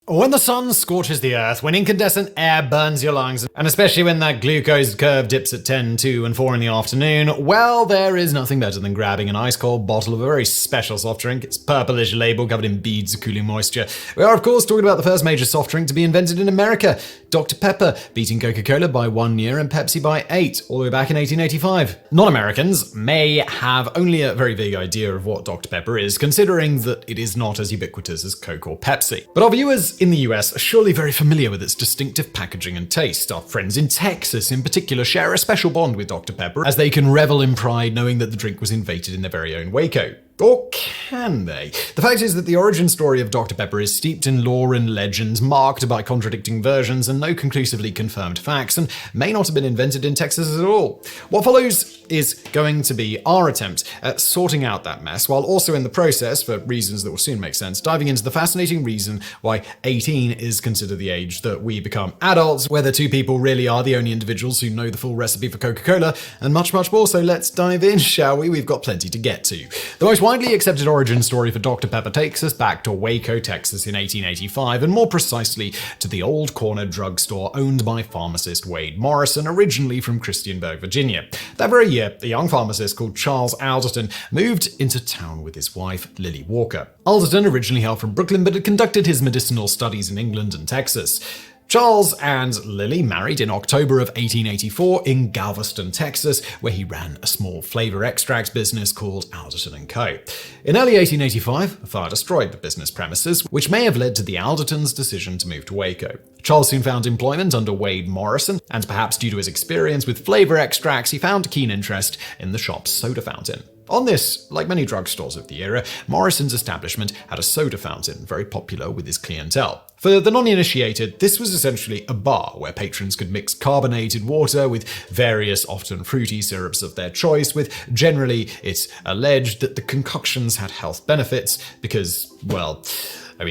When the sun scorches the earth, when incandescent air burns your lungs, and especially when that glucose curve dips at 10, 2, and 4 in the afternoon, well, there is nothing better than grabbing an ice-cold bottle of a very special soft drink. It's purplish label covered in beads of cooling moisture. We are, of course, talking about the first major soft drink to be invented in America, Dr. Pepper, beating Coca-Cola by 1 year and Pepsi by 8, all the way back in 1885. Non-Americans may have only a very vague idea of what Dr. Pepper is, considering that it is not as ubiquitous as Coke or Pepsi. But our viewers in the US are surely very familiar with its distinctive packaging and taste. Our friends in Texas, in particular, share a special bond with Dr. Pepper, as they can revel in pride knowing that the drink was invented in their very own Waco. Or can they? The fact is that the origin story of Dr. Pepper is steeped in lore and legends, marked by contradicting versions and no conclusively confirmed facts, and may not have been invented in Texas at all. What follows is going to be our attempt at sorting out that mess, while also in the process, for reasons that will soon make sense, diving into the fascinating reason why 18 is considered the age that we become adults, whether two people really are the only individuals who know the full recipe for Coca-Cola, and much, much more. So let's dive in, shall we? We've got plenty to get to. The most widely accepted origin story for Dr. Pepper takes us back to Waco, Texas in 1885, and more precisely to the old corner drugstore owned by pharmacist Wade Morrison, originally from Christiansburg, Virginia. That very year, a young pharmacist called Charles Alderton moved into town with his wife, Lily Walker. Alderton originally hailed from Brooklyn, but had conducted his medicinal studies in England and Texas. Charles and Lily married in October of 1884 in Galveston, Texas, where he ran a small flavor extracts business called Alderton & Co. In early 1885, a fire destroyed the business premises, which may have led to the Aldertons' decision to move to Waco. Charles soon found employment under Wade Morrison, and perhaps due to his experience with flavor extracts, he found a keen interest in the shop's soda fountain. On this, like many drugstores of the era, Morrison's establishment had a soda fountain, very popular with his clientele. For the non-initiated, this was essentially a bar where patrons could mix carbonated water with various, often fruity syrups of their choice, with generally, it's alleged that the concoctions had health benefits because, well,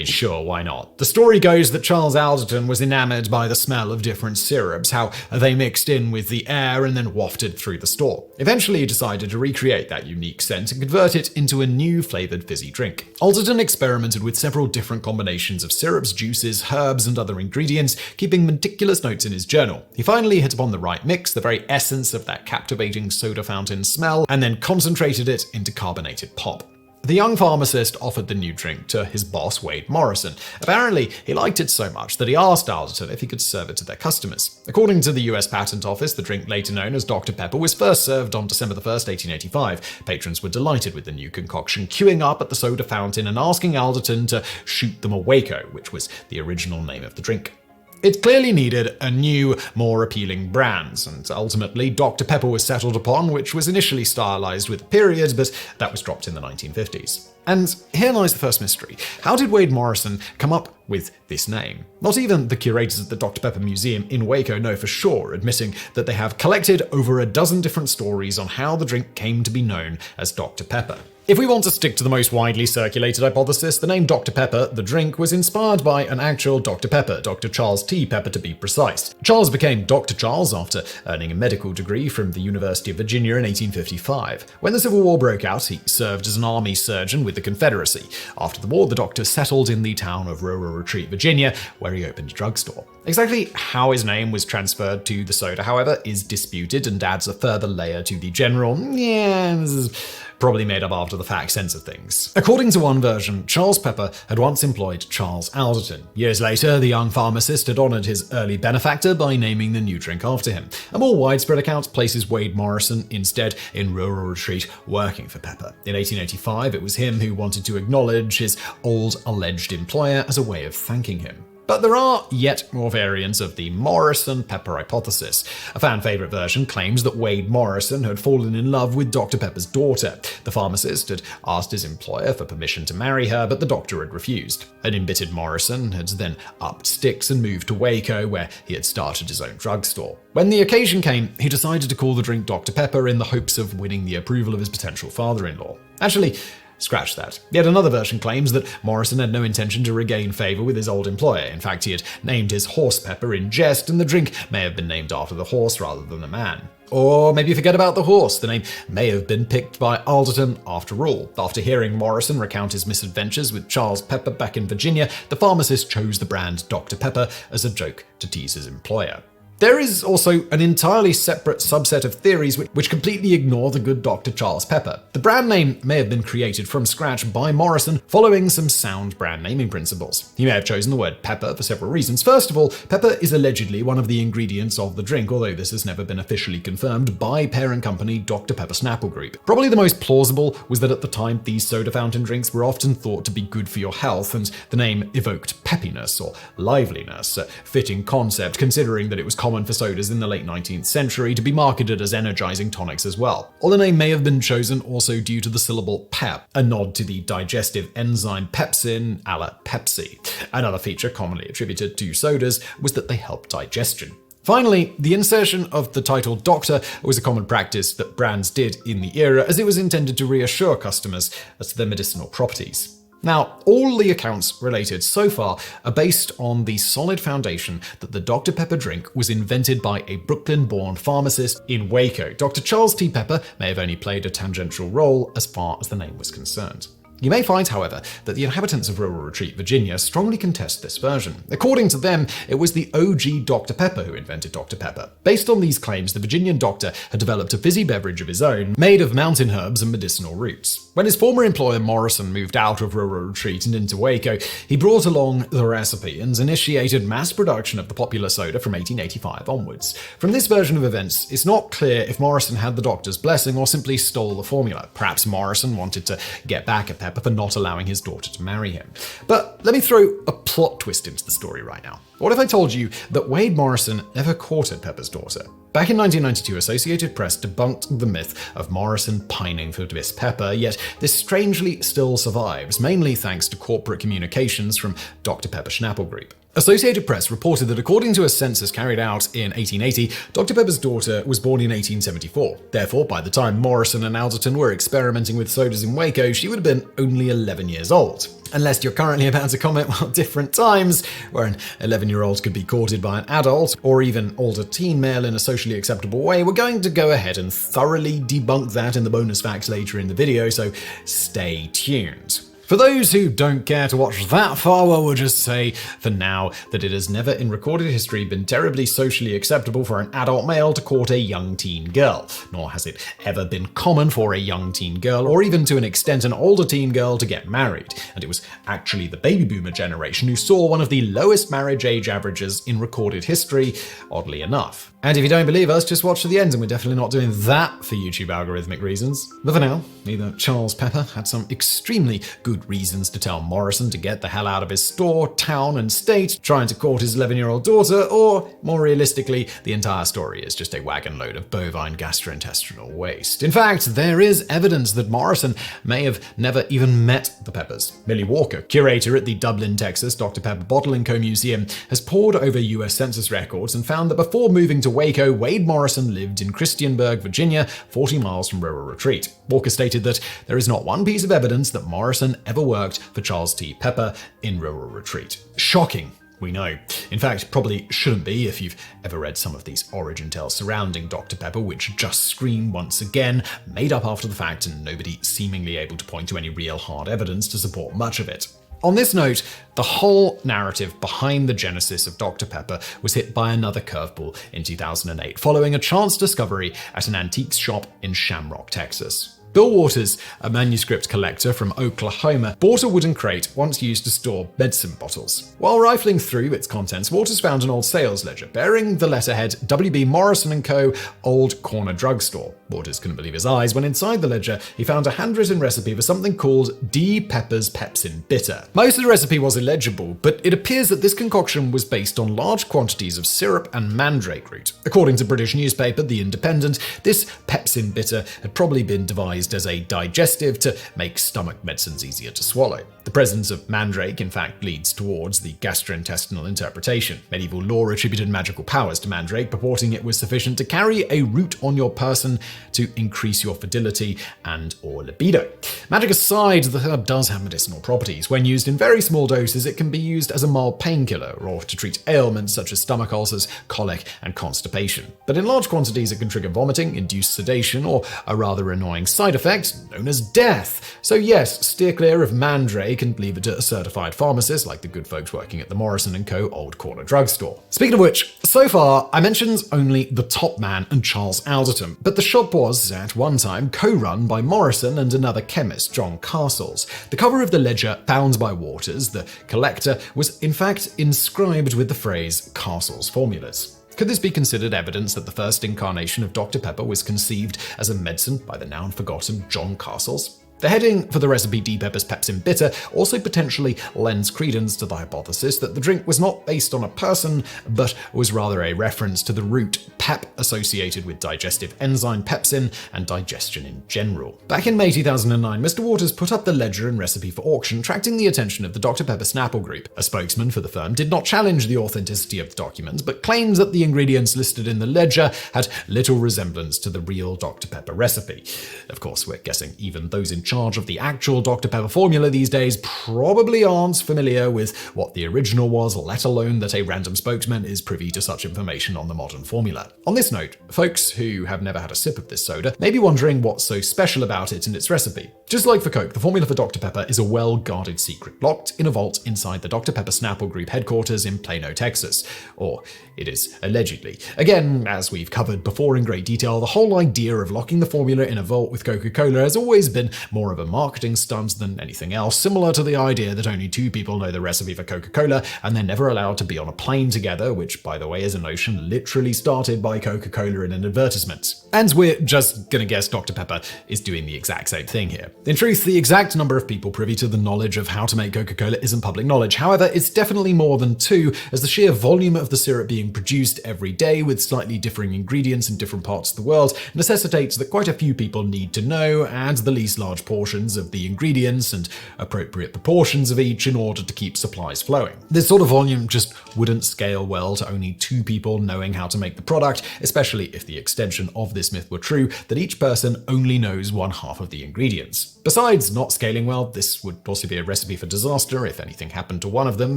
sure, why not? The story goes that Charles Alderton was enamored by the smell of different syrups, how they mixed in with the air and then wafted through the store. Eventually, he decided to recreate that unique scent and convert it into a new flavored fizzy drink. Alderton experimented with several different combinations of syrups, juices, herbs, and other ingredients, keeping meticulous notes in his journal. He finally hit upon the right mix, the very essence of that captivating soda fountain smell, and then concentrated it into carbonated pop. The young pharmacist offered the new drink to his boss, Wade Morrison. Apparently, he liked it so much that he asked Alderton if he could serve it to their customers. According to the US Patent Office, the drink later known as Dr. Pepper was first served on December 1st, 1885. Patrons were delighted with the new concoction, queuing up at the soda fountain and asking Alderton to shoot them a Waco, which was the original name of the drink. It clearly needed a new, more appealing brand, and ultimately Dr. Pepper was settled upon, which was initially stylized with a period, but that was dropped in the 1950s. And here lies the first mystery. How did Wade Morrison come up with this name? Not even the curators at the Dr. Pepper Museum in Waco know for sure, admitting that they have collected over a dozen different stories on how the drink came to be known as Dr. Pepper. If we want to stick to the most widely circulated hypothesis, the name Dr. Pepper, the drink, was inspired by an actual Dr. Pepper, Dr. Charles T. Pepper to be precise. Charles became Dr. Charles after earning a medical degree from the University of Virginia in 1855. When the Civil War broke out, he served as an army surgeon with the Confederacy. After the war, the doctor settled in the town of Rural Retreat, Virginia, where he opened a drugstore. Exactly how his name was transferred to the soda, however, is disputed and adds a further layer to the general, this is probably made up after the fact sense of things. According to one version, Charles Pepper had once employed Charles Alderton. Years later, the young pharmacist had honored his early benefactor by naming the new drink after him. A more widespread account places Wade Morrison instead in Rural Retreat working for Pepper. In 1885, it was him who wanted to acknowledge his old alleged employer as a way of thanking him. But there are yet more variants of the Morrison-Pepper hypothesis. A fan-favorite version claims that Wade Morrison had fallen in love with Dr. Pepper's daughter. The pharmacist had asked his employer for permission to marry her, but the doctor had refused. An embittered Morrison had then upped sticks and moved to Waco, where he had started his own drugstore. When the occasion came, he decided to call the drink Dr. Pepper in the hopes of winning the approval of his potential father-in-law. Actually, Scratch that. Yet another version claims that Morrison had no intention to regain favor with his old employer. In fact, he had named his horse Pepper in jest, and the drink may have been named after the horse rather than the man. Or maybe forget about the horse. The name may have been picked by Alderton after all. After hearing Morrison recount his misadventures with Charles Pepper back in Virginia, the pharmacist chose the brand Dr. Pepper as a joke to tease his employer. There is also an entirely separate subset of theories which completely ignore the good Dr. Charles Pepper. The brand name may have been created from scratch by Morrison following some sound brand naming principles. He may have chosen the word pepper for several reasons. First of all, pepper is allegedly one of the ingredients of the drink, although this has never been officially confirmed by parent company Dr. Pepper Snapple Group. Probably the most plausible was that at the time these soda fountain drinks were often thought to be good for your health, and the name evoked peppiness or liveliness, a fitting concept considering that it was common for sodas in the late 19th century to be marketed as energizing tonics as well. Or the name may have been chosen also due to the syllable pep, a nod to the digestive enzyme pepsin a la Pepsi. Another feature commonly attributed to sodas was that they help digestion. Finally, the insertion of the title Doctor was a common practice that brands did in the era, as it was intended to reassure customers as to their medicinal properties. Now, all the accounts related so far are based on the solid foundation that the Dr. Pepper drink was invented by a Brooklyn-born pharmacist in Waco. Dr. Charles T. Pepper may have only played a tangential role as far as the name was concerned. You may find, however, that the inhabitants of Rural Retreat, Virginia, strongly contest this version. According to them, it was the OG Dr. Pepper who invented Dr. Pepper. Based on these claims, the Virginian doctor had developed a fizzy beverage of his own, made of mountain herbs and medicinal roots. When his former employer Morrison moved out of Rural Retreat and into Waco, he brought along the recipe and initiated mass production of the popular soda from 1885 onwards. From this version of events, it's not clear if Morrison had the doctor's blessing or simply stole the formula. Perhaps Morrison wanted to get back at Pepper for not allowing his daughter to marry him. But let me throw a plot twist into the story right now. What if I told you that Wade Morrison never courted Pepper's daughter? Back in 1992, Associated Press debunked the myth of Morrison pining for Miss Pepper, yet this strangely still survives, mainly thanks to corporate communications from Dr. Pepper Snapple Group. Associated Press reported that according to a census carried out in 1880, Dr. Pepper's daughter was born in 1874. Therefore, by the time Morrison and Alderton were experimenting with sodas in Waco, she would have been only 11 years old. Unless you're currently about to comment, well, different times, where an 11-year-old could be courted by an adult, or even older teen male in a socially acceptable way, we're going to go ahead and thoroughly debunk that in the bonus facts later in the video, so stay tuned. For those who don't care to watch that far, well, we'll just say for now that it has never in recorded history been terribly socially acceptable for an adult male to court a young teen girl, nor has it ever been common for a young teen girl, or even to an extent an older teen girl, to get married. And it was actually the baby boomer generation who saw one of the lowest marriage age averages in recorded history, oddly enough. And if you don't believe us, just watch to the end, and we're definitely not doing that for YouTube algorithmic reasons. But for now, either Charles Pepper had some extremely good reasons to tell Morrison to get the hell out of his store, town, and state, trying to court his 11-year-old daughter, or, more realistically, the entire story is just a wagon load of bovine gastrointestinal waste. In fact, there is evidence that Morrison may have never even met the Peppers. Millie Walker, curator at the Dublin, Texas Dr. Pepper Bottling Co. Museum, has pored over US Census records and found that before moving to Waco, Wade Morrison lived in Christiansburg, Virginia, 40 miles from Rural Retreat. Walker stated that there is not one piece of evidence that Morrison ever worked for Charles T. Pepper in Rural Retreat. Shocking, we know. In fact, probably shouldn't be if you've ever read some of these origin tales surrounding Dr. Pepper, which just scream once again, made up after the fact and nobody seemingly able to point to any real hard evidence to support much of it. On this note, the whole narrative behind the genesis of Dr. Pepper was hit by another curveball in 2008, following a chance discovery at an antiques shop in Shamrock, Texas. Bill Waters, a manuscript collector from Oklahoma, bought a wooden crate once used to store medicine bottles. While rifling through its contents, Waters found an old sales ledger bearing the letterhead W.B. Morrison & Co. Old Corner Drugstore. Waters couldn't believe his eyes when inside the ledger he found a handwritten recipe for something called D. Pepper's Pepsin Bitter. Most of the recipe was illegible, but it appears that this concoction was based on large quantities of syrup and mandrake root. According to British newspaper The Independent, this Pepsin Bitter had probably been devised recognized as a digestive to make stomach medicines easier to swallow. The presence of mandrake, in fact, leads towards the gastrointestinal interpretation. Medieval lore attributed magical powers to mandrake, purporting it was sufficient to carry a root on your person to increase your fertility and or libido. Magic aside, the herb does have medicinal properties. When used in very small doses, it can be used as a mild painkiller or to treat ailments such as stomach ulcers, colic, and constipation. But in large quantities, it can trigger vomiting, induce sedation, or a rather annoying side effect known as death. So yes, steer clear of mandrake and leave it to a certified pharmacist like the good folks working at the Morrison & Co. Old Corner drugstore. Speaking of which, so far I mentioned only the top man and Charles Alderton, but the shop was, at one time, co-run by Morrison and another chemist, John Castles. The cover of the ledger found by Waters, the collector, was in fact inscribed with the phrase Castles Formulas. Could this be considered evidence that the first incarnation of Dr. Pepper was conceived as a medicine by the now-forgotten John Castles? The heading for the recipe D. Pepper's Pepsin Bitter also potentially lends credence to the hypothesis that the drink was not based on a person, but was rather a reference to the root pep associated with digestive enzyme pepsin and digestion in general. Back in May 2009, Mr. Waters put up the ledger and recipe for auction, attracting the attention of the Dr. Pepper Snapple Group. A spokesman for the firm did not challenge the authenticity of the document, but claims that the ingredients listed in the ledger had little resemblance to the real Dr. Pepper recipe. Of course, we're guessing even those in charge of the actual Dr. Pepper formula these days probably aren't familiar with what the original was, let alone that a random spokesman is privy to such information on the modern formula. On this note, folks who have never had a sip of this soda may be wondering what's so special about it and its recipe. Just like for Coke, the formula for Dr. Pepper is a well-guarded secret, locked in a vault inside the Dr. Pepper Snapple Group headquarters in Plano, Texas. Or it is allegedly. Again, as we've covered before in great detail, the whole idea of locking the formula in a vault with Coca-Cola has always been more of a marketing stunt than anything else, similar to the idea that only two people know the recipe for Coca-Cola and they're never allowed to be on a plane together, which, by the way, is a notion literally started by Coca-Cola in an advertisement. And we're just gonna guess Dr. Pepper is doing the exact same thing here. In truth, the exact number of people privy to the knowledge of how to make Coca-Cola isn't public knowledge. However, it's definitely more than two, as the sheer volume of the syrup being produced every day with slightly differing ingredients in different parts of the world necessitates that quite a few people need to know, and the least large portions of the ingredients and appropriate proportions of each in order to keep supplies flowing. This sort of volume just wouldn't scale well to only two people knowing how to make the product, especially if the extension of this myth were true, that each person only knows one half of the ingredients. Besides not scaling well, this would also be a recipe for disaster if anything happened to one of them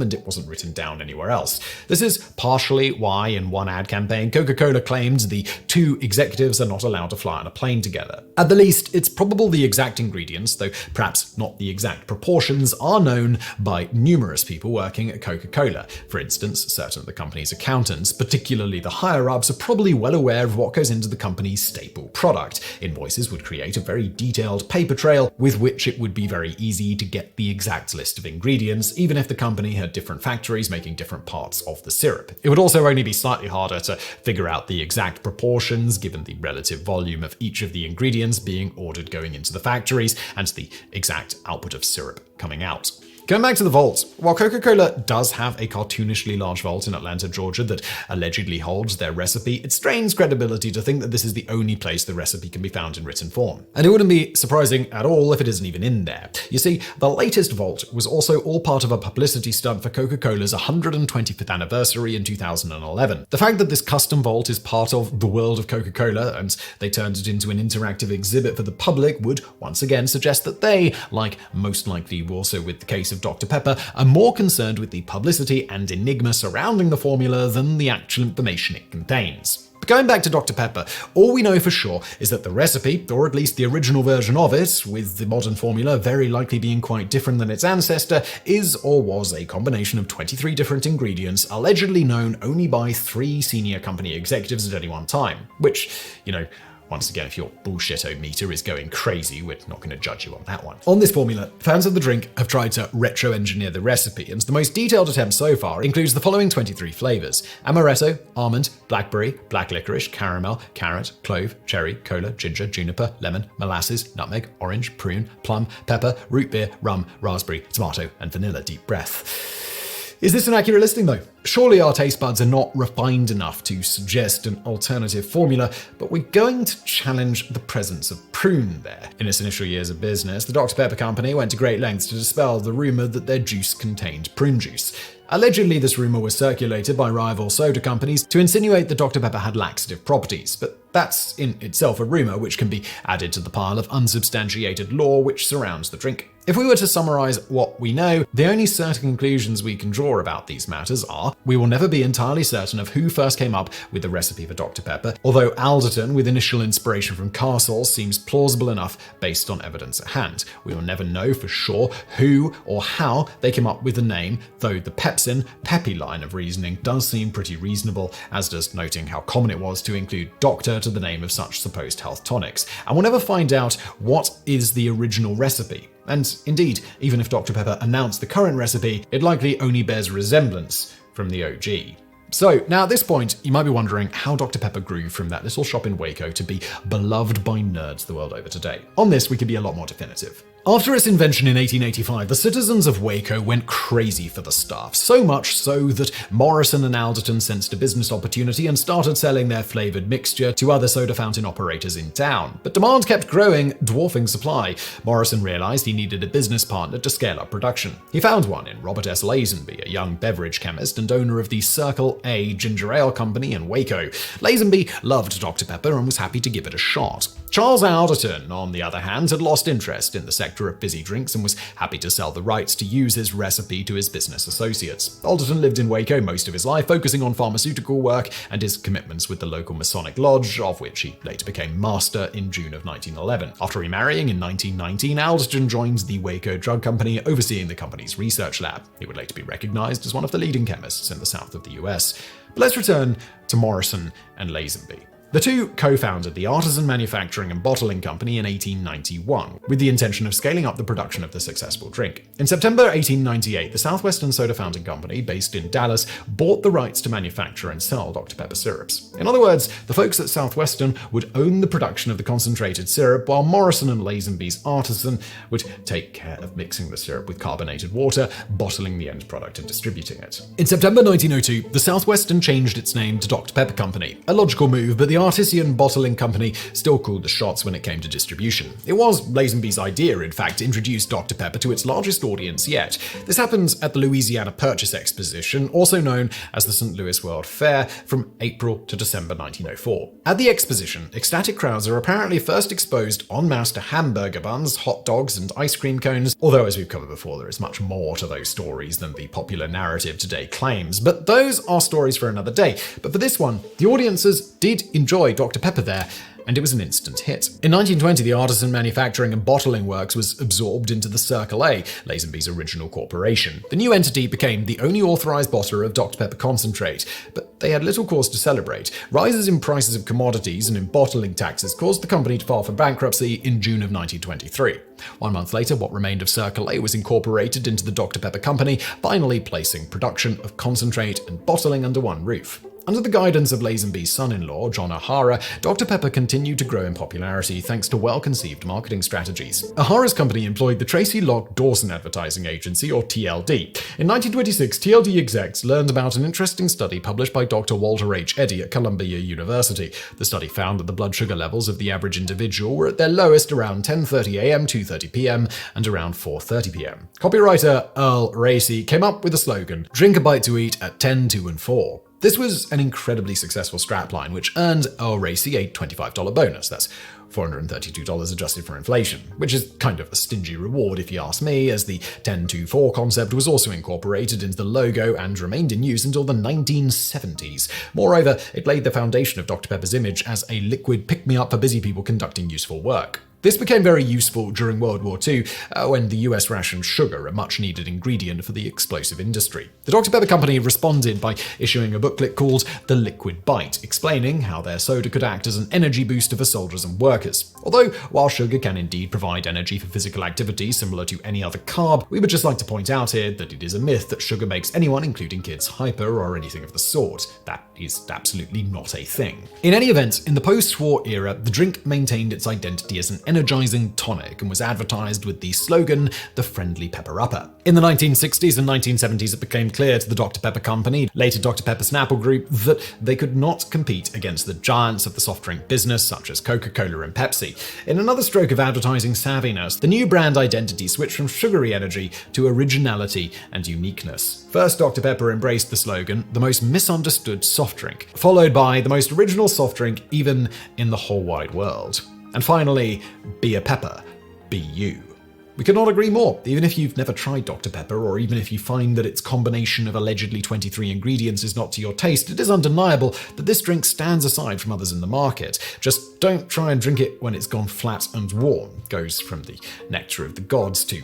and it wasn't written down anywhere else. This is partially why in one ad campaign, Coca-Cola claimed the two executives are not allowed to fly on a plane together. At the least, it's probable the exact ingredients, though perhaps not the exact proportions, are known by numerous people working at Coca-Cola. For instance, certain of the company's accountants, particularly the higher-ups, are probably well aware of what goes into the company's staple product. Invoices would create a very detailed paper trail with which it would be very easy to get the exact list of ingredients, even if the company had different factories making different parts of the syrup. It would also only be slightly harder to figure out the exact proportions, given the relative volume of each of the ingredients being ordered going into the factories and the exact output of syrup coming out. Going back to the vault, while Coca-Cola does have a cartoonishly large vault in Atlanta, Georgia that allegedly holds their recipe, it strains credibility to think that this is the only place the recipe can be found in written form. And it wouldn't be surprising at all if it isn't even in there. You see, the latest vault was also all part of a publicity stunt for Coca-Cola's 125th anniversary in 2011. The fact that this custom vault is part of the world of Coca-Cola and they turned it into an interactive exhibit for the public would once again suggest that they, like most likely also with the case of Dr. Pepper, are more concerned with the publicity and enigma surrounding the formula than the actual information it contains. But going back to Dr. Pepper, all we know for sure is that the recipe, or at least the original version of it, with the modern formula very likely being quite different than its ancestor, is or was a combination of 23 different ingredients allegedly known only by 3 senior company executives at any one time. Which, once again, if your bullshit-o-meter is going crazy, we're not going to judge you on that one. On this formula, fans of the drink have tried to retro-engineer the recipe, and the most detailed attempt so far includes the following 23 flavors: amaretto, almond, blackberry, black licorice, caramel, carrot, clove, cherry, cola, ginger, juniper, lemon, molasses, nutmeg, orange, prune, plum, pepper, root beer, rum, raspberry, tomato, and vanilla deep breath. Is this an accurate listing though? Surely our taste buds are not refined enough to suggest an alternative formula, but we're going to challenge the presence of prune there. In its initial years of business, the Dr. Pepper company went to great lengths to dispel the rumor that their juice contained prune juice. Allegedly, this rumor was circulated by rival soda companies to insinuate that Dr. Pepper had laxative properties, but that's in itself a rumor which can be added to the pile of unsubstantiated lore which surrounds the drink. If we were to summarize what we know, the only certain conclusions we can draw about these matters are: we will never be entirely certain of who first came up with the recipe for Dr. Pepper, although Alderton, with initial inspiration from Castle, seems plausible enough based on evidence at hand. We will never know for sure who or how they came up with the name, though the Pepsin, Peppy line of reasoning does seem pretty reasonable, as does noting how common it was to include Doctor to the name of such supposed health tonics. And we'll never find out what is the original recipe. And indeed, even if Dr. Pepper announced the current recipe, it likely only bears resemblance from the OG. So, now at this point, you might be wondering how Dr. Pepper grew from that little shop in Waco to be beloved by nerds the world over today. On this, we could be a lot more definitive. After its invention in 1885, the citizens of Waco went crazy for the stuff, so much so that Morrison and Alderton sensed a business opportunity and started selling their flavored mixture to other soda fountain operators in town. But demand kept growing, dwarfing supply. Morrison realized he needed a business partner to scale up production. He found one in Robert S. Lazenby, a young beverage chemist and owner of the Circle A Ginger Ale Company in Waco. Lazenby loved Dr. Pepper and was happy to give it a shot. Charles Alderton, on the other hand, had lost interest in the sector of fizzy drinks and was happy to sell the rights to use his recipe to his business associates. Alderton lived in Waco most of his life, focusing on pharmaceutical work and his commitments with the local Masonic Lodge, of which he later became master in June of 1911. After remarrying in 1919, Alderton joined the Waco Drug Company, overseeing the company's research lab. He would later be recognized as one of the leading chemists in the south of the US. But let's return to Morrison and Lazenby. The two co-founded the Artisan Manufacturing and Bottling Company in 1891, with the intention of scaling up the production of the successful drink. In September 1898, the Southwestern Soda Fountain Company, based in Dallas, bought the rights to manufacture and sell Dr. Pepper syrups. In other words, the folks at Southwestern would own the production of the concentrated syrup, while Morrison and Lazenby's Artisan would take care of mixing the syrup with carbonated water, bottling the end product and distributing it. In September 1902, the Southwestern changed its name to Dr. Pepper Company, a logical move, but the Artisan Bottling Company still called the shots when it came to distribution. It was Lazenby's idea, in fact, to introduce Dr. Pepper to its largest audience yet. This happened at the Louisiana Purchase Exposition, also known as the St. Louis World Fair, from April to December 1904. At the exposition, ecstatic crowds are apparently first exposed en masse to hamburger buns, hot dogs, and ice cream cones, although as we've covered before, there is much more to those stories than the popular narrative today claims. But those are stories for another day. But for this one, the audiences did enjoy Dr. Pepper there, and it was an instant hit. In 1920, the Artisan Manufacturing and Bottling Works was absorbed into the Circle A, Lazenby's original corporation. The new entity became the only authorized bottler of Dr. Pepper concentrate, but they had little cause to celebrate. Rises in prices of commodities and in bottling taxes caused the company to file for bankruptcy in June of 1923. 1 month later, what remained of Circle A was incorporated into the Dr. Pepper Company, finally placing production of concentrate and bottling under one roof. Under the guidance of Lazenby's son-in-law, John O'Hara, Dr. Pepper continued to grow in popularity thanks to well-conceived marketing strategies. O'Hara's company employed the Tracy Locke Dawson Advertising Agency, or TLD. In 1926, TLD execs learned about an interesting study published by Dr. Walter H. Eddy at Columbia University. The study found that the blood sugar levels of the average individual were at their lowest around 10:30 a.m., 2:30 p.m., and around 4:30 p.m. Copywriter Earl Racy came up with the slogan, "Drink a bite to eat at 10, 2, and 4. This was an incredibly successful strapline, which earned Earl Racy a $25 bonus. That's $432 adjusted for inflation, which is kind of a stingy reward if you ask me, as the 10-2-4 concept was also incorporated into the logo and remained in use until the 1970s. Moreover, it laid the foundation of Dr. Pepper's image as a liquid pick-me-up for busy people conducting useful work. This became very useful during World War II, when the US rationed sugar, a much-needed ingredient for the explosive industry. The Dr. Pepper Company responded by issuing a booklet called The Liquid Bite, explaining how their soda could act as an energy booster for soldiers and workers workers. Although, while sugar can indeed provide energy for physical activity similar to any other carb, we would just like to point out here that it is a myth that sugar makes anyone, including kids, hyper or anything of the sort. That is absolutely not a thing. In any event, in the post-war era, the drink maintained its identity as an energizing tonic and was advertised with the slogan, "The Friendly Pepper-Upper." In the 1960s and 1970s, it became clear to the Dr. Pepper Company, later Dr. Pepper Snapple Group, that they could not compete against the giants of the soft drink business such as Coca-Cola and Pepsi. In another stroke of advertising savviness, the new brand identity switched from sugary energy to originality and uniqueness. First, Dr. Pepper embraced the slogan, "The most misunderstood soft drink," followed by "The most original soft drink even in the whole wide world." And finally, "Be a Pepper, be you." We could not agree more. Even if you've never tried Dr. Pepper, or even if you find that its combination of allegedly 23 ingredients is not to your taste, it is undeniable that this drink stands aside from others in the market. Just don't try and drink it when it's gone flat and warm. Goes from the nectar of the gods to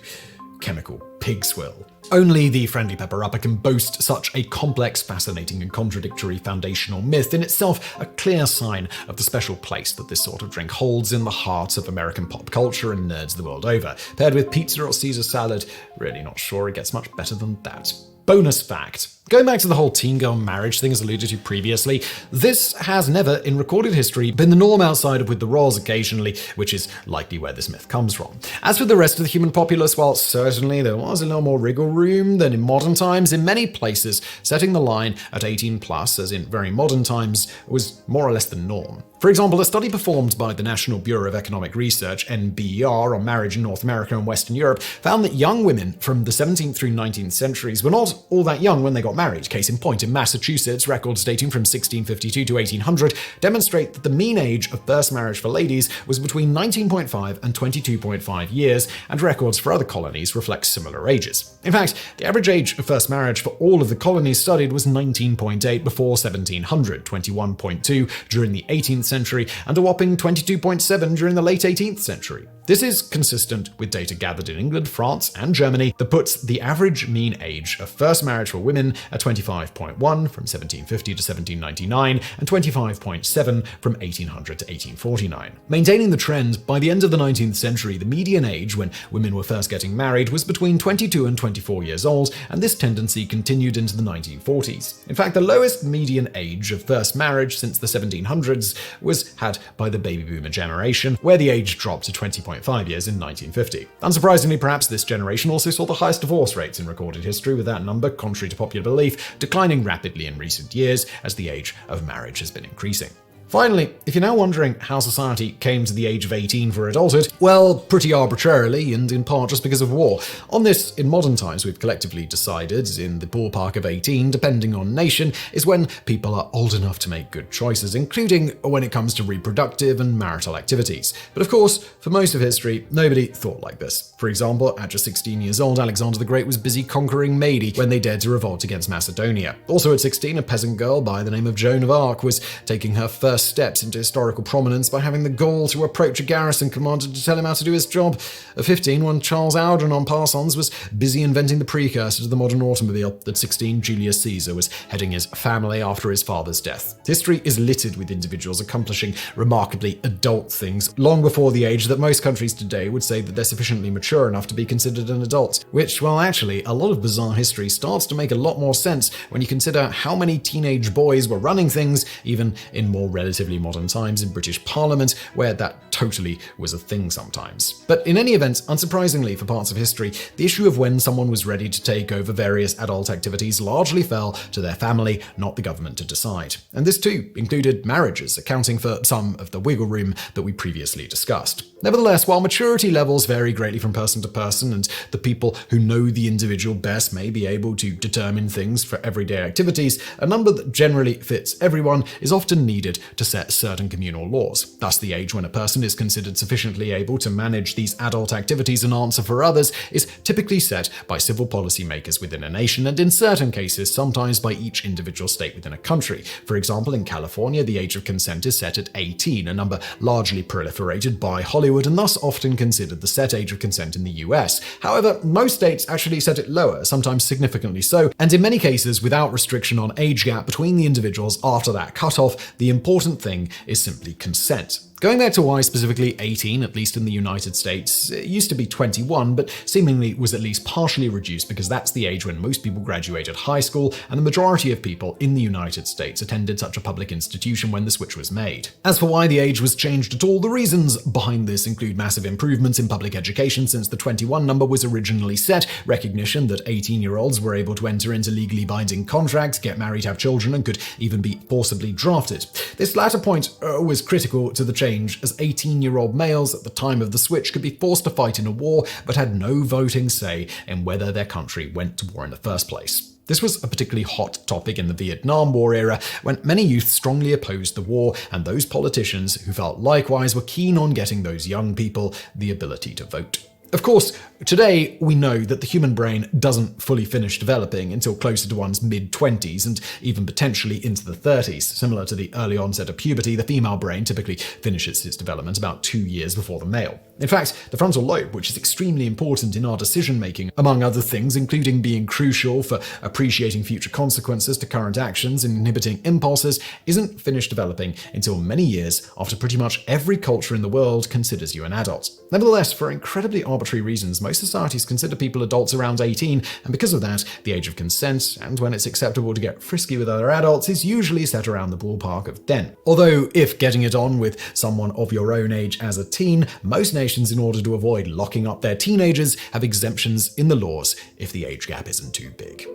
chemical pig swill. Only the Friendly Pepper-Upper can boast such a complex, fascinating, and contradictory foundational myth, in itself a clear sign of the special place that this sort of drink holds in the hearts of American pop culture and nerds the world over. Paired with pizza or Caesar salad, really not sure it gets much better than that. Bonus fact. Going back to the whole teen girl marriage thing as alluded to previously, this has never, in recorded history, been the norm outside of with the royals occasionally, which is likely where this myth comes from. As for the rest of the human populace, while certainly there was a little more wriggle room than in modern times, in many places, setting the line at 18 plus, as in very modern times, was more or less the norm. For example, a study performed by the National Bureau of Economic Research, NBER, on marriage in North America and Western Europe found that young women from the 17th through 19th centuries were not all that young when they got married. Case in point, in Massachusetts, records dating from 1652 to 1800 demonstrate that the mean age of first marriage for ladies was between 19.5 and 22.5 years, and records for other colonies reflect similar ages. In fact, the average age of first marriage for all of the colonies studied was 19.8 before 1700, 21.2 during the 18th century, and a whopping 22.7 during the late 18th century. This is consistent with data gathered in England, France, and Germany that puts the average mean age of first marriage for women at 25.1 from 1750 to 1799 and 25.7 from 1800 to 1849. Maintaining the trend, by the end of the 19th century, the median age when women were first getting married was between 22 and 24 years old, and this tendency continued into the 1940s. In fact, the lowest median age of first marriage since the 1700s was had by the baby boomer generation, where the age dropped to 20.5 years in 1950. Unsurprisingly, perhaps this generation also saw the highest divorce rates in recorded history, with that number, contrary to popular belief, declining rapidly in recent years as the age of marriage has been increasing. Finally, if you're now wondering how society came to the age of 18 for adulthood, well, pretty arbitrarily, and in part just because of war. On this, in modern times, we've collectively decided, in the ballpark of 18, depending on nation, is when people are old enough to make good choices, including when it comes to reproductive and marital activities. But of course, for most of history, nobody thought like this. For example, at just 16 years old, Alexander the Great was busy conquering Medes when they dared to revolt against Macedonia. Also at 16, a peasant girl by the name of Joan of Arc was taking her first steps into historical prominence by having the gall to approach a garrison commander to tell him how to do his job. At 15, when Charles Algernon Parsons was busy inventing the precursor to the modern automobile, at 16, Julius Caesar was heading his family after his father's death. History is littered with individuals accomplishing remarkably adult things long before the age that most countries today would say that they're sufficiently mature enough to be considered an adult. Which, well, actually, a lot of bizarre history starts to make a lot more sense when you consider how many teenage boys were running things, even in more relatively modern times in British Parliament, where that totally was a thing sometimes. But in any event, unsurprisingly for parts of history, the issue of when someone was ready to take over various adult activities largely fell to their family, not the government, to decide. And this too included marriages, accounting for some of the wiggle room that we previously discussed. Nevertheless, while maturity levels vary greatly from person to person, and the people who know the individual best may be able to determine things for everyday activities, a number that generally fits everyone is often needed to set certain communal laws. Thus, the age when a person is considered sufficiently able to manage these adult activities and answer for others is typically set by civil policy makers within a nation, and in certain cases, sometimes by each individual state within a country. For example, in California, the age of consent is set at 18, a number largely proliferated by Hollywood and thus often considered the set age of consent in the US. However, most states actually set it lower, sometimes significantly so, and in many cases without restriction on age gap between the individuals after that cutoff. The important thing is simply consent. Going back to why specifically 18, at least in the United States, it used to be 21, but seemingly was at least partially reduced because that's the age when most people graduated high school, and the majority of people in the United States attended such a public institution when the switch was made. As for why the age was changed at all, the reasons behind this include massive improvements in public education since the 21 number was originally set, recognition that 18-year-olds were able to enter into legally binding contracts, get married, have children, and could even be forcibly drafted. This latter point was critical to the change, as 18-year-old males at the time of the switch could be forced to fight in a war but had no voting say in whether their country went to war in the first place. This was a particularly hot topic in the Vietnam War era, when many youth strongly opposed the war, and those politicians who felt likewise were keen on getting those young people the ability to vote. Of course, today we know that the human brain doesn't fully finish developing until closer to one's mid-20s and even potentially into the 30s. Similar to the early onset of puberty, the female brain typically finishes its development about 2 years before the male. In fact, the frontal lobe, which is extremely important in our decision-making, among other things, including being crucial for appreciating future consequences to current actions and inhibiting impulses, isn't finished developing until many years after pretty much every culture in the world considers you an adult. Nevertheless, for incredibly arbitrary reasons, most societies consider people adults around 18, and because of that, the age of consent, and when it's acceptable to get frisky with other adults, is usually set around the ballpark of 10. Although, if getting it on with someone of your own age as a teen, most nations, in order to avoid locking up their teenagers, have exemptions in the laws if the age gap isn't too big.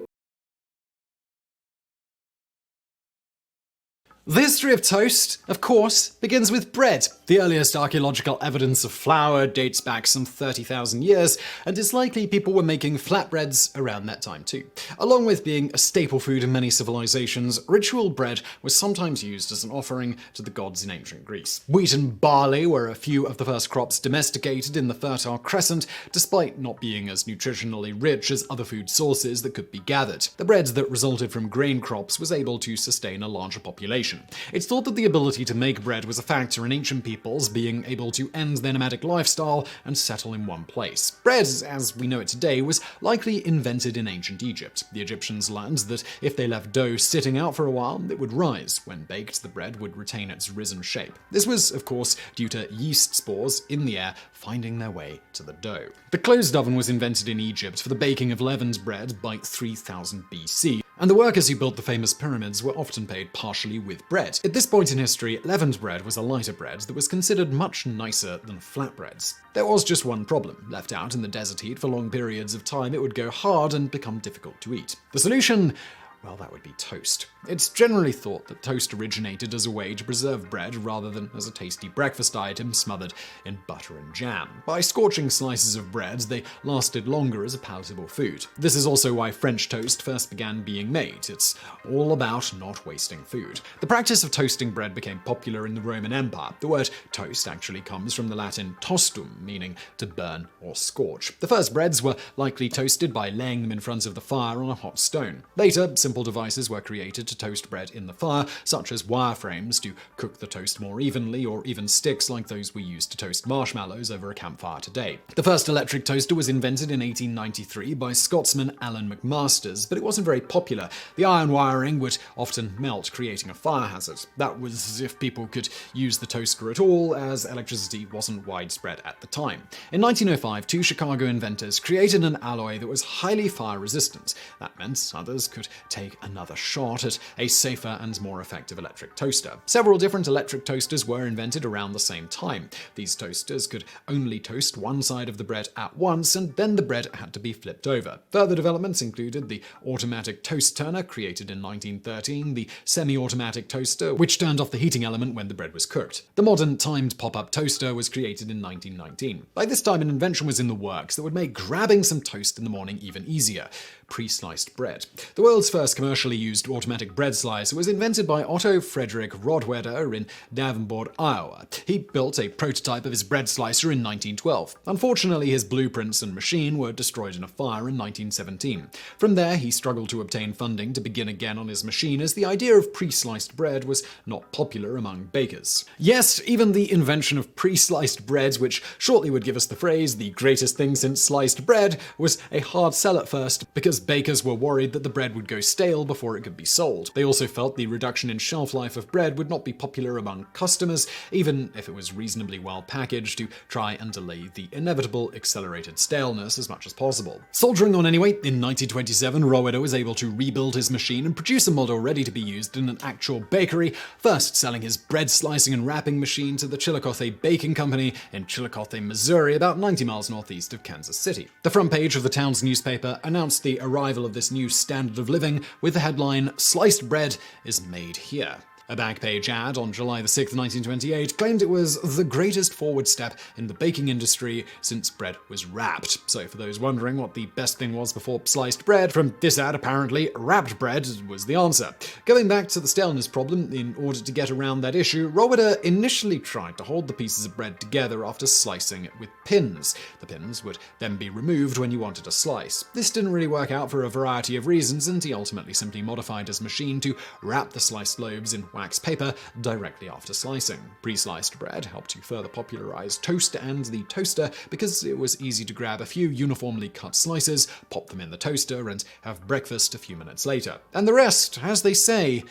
The history of toast, of course, begins with bread. The earliest archaeological evidence of flour dates back some 30,000 years, and it's likely people were making flatbreads around that time too. Along with being a staple food in many civilizations, ritual bread was sometimes used as an offering to the gods in ancient Greece. Wheat and barley were a few of the first crops domesticated in the Fertile Crescent, despite not being as nutritionally rich as other food sources that could be gathered. The bread that resulted from grain crops was able to sustain a larger population. It's thought that the ability to make bread was a factor in ancient peoples being able to end their nomadic lifestyle and settle in one place. Bread, as we know it today, was likely invented in ancient Egypt. The Egyptians learned that if they left dough sitting out for a while, it would rise. When baked, the bread would retain its risen shape. This was, of course, due to yeast spores in the air finding their way to the dough. The closed oven was invented in Egypt for the baking of leavened bread by 3000 BC. And the workers who built the famous pyramids were often paid partially with bread. At this point in history, leavened bread was a lighter bread that was considered much nicer than flatbreads. There was just one problem. Left out in the desert heat for long periods of time, it would go hard and become difficult to eat. The solution? Well, that would be toast. It's generally thought that toast originated as a way to preserve bread rather than as a tasty breakfast item smothered in butter and jam. By scorching slices of bread, they lasted longer as a palatable food. This is also why French toast first began being made. It's all about not wasting food. The practice of toasting bread became popular in the Roman Empire. The word toast actually comes from the Latin tostum, meaning to burn or scorch. The first breads were likely toasted by laying them in front of the fire on a hot stone. Later, simple devices were created to toast bread in the fire, such as wireframes to cook the toast more evenly, or even sticks like those we use to toast marshmallows over a campfire today. The first electric toaster was invented in 1893 by Scotsman Alan McMasters, but it wasn't very popular. The iron wiring would often melt, creating a fire hazard. That was if people could use the toaster at all, as electricity wasn't widespread at the time. In 1905, two Chicago inventors created an alloy that was highly fire resistant. That meant others could take another shot at a safer and more effective electric toaster. Several different electric toasters were invented around the same time. These toasters could only toast one side of the bread at once, and then the bread had to be flipped over. Further developments included the automatic toast turner, created in 1913, the semi-automatic toaster, which turned off the heating element when the bread was cooked. The modern timed pop-up toaster was created in 1919. By this time, an invention was in the works that would make grabbing some toast in the morning even easier: pre-sliced bread. The world's first commercially used automatic bread slicer was invented by Otto Frederick Rodweder in Davenport, Iowa. He built a prototype of his bread slicer in 1912. Unfortunately, his blueprints and machine were destroyed in a fire in 1917. From there, he struggled to obtain funding to begin again on his machine, as the idea of pre-sliced bread was not popular among bakers. Yes, even the invention of pre-sliced bread, which shortly would give us the phrase "the greatest thing since sliced bread," was a hard sell at first, because bakers were worried that the bread would go stale before it could be sold. They also felt the reduction in shelf life of bread would not be popular among customers, even if it was reasonably well packaged, to try and delay the inevitable accelerated staleness as much as possible. Soldiering on anyway, in 1927, Roeder was able to rebuild his machine and produce a model ready to be used in an actual bakery, first selling his bread slicing and wrapping machine to the Chillicothe Baking Company in Chillicothe, Missouri, about 90 miles northeast of Kansas City. The front page of the town's newspaper announced the arrival of this new standard of living with the headline, "Sliced bread is made here." A back-page ad on July 6, 1928 claimed it was the greatest forward step in the baking industry since bread was wrapped. So for those wondering what the best thing was before sliced bread, from this ad apparently, wrapped bread was the answer. Going back to the staleness problem, in order to get around that issue, Roeder initially tried to hold the pieces of bread together after slicing it with pins. The pins would then be removed when you wanted a slice. This didn't really work out for a variety of reasons, and he ultimately simply modified his machine to wrap the sliced loaves in wax paper directly after slicing. Pre-sliced bread helped to further popularize toast and the toaster because it was easy to grab a few uniformly cut slices, pop them in the toaster, and have breakfast a few minutes later. And the rest, as they say,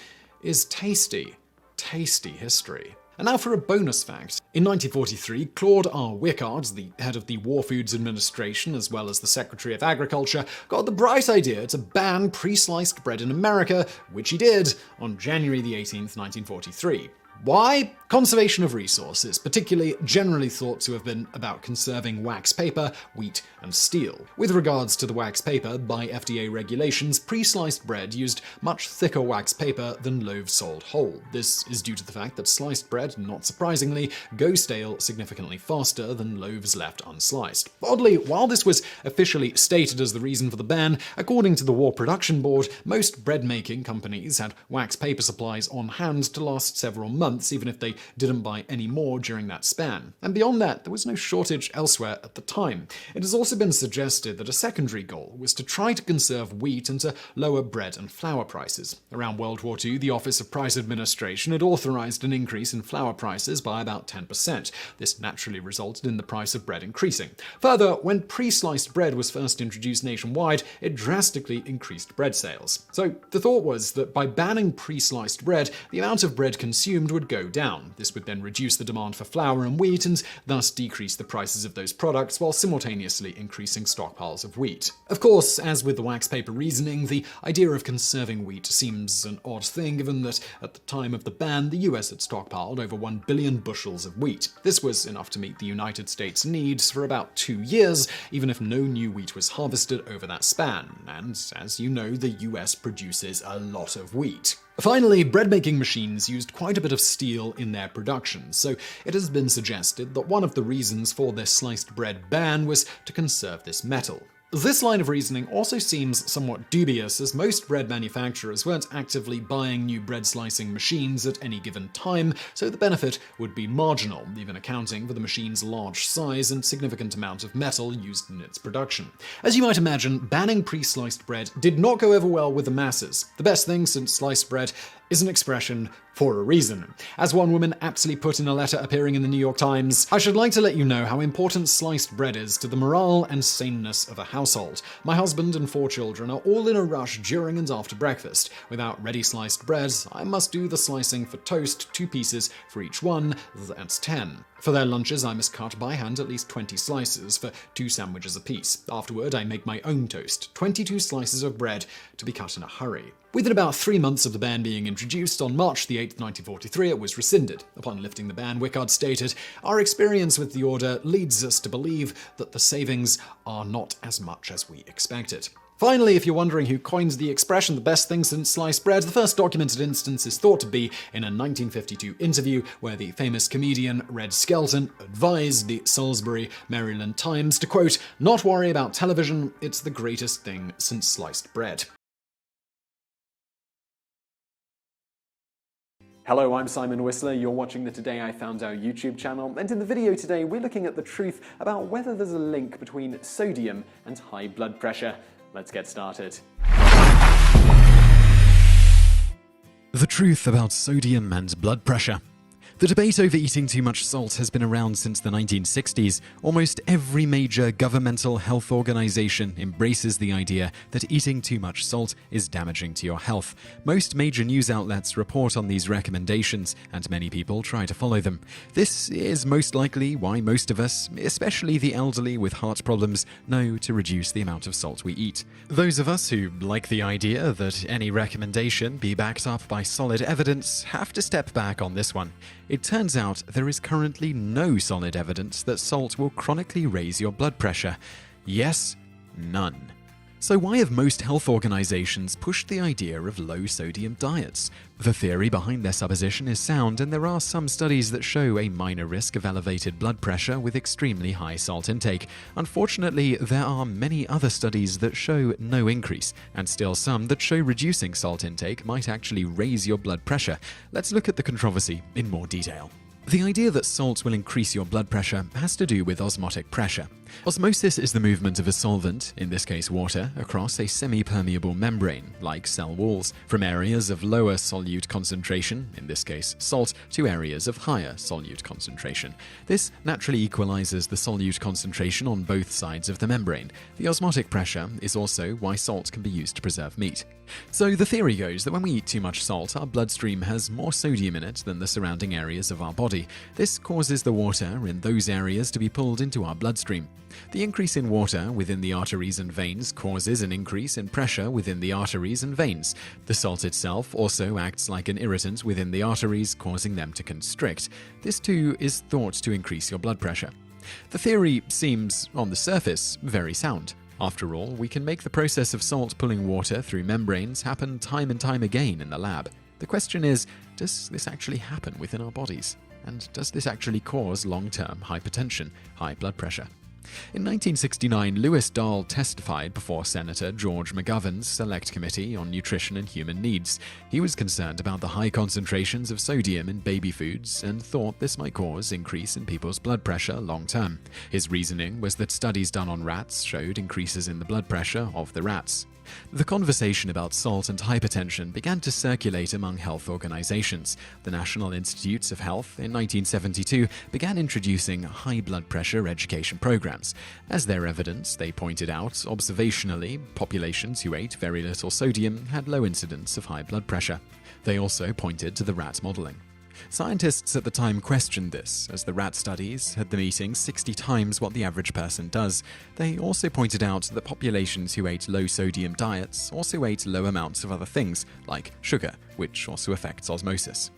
is tasty. Tasty history. And now for a bonus fact. In 1943, Claude R. Wickard, the head of the War Foods Administration as well as the Secretary of Agriculture, got the bright idea to ban pre-sliced bread in America, which he did on January 18th, 1943. Why? Conservation of resources, particularly generally thought to have been about conserving wax paper, wheat, and steel. With regards to the wax paper, by FDA regulations, pre-sliced bread used much thicker wax paper than loaves sold whole. This is due to the fact that sliced bread, not surprisingly, goes stale significantly faster than loaves left unsliced. Oddly, while this was officially stated as the reason for the ban, according to the War Production Board, most bread-making companies had wax paper supplies on hand to last several months, even if they didn't buy any more during that span. And beyond that, there was no shortage elsewhere at the time. It has also been suggested that a secondary goal was to try to conserve wheat and to lower bread and flour prices. Around World War II, the Office of Price Administration had authorized an increase in flour prices by about 10%. This naturally resulted in the price of bread increasing. Further, when pre-sliced bread was first introduced nationwide, it drastically increased bread sales. So the thought was that by banning pre-sliced bread, the amount of bread consumed would go down. This would then reduce the demand for flour and wheat and thus decrease the prices of those products while simultaneously increasing stockpiles of wheat. Of course, as with the wax paper reasoning, the idea of conserving wheat seems an odd thing given that at the time of the ban, the US had stockpiled over 1 billion bushels of wheat. This was enough to meet the United States' needs for about 2 years, even if no new wheat was harvested over that span. And as you know, the US produces a lot of wheat. Finally, bread-making machines used quite a bit of steel in their production, so it has been suggested that one of the reasons for this sliced bread ban was to conserve this metal. This line of reasoning also seems somewhat dubious, as most bread manufacturers weren't actively buying new bread slicing machines at any given time, so the benefit would be marginal, even accounting for the machine's large size and significant amount of metal used in its production. As you might imagine, banning pre-sliced bread did not go over well with the masses. The best thing since sliced bread is an expression for a reason. As one woman aptly put in a letter appearing in the New York Times, "I should like to let you know how important sliced bread is to the morale and saneness of a household. My husband and 4 children are all in a rush during and after breakfast. Without ready sliced bread, I must do the slicing for toast, 2 pieces for each one, that's 10. For their lunches, I must cut by hand at least 20 slices for 2 sandwiches apiece. Afterward, I make my own toast, 22 slices of bread to be cut in a hurry." Within about 3 months of the ban being introduced, on March 8, 1943, it was rescinded. Upon lifting the ban, Wickard stated, "Our experience with the order leads us to believe that the savings are not as much as we expected." Finally, if you're wondering who coined the expression "the best thing since sliced bread," the first documented instance is thought to be in a 1952 interview where the famous comedian Red Skelton advised the Salisbury, Maryland Times to, quote, "not worry about television, it's the greatest thing since sliced bread." Hello, I'm Simon Whistler, you're watching the Today I Found Out YouTube channel, and in the video today we're looking at the truth about whether there's a link between sodium and high blood pressure. Let's get started. The truth about sodium and blood pressure. The debate over eating too much salt has been around since the 1960s. Almost every major governmental health organization embraces the idea that eating too much salt is damaging to your health. Most major news outlets report on these recommendations, and many people try to follow them. This is most likely why most of us, especially the elderly with heart problems, know to reduce the amount of salt we eat. Those of us who like the idea that any recommendation be backed up by solid evidence have to step back on this one. It turns out there is currently no solid evidence that salt will chronically raise your blood pressure. Yes, none. So why have most health organizations pushed the idea of low-sodium diets? The theory behind their supposition is sound, and there are some studies that show a minor risk of elevated blood pressure with extremely high salt intake. Unfortunately, there are many other studies that show no increase, and still some that show reducing salt intake might actually raise your blood pressure. Let's look at the controversy in more detail. The idea that salt will increase your blood pressure has to do with osmotic pressure. Osmosis is the movement of a solvent, in this case water, across a semi-permeable membrane, like cell walls, from areas of lower solute concentration, in this case salt, to areas of higher solute concentration. This naturally equalizes the solute concentration on both sides of the membrane. The osmotic pressure is also why salt can be used to preserve meat. So the theory goes that when we eat too much salt, our bloodstream has more sodium in it than the surrounding areas of our body. This causes the water in those areas to be pulled into our bloodstream. The increase in water within the arteries and veins causes an increase in pressure within the arteries and veins. The salt itself also acts like an irritant within the arteries, causing them to constrict. This too is thought to increase your blood pressure. The theory seems, on the surface, very sound. After all, we can make the process of salt pulling water through membranes happen time and time again in the lab. The question is, does this actually happen within our bodies? And does this actually cause long-term hypertension, high blood pressure? In 1969, Lewis Dahl testified before Senator George McGovern's Select Committee on Nutrition and Human Needs. He was concerned about the high concentrations of sodium in baby foods and thought this might cause increase in people's blood pressure long term. His reasoning was that studies done on rats showed increases in the blood pressure of the rats. The conversation about salt and hypertension began to circulate among health organizations. The National Institutes of Health in 1972 began introducing high blood pressure education programs. As their evidence, they pointed out, observationally, populations who ate very little sodium had low incidence of high blood pressure. They also pointed to the rat modeling. Scientists at the time questioned this, as the rat studies had them eating 60 times what the average person does. They also pointed out that populations who ate low-sodium diets also ate low amounts of other things, like sugar, which also affects osmosis.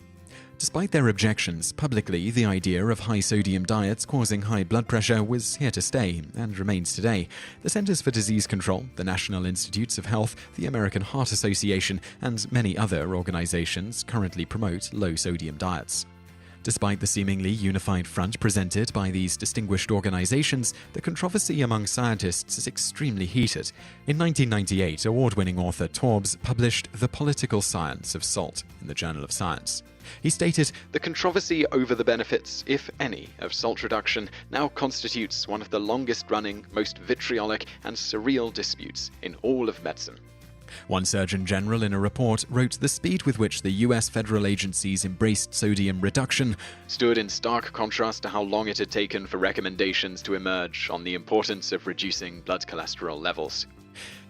Despite their objections, publicly the idea of high-sodium diets causing high blood pressure was here to stay, and remains today. The Centers for Disease Control, the National Institutes of Health, the American Heart Association, and many other organizations currently promote low-sodium diets. Despite the seemingly unified front presented by these distinguished organizations, the controversy among scientists is extremely heated. In 1998, award-winning author Torbs published The Political Science of Salt in the Journal of Science. He stated, "The controversy over the benefits, if any, of salt reduction now constitutes one of the longest-running, most vitriolic, and surreal disputes in all of medicine." One Surgeon General in a report wrote the speed with which the US federal agencies embraced sodium reduction stood in stark contrast to how long it had taken for recommendations to emerge on the importance of reducing blood cholesterol levels.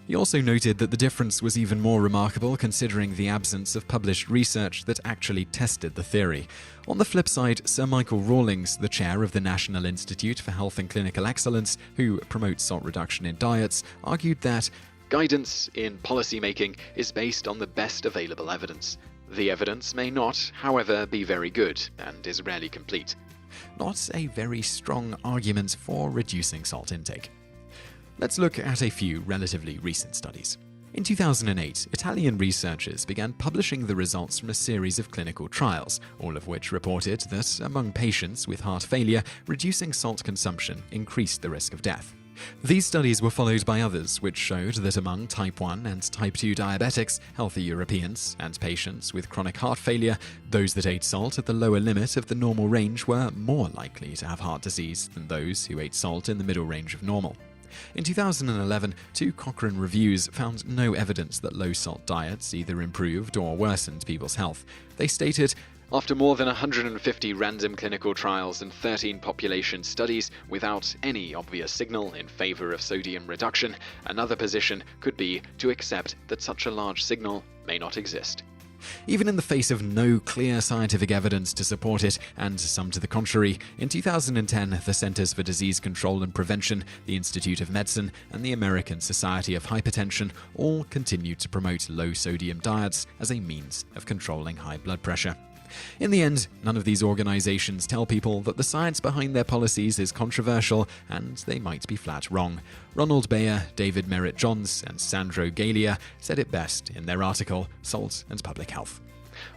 He also noted that the difference was even more remarkable considering the absence of published research that actually tested the theory. On the flip side, Sir Michael Rawlings, the chair of the National Institute for Health and Clinical Excellence, who promotes salt reduction in diets, argued that guidance in policymaking is based on the best available evidence. The evidence may not, however, be very good and is rarely complete. Not a very strong argument for reducing salt intake. Let's look at a few relatively recent studies. In 2008, Italian researchers began publishing the results from a series of clinical trials, all of which reported that among patients with heart failure, reducing salt consumption increased the risk of death. These studies were followed by others, which showed that among type 1 and type 2 diabetics, healthy Europeans, and patients with chronic heart failure, those that ate salt at the lower limit of the normal range were more likely to have heart disease than those who ate salt in the middle range of normal. In 2011, two Cochrane reviews found no evidence that low-salt diets either improved or worsened people's health. They stated, "After more than 150 random clinical trials and 13 population studies without any obvious signal in favor of sodium reduction, another position could be to accept that such a large signal may not exist." Even in the face of no clear scientific evidence to support it, and some to the contrary, in 2010, the Centers for Disease Control and Prevention, the Institute of Medicine, and the American Society of Hypertension all continued to promote low-sodium diets as a means of controlling high blood pressure. In the end, none of these organizations tell people that the science behind their policies is controversial and they might be flat wrong. Ronald Bayer, David Merritt-Johns, and Sandro Galea said it best in their article, Salt and Public Health.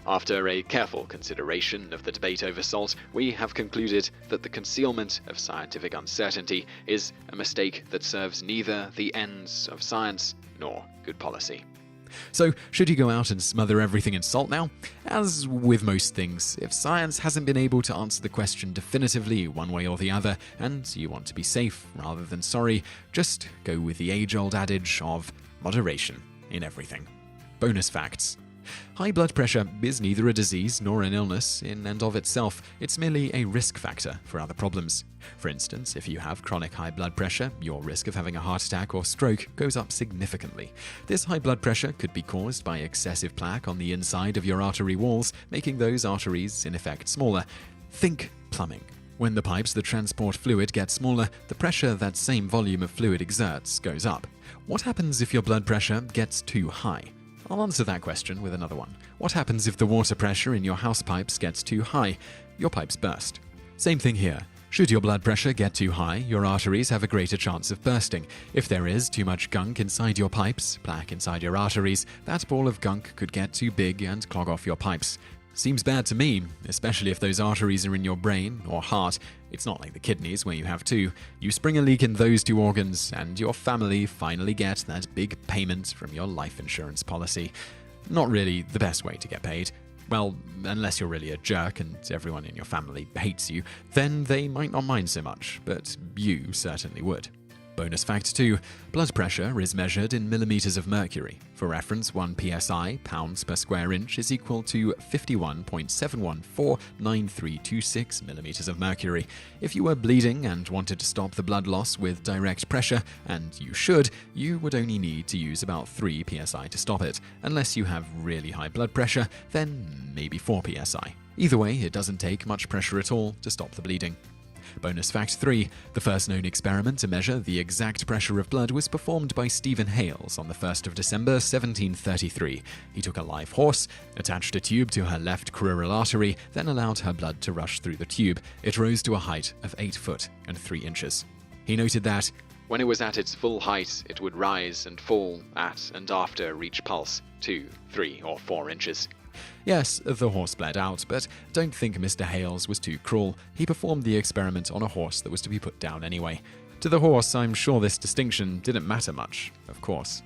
After a careful consideration of the debate over salt, we have concluded that the concealment of scientific uncertainty is a mistake that serves neither the ends of science nor good policy. So, should you go out and smother everything in salt now? As with most things, if science hasn't been able to answer the question definitively one way or the other, and you want to be safe rather than sorry, just go with the age-old adage of moderation in everything. Bonus facts. High blood pressure is neither a disease nor an illness in and of itself. It's merely a risk factor for other problems. For instance, if you have chronic high blood pressure, your risk of having a heart attack or stroke goes up significantly. This high blood pressure could be caused by excessive plaque on the inside of your artery walls, making those arteries, in effect, smaller. Think plumbing. When the pipes that transport fluid get smaller, the pressure that same volume of fluid exerts goes up. What happens if your blood pressure gets too high? I'll answer that question with another one. What happens if the water pressure in your house pipes gets too high? Your pipes burst. Same thing here. Should your blood pressure get too high, your arteries have a greater chance of bursting. If there is too much gunk inside your pipes, plaque inside your arteries, that ball of gunk could get too big and clog off your pipes. Seems bad to me, especially if those arteries are in your brain or heart. It's not like the kidneys where you have two. You spring a leak in those two organs, and your family finally get that big payment from your life insurance policy. Not really the best way to get paid. Well, unless you're really a jerk and everyone in your family hates you, then they might not mind so much, but you certainly would. Bonus fact 2. Blood pressure is measured in millimeters of mercury. For reference, 1 psi, pounds per square inch, is equal to 51.7149326 millimeters of mercury. If you were bleeding and wanted to stop the blood loss with direct pressure, and you should, you would only need to use about 3 psi to stop it. Unless you have really high blood pressure, then maybe 4 psi. Either way, it doesn't take much pressure at all to stop the bleeding. Bonus fact 3. The first known experiment to measure the exact pressure of blood was performed by Stephen Hales on the 1st of December 1733. He took a live horse, attached a tube to her left crural artery, then allowed her blood to rush through the tube. It rose to a height of 8 foot and 3 inches. He noted that, when it was at its full height, it would rise and fall at and after each pulse, 2, 3, or 4 inches. Yes, the horse bled out, but don't think Mr. Hales was too cruel. He performed the experiment on a horse that was to be put down anyway. To the horse, I'm sure this distinction didn't matter much, of course.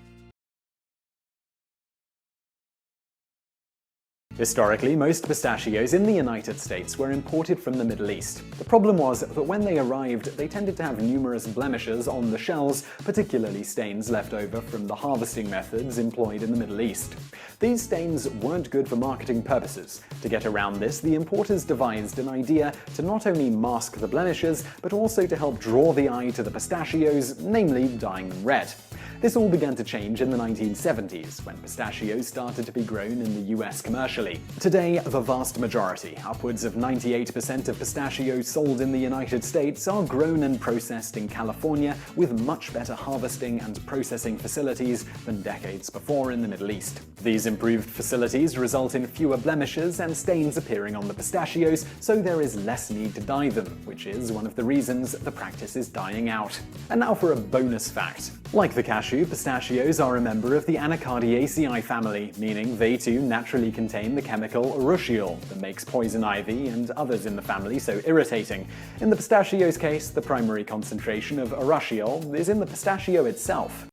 Historically, most pistachios in the United States were imported from the Middle East. The problem was that when they arrived, they tended to have numerous blemishes on the shells, particularly stains left over from the harvesting methods employed in the Middle East. These stains weren't good for marketing purposes. To get around this, the importers devised an idea to not only mask the blemishes, but also to help draw the eye to the pistachios, namely dyeing them red. This all began to change in the 1970s, when pistachios started to be grown in the US commercially. Today, the vast majority, upwards of 98% of pistachios sold in the United States, are grown and processed in California with much better harvesting and processing facilities than decades before in the Middle East. These improved facilities result in fewer blemishes and stains appearing on the pistachios, so there is less need to dye them, which is one of the reasons the practice is dying out. And now for a bonus fact. Like the cashew, pistachios are a member of the Anacardiaceae family, meaning they too naturally contain the chemical urushiol that makes poison ivy and others in the family so irritating. In the pistachio's case, the primary concentration of urushiol is in the pistachio itself.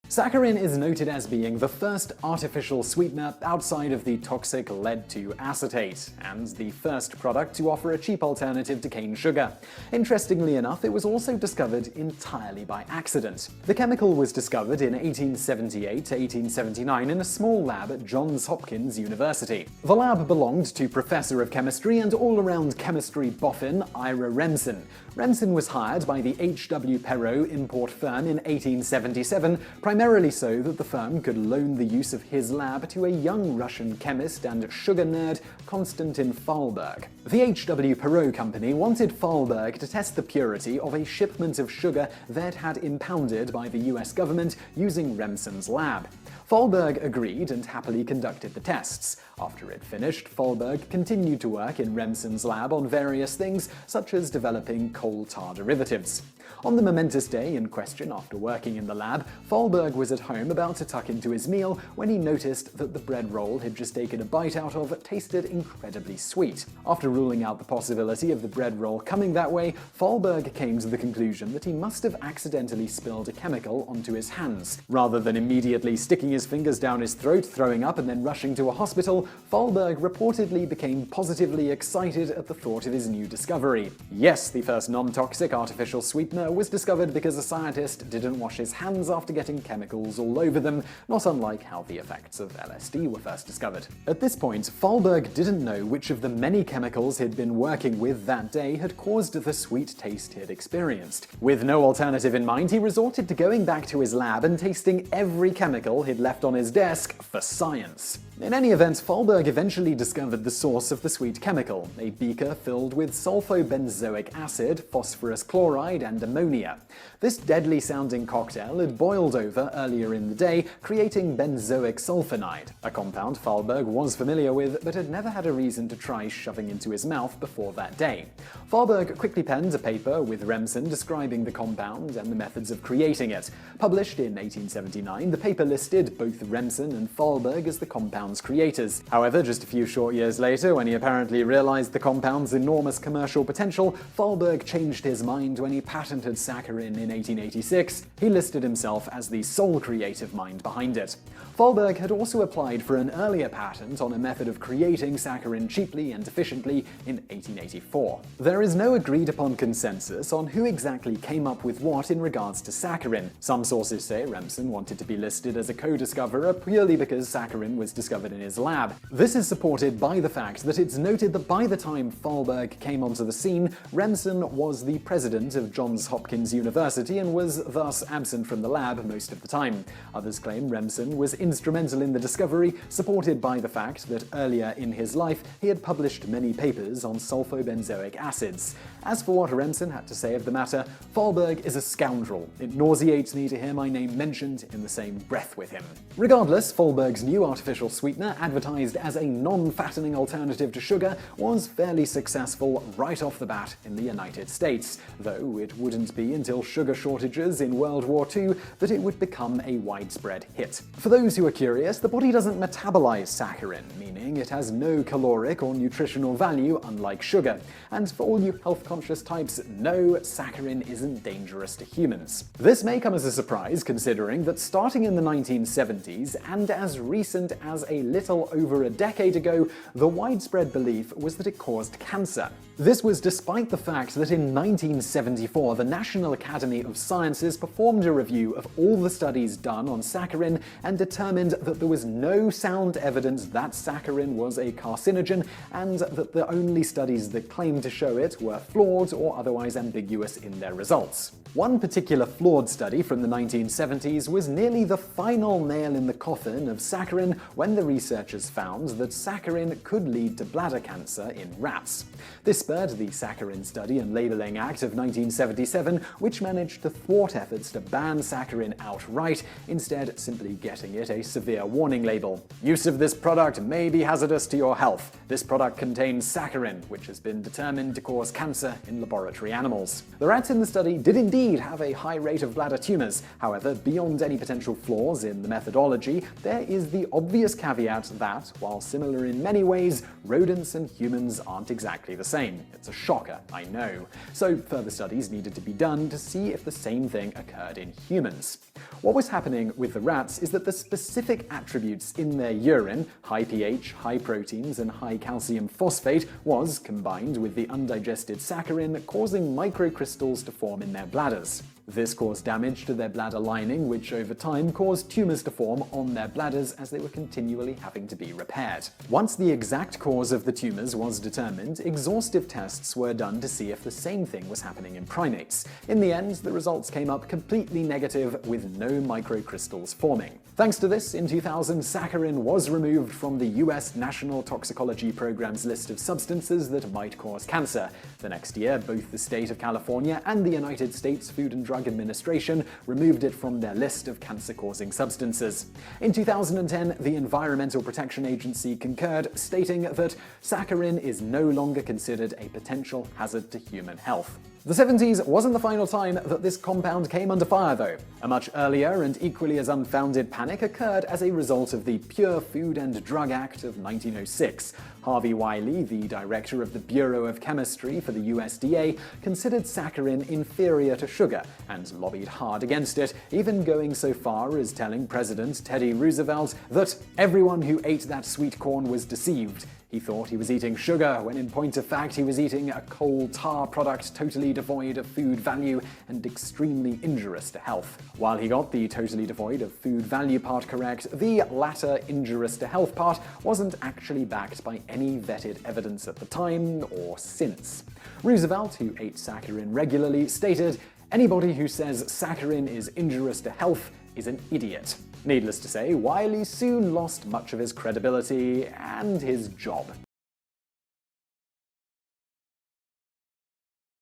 Saccharin is noted as being the first artificial sweetener outside of the toxic lead-2 acetate, and the first product to offer a cheap alternative to cane sugar. Interestingly enough, it was also discovered entirely by accident. The chemical was discovered in 1878 to 1879 in a small lab at Johns Hopkins University. The lab belonged to Professor of Chemistry and all-around chemistry boffin Ira Remsen. Remsen was hired by the H.W. Perot import firm in 1877, primarily so that the firm could loan the use of his lab to a young Russian chemist and sugar nerd, Konstantin Fahlberg. The H.W. Perot company wanted Fahlberg to test the purity of a shipment of sugar that had impounded by the US government using Remsen's lab. Fahlberg agreed and happily conducted the tests. After it finished, Fahlberg continued to work in Remsen's lab on various things, such as developing coal tar derivatives. On the momentous day in question, after working in the lab, Fahlberg was at home about to tuck into his meal when he noticed that the bread roll he'd just taken a bite out of tasted incredibly sweet. After ruling out the possibility of the bread roll coming that way, Fahlberg came to the conclusion that he must have accidentally spilled a chemical onto his hands. Rather than immediately sticking his fingers down his throat, throwing up, and then rushing to a hospital, Fahlberg reportedly became positively excited at the thought of his new discovery. Yes, the first non-toxic artificial sweetener was discovered because a scientist didn't wash his hands after getting chemicals all over them, not unlike how the effects of LSD were first discovered. At this point, Fahlberg didn't know which of the many chemicals he'd been working with that day had caused the sweet taste he'd experienced. With no alternative in mind, he resorted to going back to his lab and tasting every chemical he'd left on his desk for science. In any event, Fahlberg eventually discovered the source of the sweet chemical, a beaker filled with sulfobenzoic acid, phosphorus chloride, and ammonia. This deadly-sounding cocktail had boiled over earlier in the day, creating benzoic sulfonide, a compound Fahlberg was familiar with but had never had a reason to try shoving into his mouth before that day. Fahlberg quickly penned a paper with Remsen describing the compound and the methods of creating it. Published in 1879, the paper listed both Remsen and Fahlberg as the compound's creators. However, just a few short years later, when he apparently realized the compound's enormous commercial potential, Fahlberg changed his mind when he patented saccharin in 1886. He listed himself as the sole creative mind behind it. Fahlberg had also applied for an earlier patent on a method of creating saccharin cheaply and efficiently in 1884. There is no agreed-upon consensus on who exactly came up with what in regards to saccharin. Some sources say Remsen wanted to be listed as a co-discoverer purely because saccharin was discovered in his lab. This is supported by the fact that it's noted that by the time Fahlberg came onto the scene, Remsen was the president of Johns Hopkins University and was thus absent from the lab most of the time. Others claim Remsen was instrumental in the discovery, supported by the fact that earlier in his life he had published many papers on sulfobenzoic acids. As for what Remsen had to say of the matter, Fahlberg is a scoundrel. It nauseates me to hear my name mentioned in the same breath with him. Regardless, Fahlberg's new artificial sweetener, advertised as a non-fattening alternative to sugar, was fairly successful right off the bat in the United States, though it wouldn't be until sugar shortages in World War II that it would become a widespread hit. For those who are curious, the body doesn't metabolize saccharin, meaning it has no caloric or nutritional value unlike sugar. And for all you health-conscious types, no, saccharin isn't dangerous to humans. This may come as a surprise considering that starting in the 1970s and as recent as a little over a decade ago, the widespread belief was that it caused cancer. This was despite the fact that in 1974, the National Academy of Sciences performed a review of all the studies done on saccharin and determined that there was no sound evidence that saccharin was a carcinogen, and that the only studies that claimed to show it were flawed or otherwise ambiguous in their results. One particular flawed study from the 1970s was nearly the final nail in the coffin of saccharin when the researchers found that saccharin could lead to bladder cancer in rats. This spurred the Saccharin Study and Labeling Act of 1977, which managed to thwart efforts to ban saccharin outright, instead simply getting it a severe warning label. Use of this product may be hazardous to your health. This product contains saccharin, which has been determined to cause cancer in laboratory animals. The rats in the study did indeed indeed have a high rate of bladder tumors. However, beyond any potential flaws in the methodology, there is the obvious caveat that, while similar in many ways, rodents and humans aren't exactly the same. It's a shocker, I know. So further studies needed to be done to see if the same thing occurred in humans. What was happening with the rats is that the specific attributes in their urine, high pH, high proteins, and high calcium phosphate, was, combined with the undigested saccharin, causing microcrystals to form in their bladders. This caused damage to their bladder lining, which over time caused tumors to form on their bladders as they were continually having to be repaired. Once the exact cause of the tumors was determined, exhaustive tests were done to see if the same thing was happening in primates. In the end, the results came up completely negative, with no microcrystals forming. Thanks to this, in 2000, saccharin was removed from the US National Toxicology Program's list of substances that might cause cancer. The next year, both the state of California and the United States Food and Drug Administration removed it from their list of cancer-causing substances. In 2010, the Environmental Protection Agency concurred, stating that saccharin is no longer considered a potential hazard to human health. The 70s wasn't the final time that this compound came under fire, though. A much earlier and equally as unfounded panic occurred as a result of the Pure Food and Drug Act of 1906. Harvey Wiley, the director of the Bureau of Chemistry for the USDA, considered saccharin inferior to sugar and lobbied hard against it, even going so far as telling President Teddy Roosevelt that everyone who ate that sweet corn was deceived. He thought he was eating sugar, when in point of fact he was eating a coal tar product totally devoid of food value and extremely injurious to health. While he got the totally devoid of food value part correct, the latter injurious to health part wasn't actually backed by any vetted evidence at the time or since. Roosevelt, who ate saccharin regularly, stated, "Anybody who says saccharin is injurious to health is an idiot." Needless to say, Wiley soon lost much of his credibility and his job.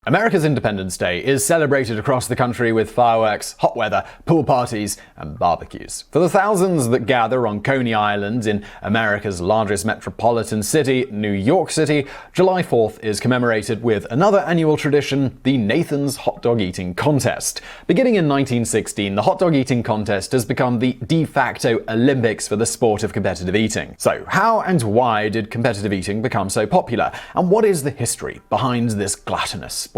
America's Independence Day is celebrated across the country with fireworks, hot weather, pool parties, and barbecues. For the thousands that gather on Coney Island in America's largest metropolitan city, New York City, July 4th is commemorated with another annual tradition, the Nathan's Hot Dog Eating Contest. Beginning in 1916, the hot dog eating contest has become the de facto Olympics for the sport of competitive eating. So, how and why did competitive eating become so popular? And what is the history behind this gluttonous sport?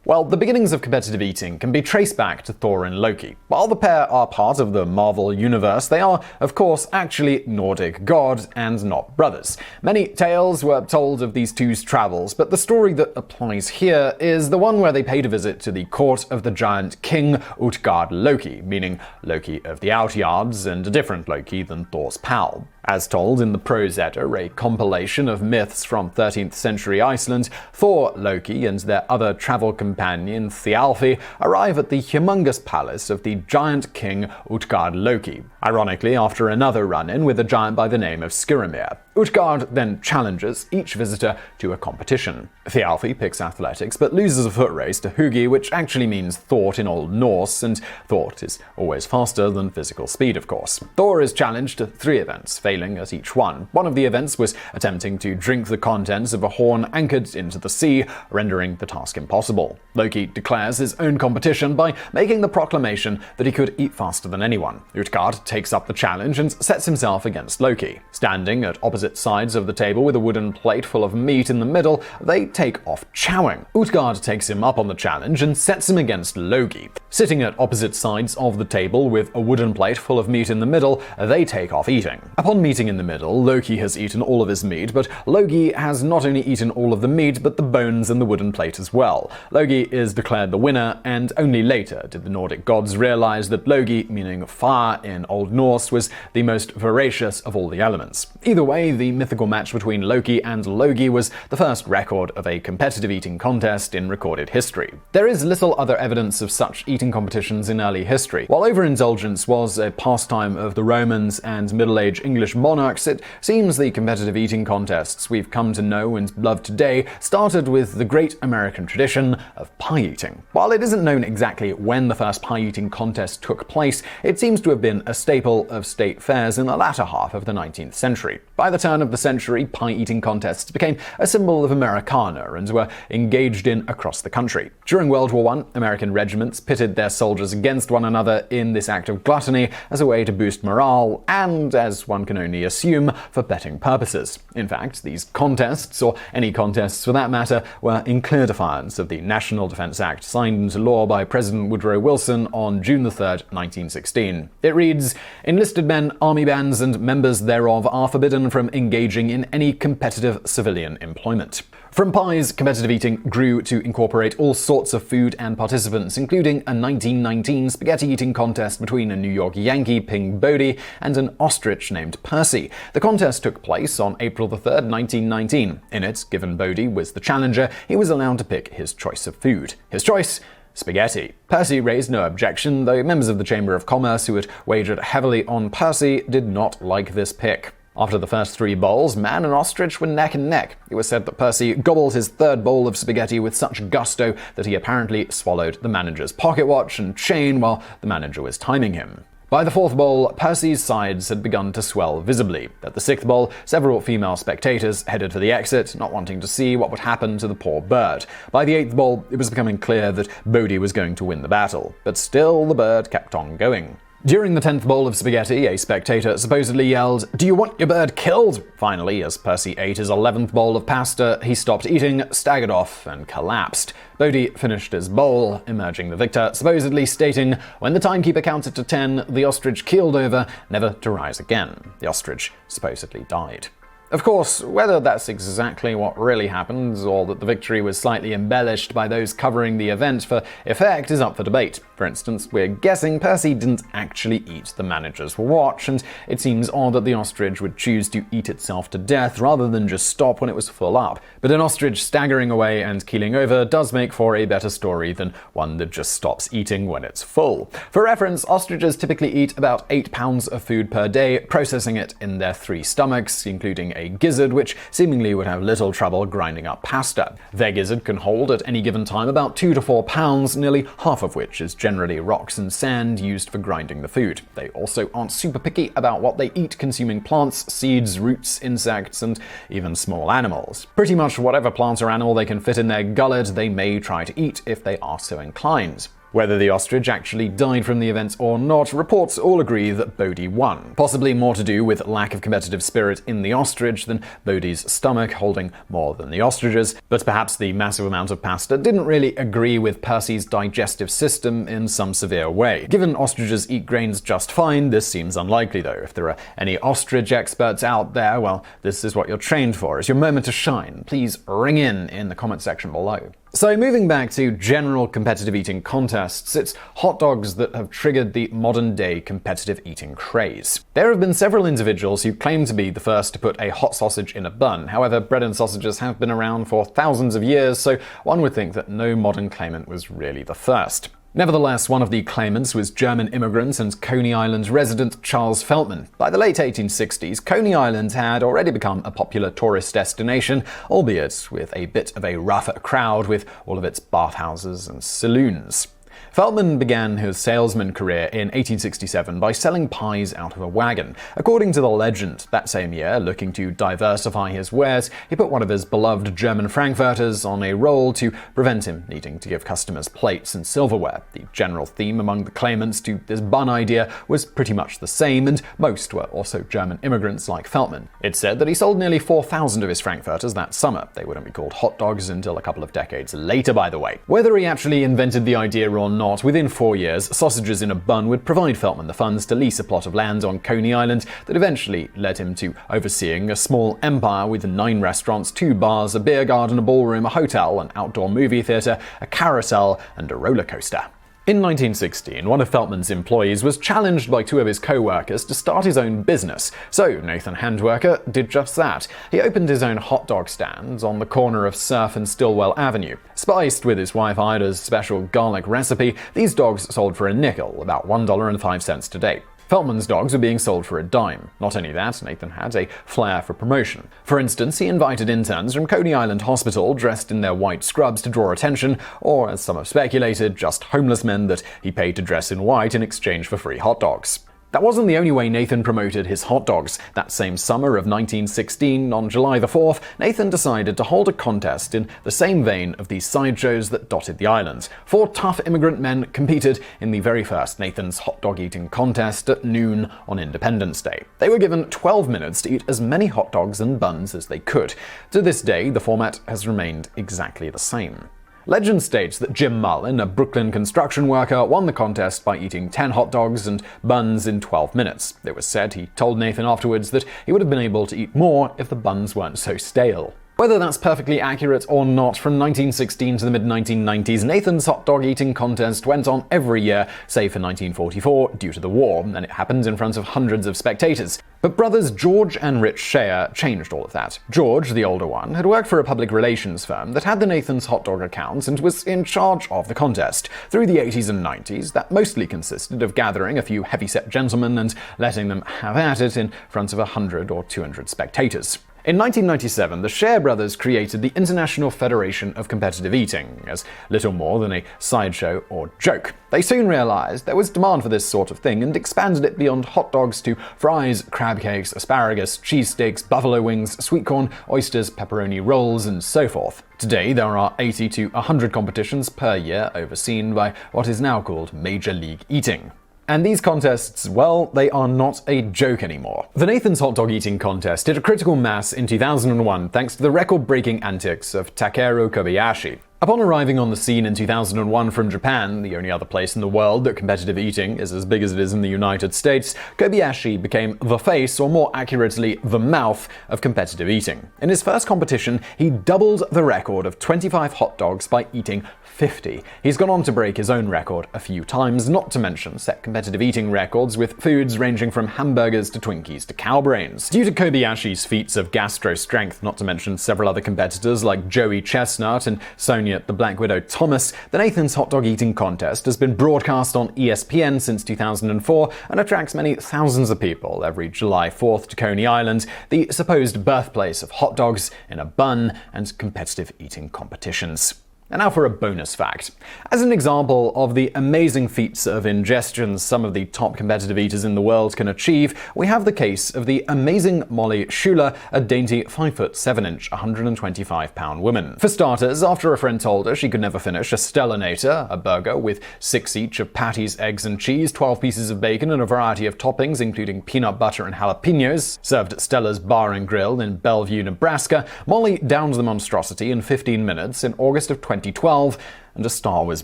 Well, the beginnings of competitive eating can be traced back to Thor and Loki. While the pair are part of the Marvel universe, they are, of course, actually Nordic gods and not brothers. Many tales were told of these two's travels, but the story that applies here is the one where they paid a visit to the court of the giant king Utgard Loki, meaning Loki of the Outyards and a different Loki than Thor's pal. As told in the Prose Edda, a compilation of myths from 13th century Iceland, Thor, Loki, and their other travel companion Thialfi arrive at the humongous palace of the giant king Utgard Loki, ironically after another run-in with a giant by the name of Skirrimir. Utgard then challenges each visitor to a competition. Thialfi picks athletics, but loses a foot race to Hugi, which actually means thought in Old Norse, and thought is always faster than physical speed, of course. Thor is challenged to 3 events, failing at each one. One of the events was attempting to drink the contents of a horn anchored into the sea, rendering the task impossible. Loki declares his own competition by making the proclamation that he could eat faster than anyone. Utgard takes up the challenge and sets himself against Loki. Standing at opposite sides of the table with a wooden plate full of meat in the middle, they take off chowing. Utgard takes him up on the challenge and sets him against Loki. Sitting at opposite sides of the table with a wooden plate full of meat in the middle, they take off eating. Upon meeting in the middle, Loki has eaten all of his meat, but Loki has not only eaten all of the meat, but the bones and the wooden plate as well. Loki is declared the winner, and only later did the Nordic gods realize that Loki, meaning fire in Old Norse, was the most voracious of all the elements. Either way, the mythical match between Loki and Logi was the first record of a competitive eating contest in recorded history. There is little other evidence of such eating competitions in early history. While overindulgence was a pastime of the Romans and Middle Age English monarchs, it seems the competitive eating contests we've come to know and love today started with the great American tradition of pie eating. While it isn't known exactly when the first pie eating contest took place, it seems to have been a staple of state fairs in the latter half of the 19th century. By the turn of the century, pie eating contests became a symbol of Americana and were engaged in across the country. During World War I, American regiments pitted their soldiers against one another in this act of gluttony as a way to boost morale and, as one can only assume, for betting purposes. In fact, these contests, or any contests for that matter, were in clear defiance of the National Defense Act signed into law by President Woodrow Wilson on June 3, 1916. It reads, "Enlisted men, army bands, and members thereof are forbidden from engaging in any competitive civilian employment." From pies, competitive eating grew to incorporate all sorts of food and participants, including a 1919 spaghetti eating contest between a New York Yankee, Ping Bodie, and an ostrich named Percy. The contest took place on April 3, 1919. In it, given Bodie was the challenger, he was allowed to pick his choice of food. His choice? Spaghetti. Percy raised no objection, though members of the Chamber of Commerce who had wagered heavily on Percy did not like this pick. After the first 3 bowls, man and ostrich were neck and neck. It was said that Percy gobbled his 3rd bowl of spaghetti with such gusto that he apparently swallowed the manager's pocket watch and chain while the manager was timing him. By the 4th bowl, Percy's sides had begun to swell visibly. At the 6th bowl, several female spectators headed for the exit, not wanting to see what would happen to the poor bird. By the 8th bowl, it was becoming clear that Bodie was going to win the battle. But still, the bird kept on going. During the 10th bowl of spaghetti, a spectator supposedly yelled, "Do you want your bird killed?" Finally, as Percy ate his 11th bowl of pasta, he stopped eating, staggered off, and collapsed. Bodie finished his bowl, emerging the victor, supposedly stating, "When the timekeeper counted to 10, the ostrich keeled over, never to rise again." The ostrich supposedly died. Of course, whether that's exactly what really happened, or that the victory was slightly embellished by those covering the event for effect, is up for debate. For instance, we're guessing Percy didn't actually eat the manager's watch, and it seems odd that the ostrich would choose to eat itself to death rather than just stop when it was full up. But an ostrich staggering away and keeling over does make for a better story than one that just stops eating when it's full. For reference, ostriches typically eat about 8 pounds of food per day, processing it in their 3 stomachs, including a gizzard, which seemingly would have little trouble grinding up pasta. Their gizzard can hold at any given time about 2 to 4 pounds, nearly half of which is generally rocks and sand used for grinding the food. They also aren't super picky about what they eat, consuming plants, seeds, roots, insects, and even small animals. Pretty much whatever plant or animal they can fit in their gullet, they may try to eat if they are so inclined. Whether the ostrich actually died from the event or not, reports all agree that Bodie won. Possibly more to do with lack of competitive spirit in the ostrich than Bodie's stomach holding more than the ostrich's, but perhaps the massive amount of pasta didn't really agree with Percy's digestive system in some severe way. Given ostriches eat grains just fine, this seems unlikely though. If there are any ostrich experts out there, well, this is what you're trained for. It's your moment to shine. Please ring in the comment section below. So moving back to general competitive eating contests, it's hot dogs that have triggered the modern-day competitive eating craze. There have been several individuals who claim to be the first to put a hot sausage in a bun. However, bread and sausages have been around for thousands of years, so one would think that no modern claimant was really the first. Nevertheless, one of the claimants was German immigrant and Coney Island resident Charles Feltman. By the late 1860s, Coney Island had already become a popular tourist destination, albeit with a bit of a rougher crowd with all of its bathhouses and saloons. Feltman began his salesman career in 1867 by selling pies out of a wagon. According to the legend, that same year, looking to diversify his wares, he put one of his beloved German frankfurters on a roll to prevent him needing to give customers plates and silverware. The general theme among the claimants to this bun idea was pretty much the same, and most were also German immigrants like Feltman. It's said that he sold nearly 4,000 of his frankfurters that summer. They wouldn't be called hot dogs until a couple of decades later, by the way. Whether he actually invented the idea or not, within 4 years, sausages in a bun would provide Feltman the funds to lease a plot of land on Coney Island that eventually led him to overseeing a small empire with 9 restaurants, 2 bars, a beer garden, a ballroom, a hotel, an outdoor movie theater, a carousel, and a roller coaster. In 1916, one of Feltman's employees was challenged by 2 of his co-workers to start his own business, so Nathan Handwerker did just that. He opened his own hot dog stand on the corner of Surf and Stillwell Avenue. Spiced with his wife Ida's special garlic recipe, these dogs sold for a nickel, about $1.05 today. Feldman's dogs were being sold for a dime. Not only that, Nathan had a flair for promotion. For instance, he invited interns from Coney Island Hospital dressed in their white scrubs to draw attention, or, as some have speculated, just homeless men that he paid to dress in white in exchange for free hot dogs. That wasn't the only way Nathan promoted his hot dogs. That same summer of 1916, on July the 4th, Nathan decided to hold a contest in the same vein of these sideshows that dotted the island. 4 tough immigrant men competed in the very first Nathan's hot dog eating contest at noon on Independence Day. They were given 12 minutes to eat as many hot dogs and buns as they could. To this day, the format has remained exactly the same. Legend states that Jim Mullen, a Brooklyn construction worker, won the contest by eating 10 hot dogs and buns in 12 minutes. It was said he told Nathan afterwards that he would have been able to eat more if the buns weren't so stale. Whether that's perfectly accurate or not, from 1916 to the mid-1990s, Nathan's hot dog eating contest went on every year, save for 1944 due to the war, and it happened in front of hundreds of spectators. But brothers George and Rich Shea changed all of that. George, the older one, had worked for a public relations firm that had the Nathan's hot dog account and was in charge of the contest. Through the 80s and 90s, that mostly consisted of gathering a few heavy-set gentlemen and letting them have at it in front of 100 or 200 spectators. In 1997, the Shea brothers created the International Federation of Competitive Eating, as little more than a sideshow or joke. They soon realized there was demand for this sort of thing and expanded it beyond hot dogs to fries, crab cakes, asparagus, cheesesteaks, buffalo wings, sweet corn, oysters, pepperoni rolls, and so forth. Today, there are 80 to 100 competitions per year overseen by what is now called Major League Eating. And these contests, well, they are not a joke anymore. The Nathan's hot dog eating contest hit a critical mass in 2001 thanks to the record-breaking antics of Takeru Kobayashi. Upon arriving on the scene in 2001 from Japan, the only other place in the world that competitive eating is as big as it is in the United States, Kobayashi became the face, or more accurately, the mouth, of competitive eating. In his first competition, he doubled the record of 25 hot dogs by eating 50. He's gone on to break his own record a few times, not to mention set competitive eating records with foods ranging from hamburgers to Twinkies to cow brains. Due to Kobayashi's feats of gastro strength, not to mention several other competitors like Joey Chestnut and Sonia the Black Widow Thomas, the Nathan's hot dog eating contest has been broadcast on ESPN since 2004 and attracts many thousands of people every July 4th to Coney Island, the supposed birthplace of hot dogs in a bun and competitive eating competitions. And now for a bonus fact. As an example of the amazing feats of ingestion some of the top competitive eaters in the world can achieve, we have the case of the amazing Molly Schuler, a dainty 5'7", 125-pound woman. For starters, after a friend told her she could never finish a Stellanator, a burger with 6 each of patties, eggs and cheese, 12 pieces of bacon and a variety of toppings including peanut butter and jalapenos, served at Stella's Bar and Grill in Bellevue, Nebraska, Molly downed the monstrosity in 15 minutes in August of 2012, and a star was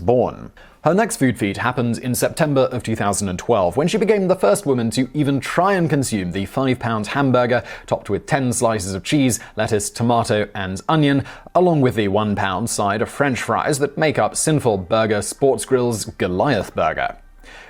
born. Her next food feat happened in September of 2012, when she became the first woman to even try and consume the 5-pound hamburger topped with 10 slices of cheese, lettuce, tomato, and onion, along with the 1-pound side of French fries that make up Sinful Burger Sports Grill's Goliath Burger.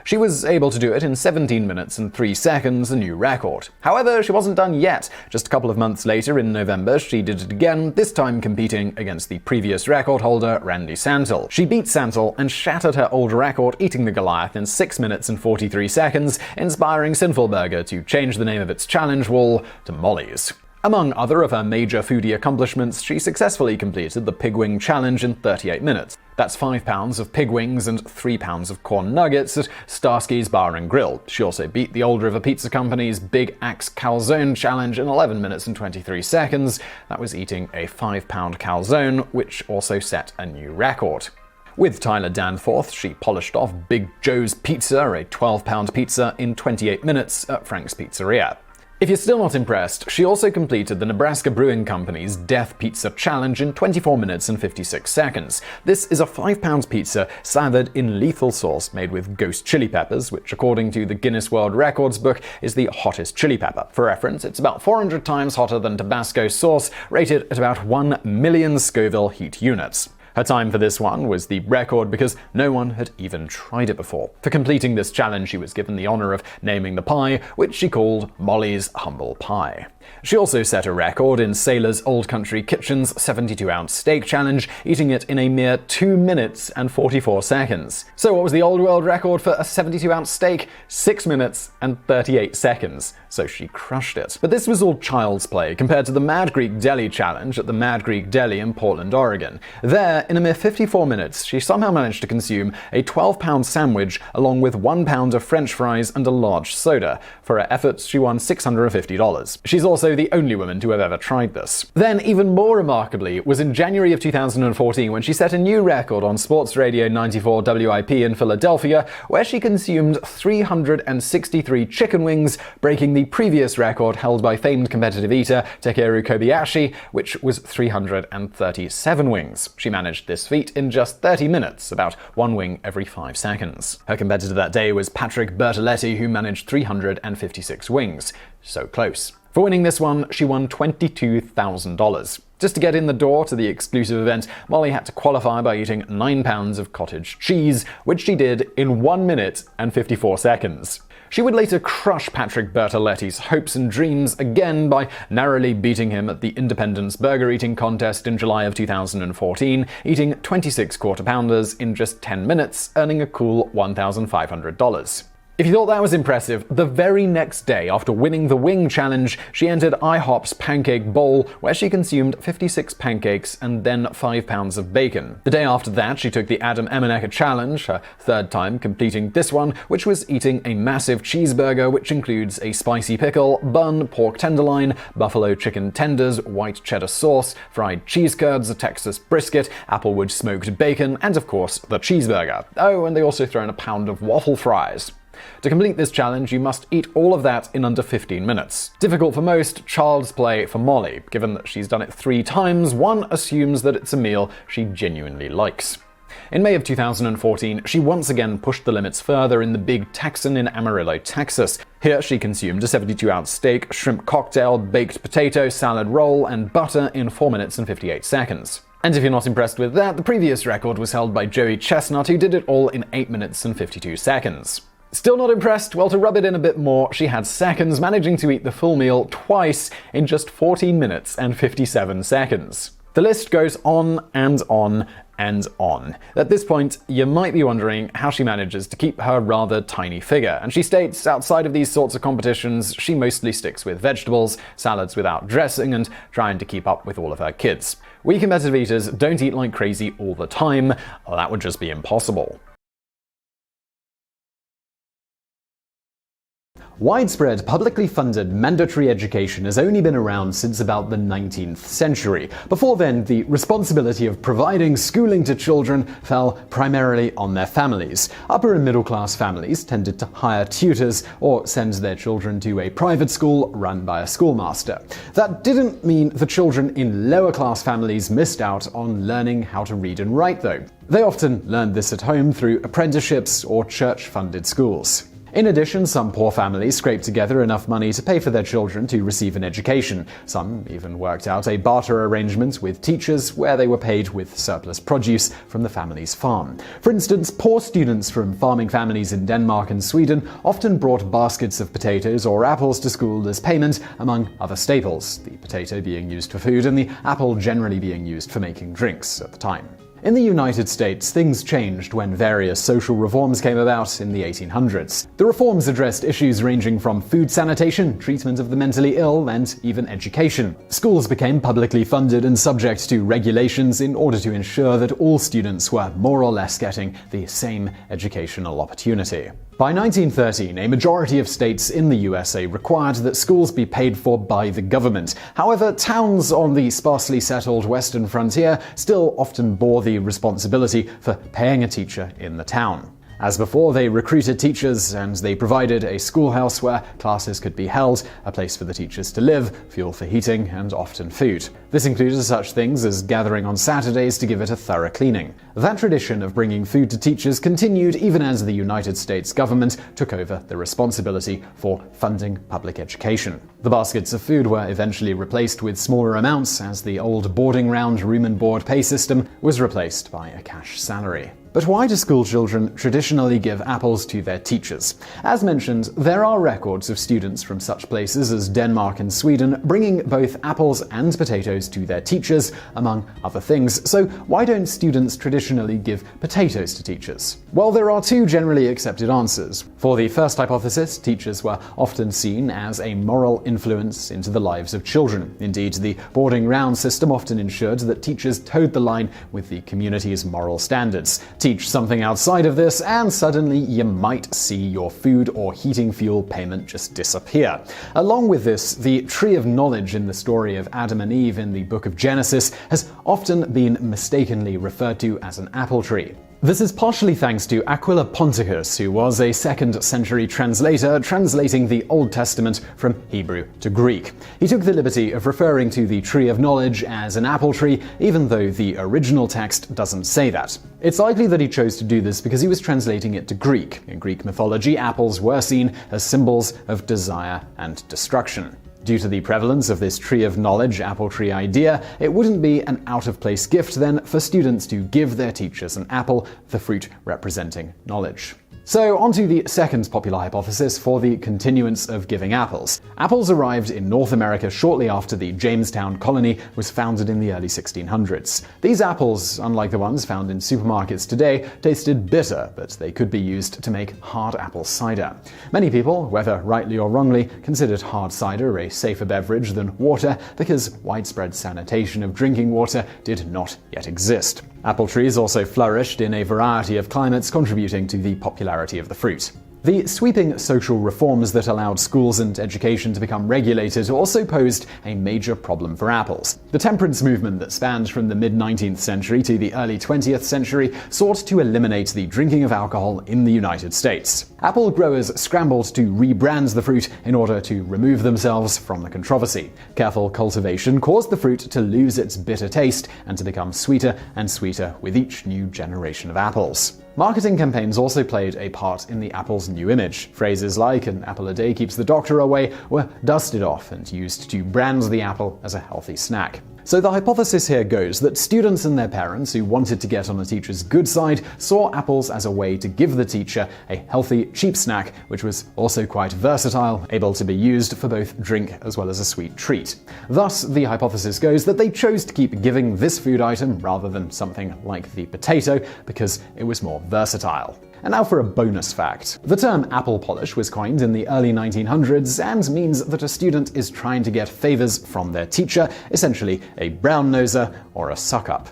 She was able to do it in 17 minutes and 3 seconds, a new record. However, she wasn't done yet. Just a couple of months later, in November, she did it again, this time competing against the previous record holder, Randy Santel. She beat Santel and shattered her old record, eating the Goliath in 6 minutes and 43 seconds, inspiring Sinful Burger to change the name of its challenge wall to Molly's. Among other of her major foodie accomplishments, she successfully completed the Pig Wing Challenge in 38 minutes. That's 5 pounds of pig wings and 3 pounds of corn nuggets at Starsky's Bar and Grill. She also beat the Old River Pizza Company's Big Axe Calzone Challenge in 11 minutes and 23 seconds. That was eating a 5-pound calzone, which also set a new record. With Tyler Danforth, she polished off Big Joe's Pizza, a 12-pound pizza, in 28 minutes at Frank's Pizzeria. If you're still not impressed, she also completed the Nebraska Brewing Company's Death Pizza Challenge in 24 minutes and 56 seconds. This is a 5-pound pizza slathered in lethal sauce made with ghost chili peppers, which according to the Guinness World Records book is the hottest chili pepper. For reference, it's about 400 times hotter than Tabasco sauce, rated at about 1 million Scoville heat units. Her Her time for this one was the record because no one had even tried it before. For completing this challenge, she was given the honor of naming the pie, which she called Molly's Humble Pie. She also set a record in Sailor's Old Country Kitchen's 72-ounce steak challenge, eating it in a mere 2 minutes and 44 seconds. So what was the old world record for a 72-ounce steak? 6 minutes and 38 seconds. So she crushed it. But this was all child's play compared to the Mad Greek Deli challenge at the Mad Greek Deli in Portland, Oregon. There, in a mere 54 minutes, she somehow managed to consume a 12-pound sandwich along with 1 pound of French fries and a large soda. For her efforts, she won $650. She's also the only woman to have ever tried this. Then, even more remarkably, was in January of 2014 when she set a new record on Sports Radio 94 WIP in Philadelphia, where she consumed 363 chicken wings, breaking the previous record held by famed competitive eater Takeru Kobayashi, which was 337 wings. She managed this feat in just 30 minutes, about 1 wing every 5 seconds. Her competitor that day was Patrick Bertoletti, who managed 356 wings. So close. For winning this one, she won $22,000. Just to get in the door to the exclusive event, Molly had to qualify by eating 9 pounds of cottage cheese, which she did in 1 minute and 54 seconds. She would later crush Patrick Bertoletti's hopes and dreams again by narrowly beating him at the Independence Burger Eating Contest in July of 2014, eating 26 quarter-pounders in just 10 minutes, earning a cool $1,500. If you thought that was impressive, the very next day after winning the wing challenge, she entered IHOP's Pancake Bowl, where she consumed 56 pancakes and then 5 pounds of bacon. The day after that, she took the Adam Emenecker challenge, her third time completing this one, which was eating a massive cheeseburger which includes a spicy pickle, bun, pork tenderloin, buffalo chicken tenders, white cheddar sauce, fried cheese curds, a Texas brisket, applewood smoked bacon, and of course, the cheeseburger. Oh, and they also throw in a pound of waffle fries. To complete this challenge, you must eat all of that in under 15 minutes. Difficult for most, child's play for Molly. Given that she's done it 3 times, one assumes that it's a meal she genuinely likes. In May of 2014, she once again pushed the limits further in the Big Texan in Amarillo, Texas. Here she consumed a 72-ounce steak, shrimp cocktail, baked potato, salad roll, and butter in 4 minutes and 58 seconds. And if you're not impressed with that, the previous record was held by Joey Chestnut, who did it all in 8 minutes and 52 seconds. Still not impressed? Well, to rub it in a bit more, she had seconds, managing to eat the full meal twice in just 14 minutes and 57 seconds. The list goes on and on and on. At this point, you might be wondering how she manages to keep her rather tiny figure, and she states outside of these sorts of competitions, she mostly sticks with vegetables, salads without dressing, and trying to keep up with all of her kids. We competitive eaters don't eat like crazy all the time, or that would just be impossible. Widespread, publicly funded mandatory education has only been around since about the 19th century. Before then, the responsibility of providing schooling to children fell primarily on their families. Upper and middle class families tended to hire tutors or send their children to a private school run by a schoolmaster. That didn't mean the children in lower class families missed out on learning how to read and write, though. They often learned this at home through apprenticeships or church-funded schools. In addition, some poor families scraped together enough money to pay for their children to receive an education. Some even worked out a barter arrangement with teachers where they were paid with surplus produce from the family's farm. For instance, poor students from farming families in Denmark and Sweden often brought baskets of potatoes or apples to school as payment, among other staples, the potato being used for food and the apple generally being used for making drinks at the time. In the United States, things changed when various social reforms came about in the 1800s. The reforms addressed issues ranging from food sanitation, treatment of the mentally ill, and even education. Schools became publicly funded and subject to regulations in order to ensure that all students were more or less getting the same educational opportunity. By 1913, a majority of states in the USA required that schools be paid for by the government. However, towns on the sparsely settled western frontier still often bore the responsibility for paying a teacher in the town. As before, they recruited teachers and they provided a schoolhouse where classes could be held, a place for the teachers to live, fuel for heating, and often food. This included such things as gathering on Saturdays to give it a thorough cleaning. That tradition of bringing food to teachers continued even as the United States government took over the responsibility for funding public education. The baskets of food were eventually replaced with smaller amounts as the old boarding round room and board pay system was replaced by a cash salary. But why do school children traditionally give apples to their teachers? As mentioned, there are records of students from such places as Denmark and Sweden bringing both apples and potatoes to their teachers, among other things. So why don't students traditionally give potatoes to teachers? Well, there are two generally accepted answers. For the first hypothesis, teachers were often seen as a moral influence into the lives of children. Indeed, the boarding round system often ensured that teachers toed the line with the community's moral standards. Teach something outside of this, and suddenly you might see your food or heating fuel payment just disappear. Along with this, the tree of knowledge in the story of Adam and Eve in the book of Genesis has often been mistakenly referred to as an apple tree. This is partially thanks to Aquila Ponticus, who was a 2nd century translator translating the Old Testament from Hebrew to Greek. He took the liberty of referring to the tree of knowledge as an apple tree, even though the original text doesn't say that. It's likely that he chose to do this because he was translating it to Greek. In Greek mythology, apples were seen as symbols of desire and destruction. Due to the prevalence of this tree of knowledge apple tree idea, it wouldn't be an out-of-place gift then for students to give their teachers an apple, the fruit representing knowledge. So, on to the second popular hypothesis for the continuance of giving apples. Apples arrived in North America shortly after the Jamestown colony was founded in the early 1600s. These apples, unlike the ones found in supermarkets today, tasted bitter, but they could be used to make hard apple cider. Many people, whether rightly or wrongly, considered hard cider a safer beverage than water because widespread sanitation of drinking water did not yet exist. Apple trees also flourished in a variety of climates, contributing to the popularity of the fruit. The sweeping social reforms that allowed schools and education to become regulated also posed a major problem for apples. The temperance movement that spanned from the mid-19th century to the early 20th century sought to eliminate the drinking of alcohol in the United States. Apple growers scrambled to rebrand the fruit in order to remove themselves from the controversy. Careful cultivation caused the fruit to lose its bitter taste and to become sweeter and sweeter with each new generation of apples. Marketing campaigns also played a part in the apple's new image. Phrases like "an apple a day keeps the doctor away" were dusted off and used to brand the apple as a healthy snack. So the hypothesis here goes that students and their parents who wanted to get on a teacher's good side saw apples as a way to give the teacher a healthy, cheap snack, which was also quite versatile, able to be used for both drink as well as a sweet treat. Thus, the hypothesis goes that they chose to keep giving this food item rather than something like the potato because it was more versatile. And now for a bonus fact. The term apple polish was coined in the early 1900s and means that a student is trying to get favors from their teacher, essentially a brown-noser or a suck-up.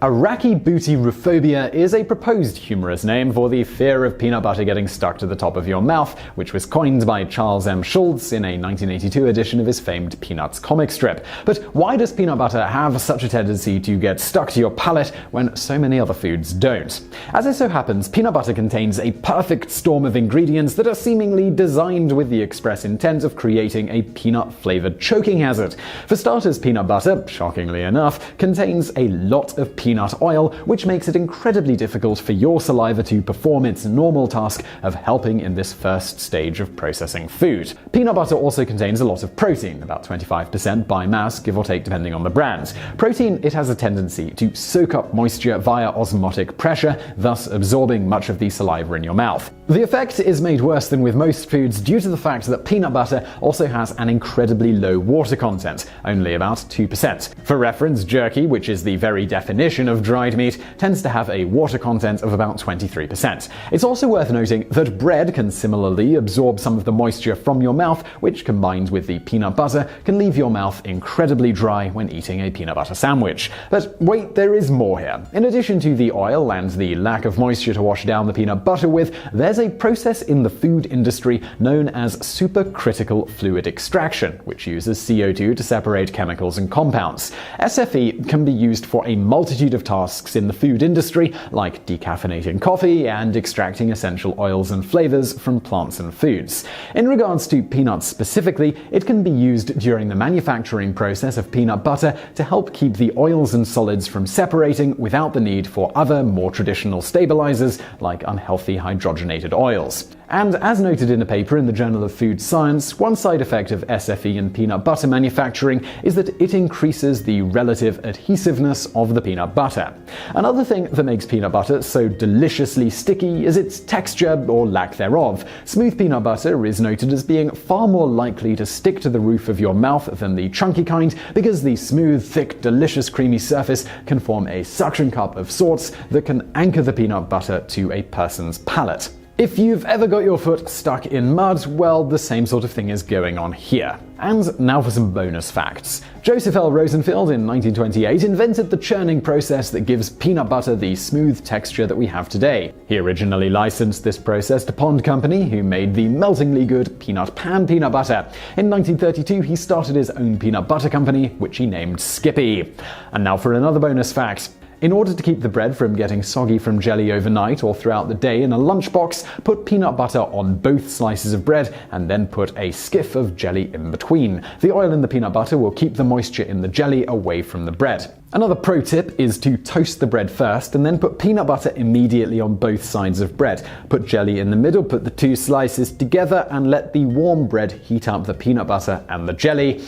Arachibootyrophobia is a proposed humorous name for the fear of peanut butter getting stuck to the top of your mouth, which was coined by Charles M. Schulz in a 1982 edition of his famed Peanuts comic strip. But why does peanut butter have such a tendency to get stuck to your palate when so many other foods don't? As it so happens, peanut butter contains a perfect storm of ingredients that are seemingly designed with the express intent of creating a peanut-flavored choking hazard. For starters, peanut butter, shockingly enough, contains a lot of peanut oil, which makes it incredibly difficult for your saliva to perform its normal task of helping in this first stage of processing food. Peanut butter also contains a lot of protein, about 25% by mass, give or take depending on the brand. Protein, it has a tendency to soak up moisture via osmotic pressure, thus absorbing much of the saliva in your mouth. The effect is made worse than with most foods due to the fact that peanut butter also has an incredibly low water content, only about 2%. For reference, jerky, which is the very definition of dried meat, tends to have a water content of about 23%. It's also worth noting that bread can similarly absorb some of the moisture from your mouth, which combined with the peanut butter can leave your mouth incredibly dry when eating a peanut butter sandwich. But wait, there is more here. In addition to the oil and the lack of moisture to wash down the peanut butter with, there's a process in the food industry known as supercritical fluid extraction, which uses CO2 to separate chemicals and compounds. SFE can be used for a multitude multitude of tasks in the food industry, like decaffeinating coffee and extracting essential oils and flavors from plants and foods. In regards to peanuts specifically, it can be used during the manufacturing process of peanut butter to help keep the oils and solids from separating without the need for other, more traditional stabilizers like unhealthy hydrogenated oils. And as noted in a paper in the Journal of Food Science, one side effect of SFE in peanut butter manufacturing is that it increases the relative adhesiveness of the peanut butter. Another thing that makes peanut butter so deliciously sticky is its texture or lack thereof. Smooth peanut butter is noted as being far more likely to stick to the roof of your mouth than the chunky kind because the smooth, thick, delicious, creamy surface can form a suction cup of sorts that can anchor the peanut butter to a person's palate. If you've ever got your foot stuck in mud, well, the same sort of thing is going on here. And now for some bonus facts. Joseph L. Rosenfeld in 1928 invented the churning process that gives peanut butter the smooth texture that we have today. He originally licensed this process to Pond Company, who made the meltingly good peanut pan peanut butter. In 1932, he started his own peanut butter company, which he named Skippy. And now for another bonus fact. In order to keep the bread from getting soggy from jelly overnight or throughout the day in a lunchbox, put peanut butter on both slices of bread and then put a skiff of jelly in between. The oil in the peanut butter will keep the moisture in the jelly away from the bread. Another pro tip is to toast the bread first and then put peanut butter immediately on both sides of bread. Put jelly in the middle, put the two slices together and let the warm bread heat up the peanut butter and the jelly.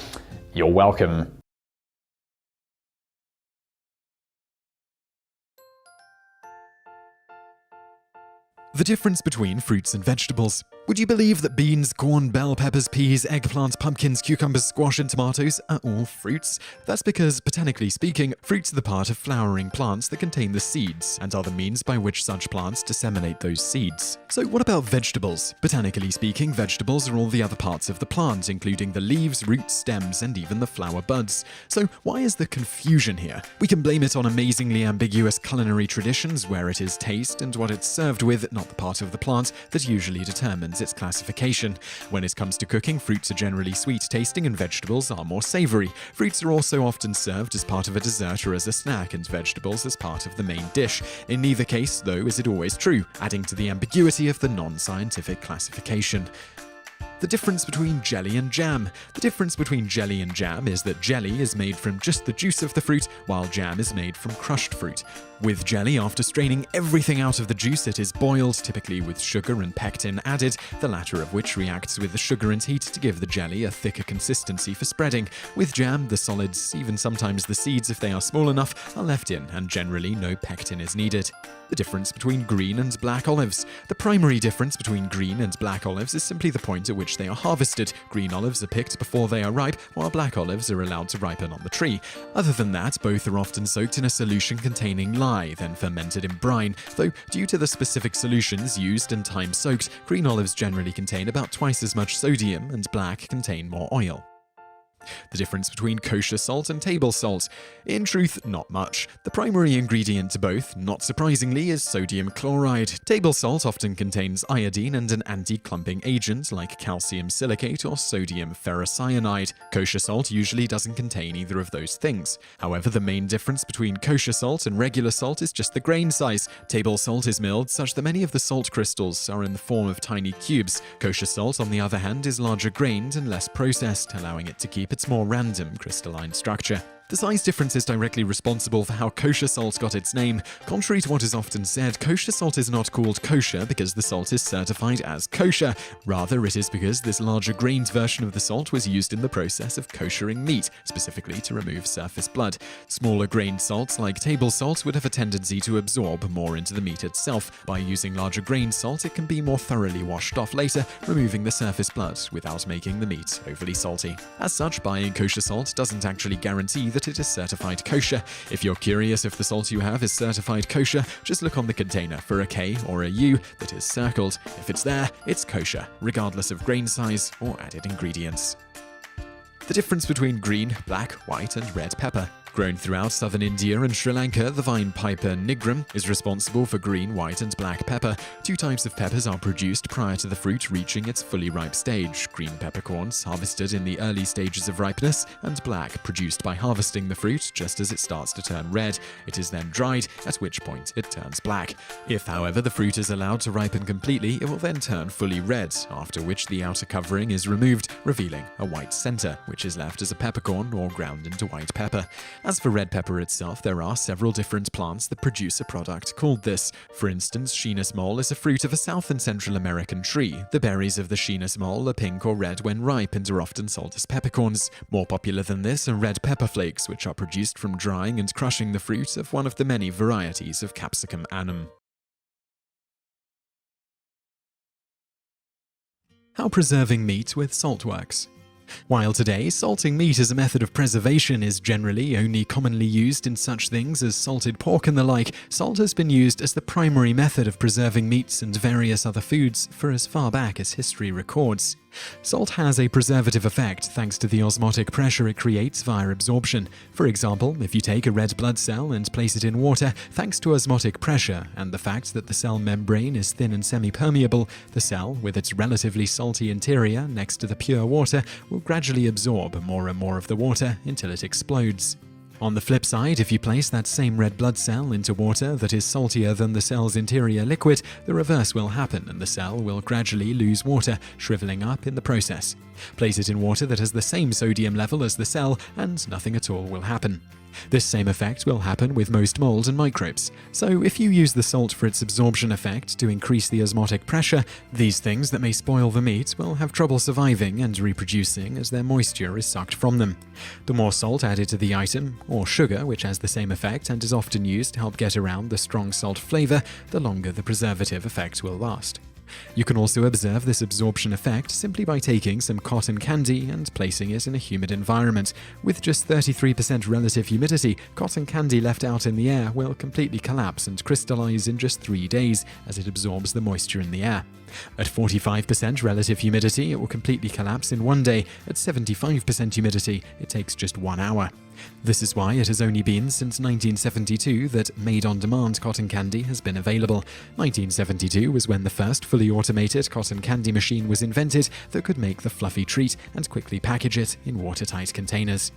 You're welcome. The difference between fruits and vegetables. Would you believe that beans, corn, bell peppers, peas, eggplants, pumpkins, cucumbers, squash, and tomatoes are all fruits? That's because, botanically speaking, fruits are the part of flowering plants that contain the seeds, and are the means by which such plants disseminate those seeds. So what about vegetables? Botanically speaking, vegetables are all the other parts of the plant, including the leaves, roots, stems, and even the flower buds. So why is the confusion here? We can blame it on amazingly ambiguous culinary traditions where it is taste and what it's served with, not the part of the plant, that usually determines its classification. When it comes to cooking, fruits are generally sweet tasting and vegetables are more savory. Fruits are also often served as part of a dessert or as a snack, and vegetables as part of the main dish. In neither case, though, is it always true, adding to the ambiguity of the non-scientific classification. The difference between jelly and jam. The difference between jelly and jam is that jelly is made from just the juice of the fruit, while jam is made from crushed fruit. With jelly, after straining everything out of the juice, it is boiled, typically with sugar and pectin added, the latter of which reacts with the sugar and heat to give the jelly a thicker consistency for spreading. With jam, the solids, even sometimes the seeds if they are small enough, are left in, and generally no pectin is needed. The difference between green and black olives. The primary difference between green and black olives is simply the point at which they are harvested. Green olives are picked before they are ripe, while black olives are allowed to ripen on the tree. Other than that, both are often soaked in a solution containing lye, then fermented in brine, though due to the specific solutions used and time soaked, green olives generally contain about twice as much sodium and black contain more oil. The difference between kosher salt and table salt. In truth, not much. The primary ingredient to both, not surprisingly, is sodium chloride. Table salt often contains iodine and an anti-clumping agent like calcium silicate or sodium ferrocyanide. Kosher salt usually doesn't contain either of those things. However, the main difference between kosher salt and regular salt is just the grain size. Table salt is milled such that many of the salt crystals are in the form of tiny cubes. Kosher salt, on the other hand, is larger grained and less processed, allowing it to keep its more random crystalline structure. The size difference is directly responsible for how kosher salt got its name. Contrary to what is often said, kosher salt is not called kosher because the salt is certified as kosher. Rather, it is because this larger grained version of the salt was used in the process of koshering meat, specifically to remove surface blood. Smaller grained salts like table salt would have a tendency to absorb more into the meat itself. By using larger grained salt, it can be more thoroughly washed off later, removing the surface blood without making the meat overly salty. As such, buying kosher salt doesn't actually guarantee that it is certified kosher. If you're curious if the salt you have is certified kosher, just look on the container for a K or a U that is circled. If it's there, it's kosher, regardless of grain size or added ingredients. The difference between green, black, white, and red pepper. Grown throughout southern India and Sri Lanka, the vine Piper nigrum is responsible for green, white, and black pepper. Two types of peppers are produced prior to the fruit reaching its fully ripe stage: green peppercorns, harvested in the early stages of ripeness, and black, produced by harvesting the fruit just as it starts to turn red. It is then dried, at which point it turns black. If, however, the fruit is allowed to ripen completely, it will then turn fully red, after which the outer covering is removed, revealing a white center, which is left as a peppercorn or ground into white pepper. As for red pepper itself, there are several different plants that produce a product called this. For instance, Schinus mole is a fruit of a South and Central American tree. The berries of the Schinus mole are pink or red when ripe and are often sold as peppercorns. More popular than this are red pepper flakes, which are produced from drying and crushing the fruit of one of the many varieties of Capsicum annum. How preserving meat with salt works. While today, salting meat as a method of preservation is generally only commonly used in such things as salted pork and the like, salt has been used as the primary method of preserving meats and various other foods for as far back as history records. Salt has a preservative effect thanks to the osmotic pressure it creates via absorption. For example, if you take a red blood cell and place it in water, thanks to osmotic pressure and the fact that the cell membrane is thin and semi-permeable, the cell, with its relatively salty interior next to the pure water, will gradually absorb more and more of the water until it explodes. On the flip side, if you place that same red blood cell into water that is saltier than the cell's interior liquid, the reverse will happen and the cell will gradually lose water, shriveling up in the process. Place it in water that has the same sodium level as the cell and nothing at all will happen. This same effect will happen with most mold and microbes. So if you use the salt for its absorption effect to increase the osmotic pressure, these things that may spoil the meat will have trouble surviving and reproducing as their moisture is sucked from them. The more salt added to the item, or sugar, which has the same effect and is often used to help get around the strong salt flavor, the longer the preservative effect will last. You can also observe this absorption effect simply by taking some cotton candy and placing it in a humid environment. With just 33% relative humidity, cotton candy left out in the air will completely collapse and crystallize in just 3 days as it absorbs the moisture in the air. At 45% relative humidity, it will completely collapse in 1 day. At 75% humidity, it takes just 1 hour. This is why it has only been since 1972 that made-on-demand cotton candy has been available. 1972 was when the first fully automated cotton candy machine was invented that could make the fluffy treat and quickly package it in watertight containers.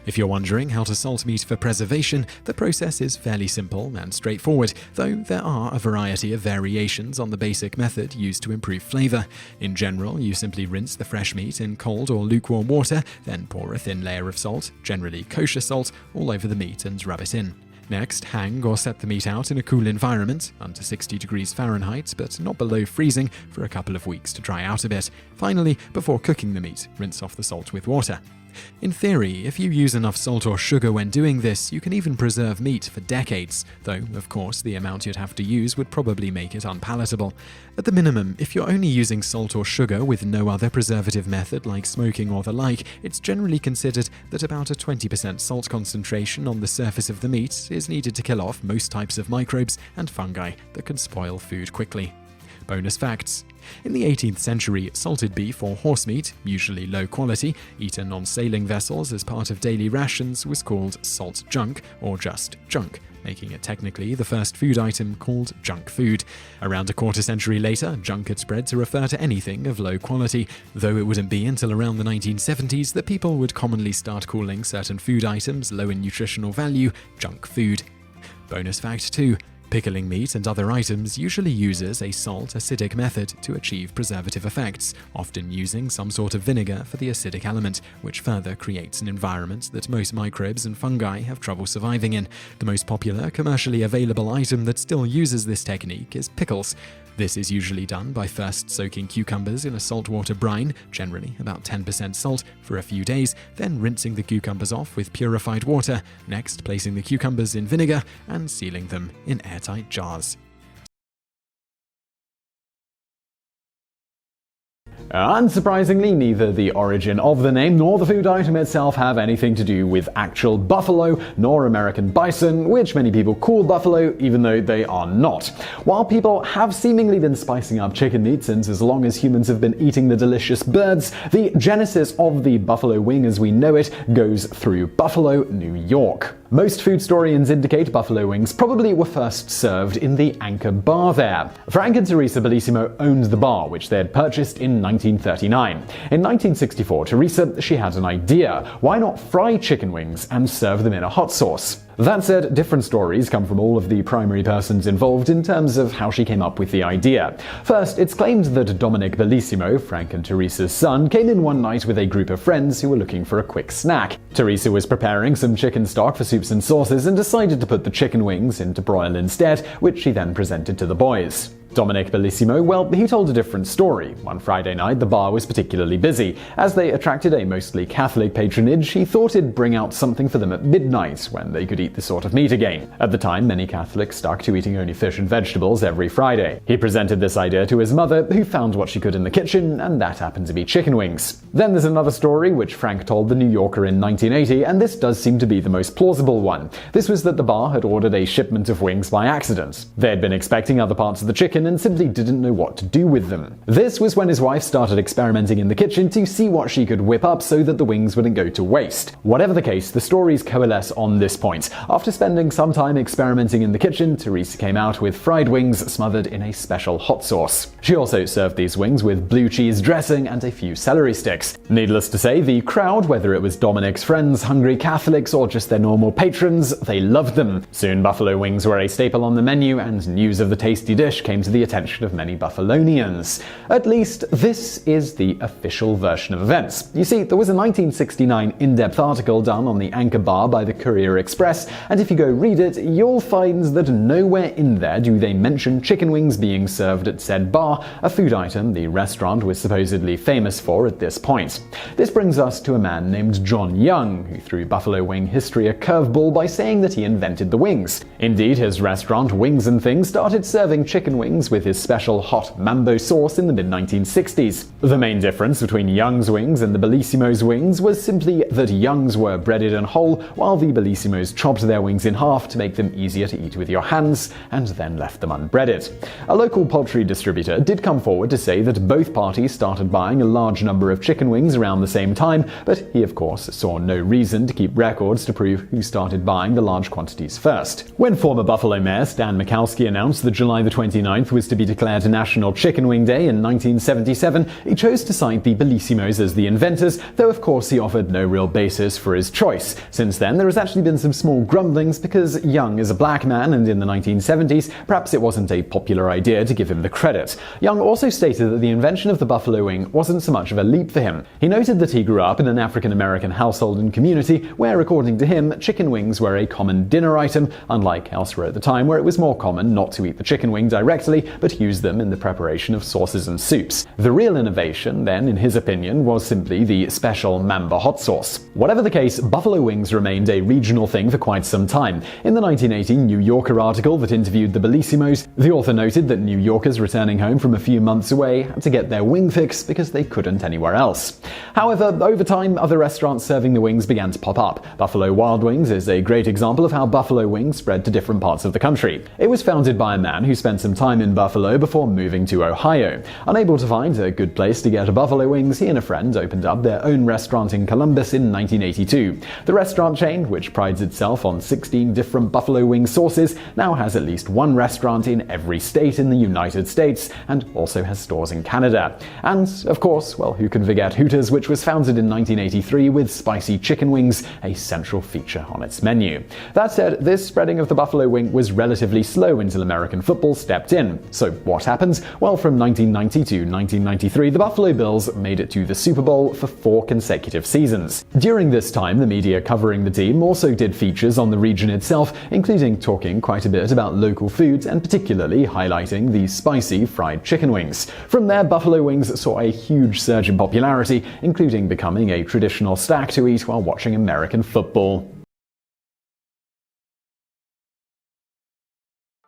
If you're wondering how to salt meat for preservation, the process is fairly simple and straightforward, though there are a variety of variations on the basic method used to improve flavor. In general, you simply rinse the fresh meat in cold or lukewarm water, then pour a thin layer of salt, generally kosher salt, all over the meat and rub it in. Next, hang or set the meat out in a cool environment, under 60 degrees Fahrenheit, but not below freezing, for a couple of weeks to dry out a bit. Finally, before cooking the meat, rinse off the salt with water. In theory, if you use enough salt or sugar when doing this, you can even preserve meat for decades, though, of course, the amount you'd have to use would probably make it unpalatable. At the minimum, if you're only using salt or sugar with no other preservative method like smoking or the like, it's generally considered that about a 20% salt concentration on the surface of the meat is needed to kill off most types of microbes and fungi that can spoil food quickly. Bonus facts. In the 18th century, salted beef or horse meat, usually low quality, eaten on sailing vessels as part of daily rations, was called salt junk or just junk, making it technically the first food item called junk food. Around a quarter century later, junk had spread to refer to anything of low quality, though it wouldn't be until around the 1970s that people would commonly start calling certain food items low in nutritional value junk food. Bonus fact 2. Pickling meat and other items usually uses a salt-acidic method to achieve preservative effects, often using some sort of vinegar for the acidic element, which further creates an environment that most microbes and fungi have trouble surviving in. The most popular commercially available item that still uses this technique is pickles. This is usually done by first soaking cucumbers in a saltwater brine, generally about 10% salt, for a few days, then rinsing the cucumbers off with purified water, next placing the cucumbers in vinegar and sealing them in airtight jars. Unsurprisingly, neither the origin of the name nor the food item itself have anything to do with actual buffalo, nor American bison, which many people call buffalo, even though they are not. While people have seemingly been spicing up chicken meat since as long as humans have been eating the delicious birds, the genesis of the buffalo wing as we know it goes through Buffalo, New York. Most food historians indicate buffalo wings probably were first served in the Anchor Bar there. Frank and Teresa Bellissimo owned the bar, which they had purchased in 1939. In 1964, Teresa, she had an idea. Why not fry chicken wings and serve them in a hot sauce? That said, different stories come from all of the primary persons involved in terms of how she came up with the idea. First, it's claimed that Dominic Bellissimo, Frank and Teresa's son, came in one night with a group of friends who were looking for a quick snack. Teresa was preparing some chicken stock for soups and sauces and decided to put the chicken wings into broil instead, which she then presented to the boys. Dominic Bellissimo, well, he told a different story. One Friday night, the bar was particularly busy. As they attracted a mostly Catholic patronage, he thought he'd bring out something for them at midnight, when they could eat this sort of meat again. At the time, many Catholics stuck to eating only fish and vegetables every Friday. He presented this idea to his mother, who found what she could in the kitchen, and that happened to be chicken wings. Then there's another story, which Frank told the New Yorker in 1980, and this does seem to be the most plausible one. This was that the bar had ordered a shipment of wings by accident. They had been expecting other parts of the chicken and simply didn't know what to do with them. This was when his wife started experimenting in the kitchen to see what she could whip up so that the wings wouldn't go to waste. Whatever the case, the stories coalesce on this point. After spending some time experimenting in the kitchen, Teresa came out with fried wings smothered in a special hot sauce. She also served these wings with blue cheese dressing and a few celery sticks. Needless to say, the crowd, whether it was Dominic's friends, hungry Catholics, or just their normal patrons, they loved them. Soon buffalo wings were a staple on the menu, and news of the tasty dish came to the attention of many Buffalonians. At least, this is the official version of events. You see, there was a 1969 in-depth article done on the Anchor Bar by the Courier Express, and if you go read it, you'll find that nowhere in there do they mention chicken wings being served at said bar, a food item the restaurant was supposedly famous for at this point. This brings us to a man named John Young, who threw buffalo wing history a curveball by saying that he invented the wings. Indeed, his restaurant, Wings and Things, started serving chicken wings with his special hot mambo sauce in the mid-1960s. The main difference between Young's wings and the Bellissimo's wings was simply that Young's were breaded and whole, while the Bellissimo's chopped their wings in half to make them easier to eat with your hands, and then left them unbreaded. A local poultry distributor did come forward to say that both parties started buying a large number of chicken wings around the same time, but he of course saw no reason to keep records to prove who started buying the large quantities first. When former Buffalo Mayor Stan Mikowski announced that July the 29th was to be declared National Chicken Wing Day in 1977, he chose to cite the Bellissimos as the inventors, though of course he offered no real basis for his choice. Since then, there has actually been some small grumblings because Young is a black man, and in the 1970s, perhaps it wasn't a popular idea to give him the credit. Young also stated that the invention of the buffalo wing wasn't so much of a leap for him. He noted that he grew up in an African-American household and community where, according to him, chicken wings were a common dinner item, unlike elsewhere at the time where it was more common not to eat the chicken wing directly, but use them in the preparation of sauces and soups. The real innovation, then, in his opinion, was simply the special Mamba hot sauce. Whatever the case, buffalo wings remained a regional thing for quite some time. In the 1980 New Yorker article that interviewed the Bellissimos, the author noted that New Yorkers returning home from a few months away had to get their wing fix because they couldn't anywhere else. However, over time, other restaurants serving the wings began to pop up. Buffalo Wild Wings is a great example of how buffalo wings spread to different parts of the country. It was founded by a man who spent some time in Buffalo before moving to Ohio. Unable to find a good place to get buffalo wings, he and a friend opened up their own restaurant in Columbus in 1982. The restaurant chain, which prides itself on 16 different buffalo wing sauces, now has at least one restaurant in every state in the United States, and also has stores in Canada. And, of course, well, who can forget Hooters, which was founded in 1983 with spicy chicken wings a central feature on its menu. That said, this spreading of the buffalo wing was relatively slow until American football stepped in. So what happened? Well, from 1990 to 1993, the Buffalo Bills made it to the Super Bowl for 4 consecutive seasons. During this time, the media covering the team also did features on the region itself, including talking quite a bit about local foods and particularly highlighting the spicy fried chicken wings. From there, buffalo wings saw a huge surge in popularity, including becoming a traditional snack to eat while watching American football.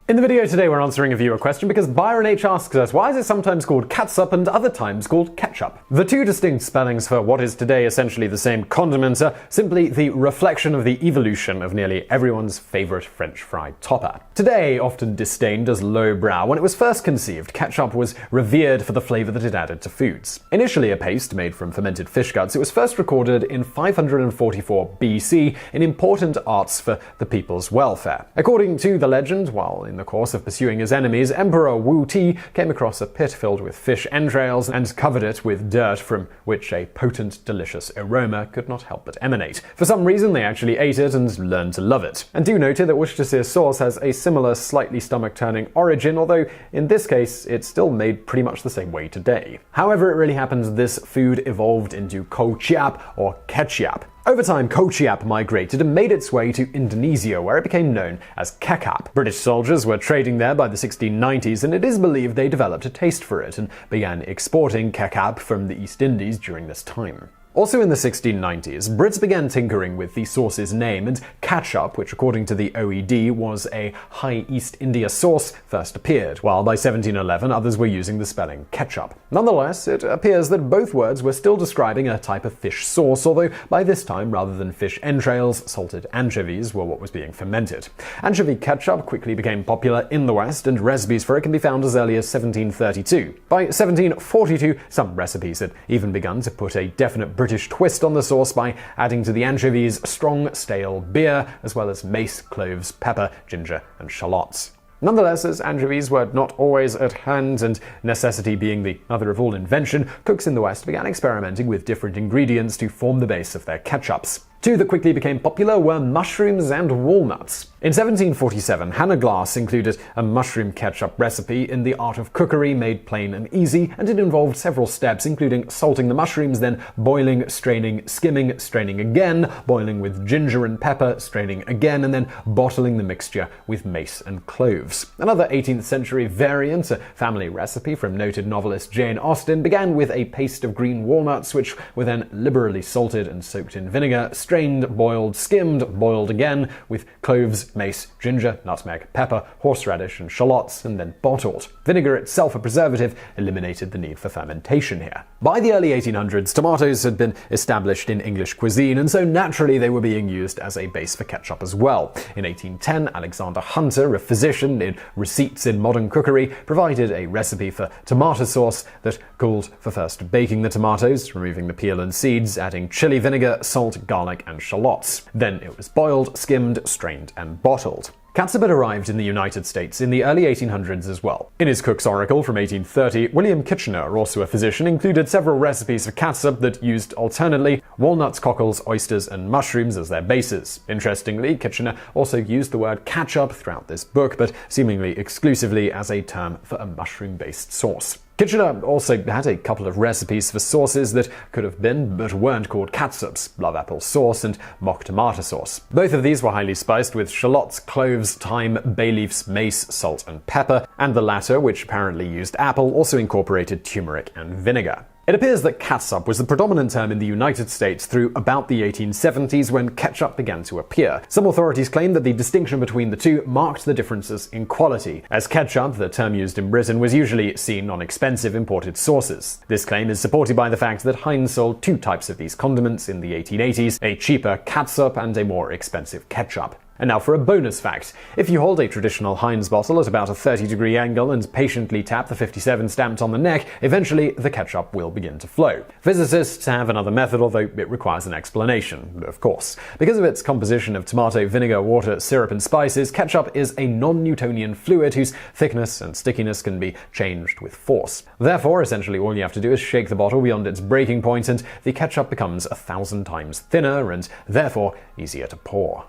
In the video today, we're answering a viewer question because Byron H asks us, why is it sometimes called catsup and other times called ketchup? The two distinct spellings for what is today essentially the same condiment are simply the reflection of the evolution of nearly everyone's favorite French fry topper. Today, often disdained as lowbrow, when it was first conceived, ketchup was revered for the flavor that it added to foods. Initially a paste made from fermented fish guts, it was first recorded in 544 BC in important arts for the people's welfare. According to the legend, while in the course of pursuing his enemies, Emperor Wu Ti came across a pit filled with fish entrails and covered it with dirt from which a potent, delicious aroma could not help but emanate. For some reason, they actually ate it and learned to love it. And do note that Worcestershire sauce has a similar, slightly stomach-turning origin, although in this case, it's still made pretty much the same way today. However it really happens, this food evolved into Ketchup or ketchup. Over time, Ketchup migrated and made its way to Indonesia, where it became known as Ketchup. British soldiers were trading there by the 1690s, and it is believed they developed a taste for it and began exporting Ketchup from the East Indies during this time. Also in the 1690s, Brits began tinkering with the sauce's name, and Catsup, which according to the OED was a High East India sauce, first appeared, while by 1711 others were using the spelling ketchup. Nonetheless, it appears that both words were still describing a type of fish sauce, although by this time, rather than fish entrails, salted anchovies were what was being fermented. Anchovy ketchup quickly became popular in the West, and recipes for it can be found as early as 1732. By 1742, some recipes had even begun to put a definite British twist on the sauce by adding to the anchovies strong, stale beer, as well as mace, cloves, pepper, ginger, and shallots. Nonetheless, as anchovies were not always at hand, and necessity being the mother of all invention, cooks in the West began experimenting with different ingredients to form the base of their ketchups. Two that quickly became popular were mushrooms and walnuts. In 1747, Hannah Glass included a mushroom ketchup recipe in The Art of Cookery Made Plain and Easy, and it involved several steps, including salting the mushrooms, then boiling, straining, skimming, straining again, boiling with ginger and pepper, straining again, and then bottling the mixture with mace and cloves. Another 18th century variant, a family recipe from noted novelist Jane Austen, began with a paste of green walnuts, which were then liberally salted and soaked in vinegar, strained, boiled, skimmed, boiled again, with cloves, mace, ginger, nutmeg, pepper, horseradish, and shallots, and then bottled. Vinegar itself, a preservative, eliminated the need for fermentation here. By the early 1800s, tomatoes had been established in English cuisine, and so naturally they were being used as a base for ketchup as well. In 1810, Alexander Hunter, a physician in Receipts in Modern Cookery, provided a recipe for tomato sauce that called for first baking the tomatoes, removing the peel and seeds, adding chili vinegar, salt, garlic, and shallots. Then it was boiled, skimmed, strained, and bottled. Catsup had arrived in the United States in the early 1800s as well. In his Cook's Oracle from 1830, William Kitchener, also a physician, included several recipes for catsup that used alternately walnuts, cockles, oysters, and mushrooms as their bases. Interestingly, Kitchener also used the word ketchup throughout this book, but seemingly exclusively as a term for a mushroom-based sauce. Kitchener also had a couple of recipes for sauces that could have been but weren't called catsups: love apple sauce and mock tomato sauce. Both of these were highly spiced with shallots, cloves, thyme, bay leaves, mace, salt, and pepper, and the latter, which apparently used apple, also incorporated turmeric and vinegar. It appears that catsup was the predominant term in the United States through about the 1870s, when ketchup began to appear. Some authorities claim that the distinction between the two marked the differences in quality, as ketchup, the term used in Britain, was usually seen on expensive imported sauces. This claim is supported by the fact that Heinz sold two types of these condiments in the 1880s, a cheaper catsup and a more expensive ketchup. And now for a bonus fact. If you hold a traditional Heinz bottle at about a 30-degree angle and patiently tap the 57 stamped on the neck, eventually the ketchup will begin to flow. Physicists have another method, although it requires an explanation, of course. Because of its composition of tomato, vinegar, water, syrup, and spices, ketchup is a non-Newtonian fluid whose thickness and stickiness can be changed with force. Therefore, essentially all you have to do is shake the bottle beyond its breaking point, and the ketchup becomes 1,000 times thinner and therefore easier to pour.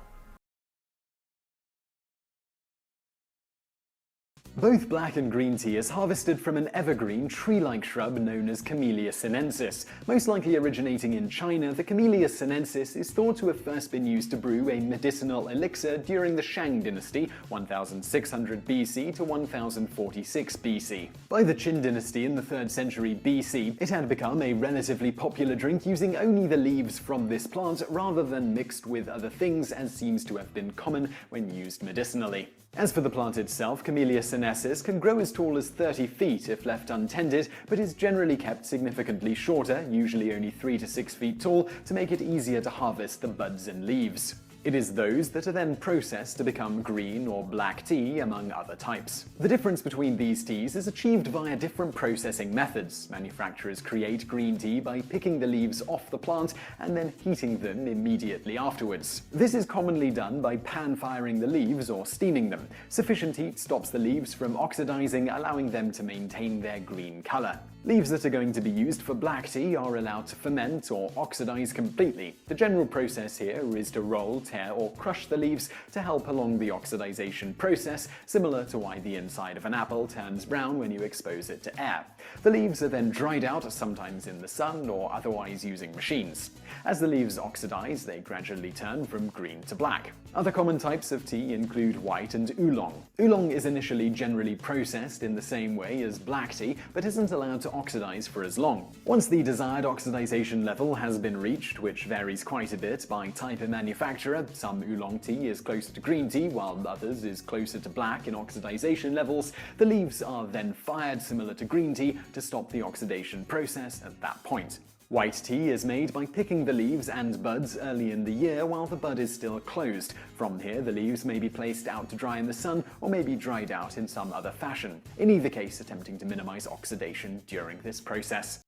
Both black and green tea is harvested from an evergreen, tree-like shrub known as Camellia sinensis. Most likely originating in China, the Camellia sinensis is thought to have first been used to brew a medicinal elixir during the Shang dynasty, 1600 BC to 1046 BC. By the Qin dynasty in the 3rd century BC, it had become a relatively popular drink using only the leaves from this plant rather than mixed with other things, as seems to have been common when used medicinally. As for the plant itself, Camellia sinensis can grow as tall as 30 feet if left untended, but is generally kept significantly shorter, usually only 3 to 6 feet tall, to make it easier to harvest the buds and leaves. It is those that are then processed to become green or black tea, among other types. The difference between these teas is achieved via different processing methods. Manufacturers create green tea by picking the leaves off the plant and then heating them immediately afterwards. This is commonly done by pan-firing the leaves or steaming them. Sufficient heat stops the leaves from oxidizing, allowing them to maintain their green color. Leaves that are going to be used for black tea are allowed to ferment or oxidize completely. The general process here is to roll, tear, or crush the leaves to help along the oxidization process, similar to why the inside of an apple turns brown when you expose it to air. The leaves are then dried out, sometimes in the sun or otherwise using machines. As the leaves oxidize, they gradually turn from green to black. Other common types of tea include white and oolong. Oolong is initially generally processed in the same way as black tea, but isn't allowed to oxidize for as long. Once the desired oxidization level has been reached, which varies quite a bit by type of manufacturer, some oolong tea is closer to green tea, while others is closer to black in oxidization levels, the leaves are then fired similar to green tea to stop the oxidation process at that point. White tea is made by picking the leaves and buds early in the year while the bud is still closed. From here, the leaves may be placed out to dry in the sun or may be dried out in some other fashion, in either case attempting to minimize oxidation during this process.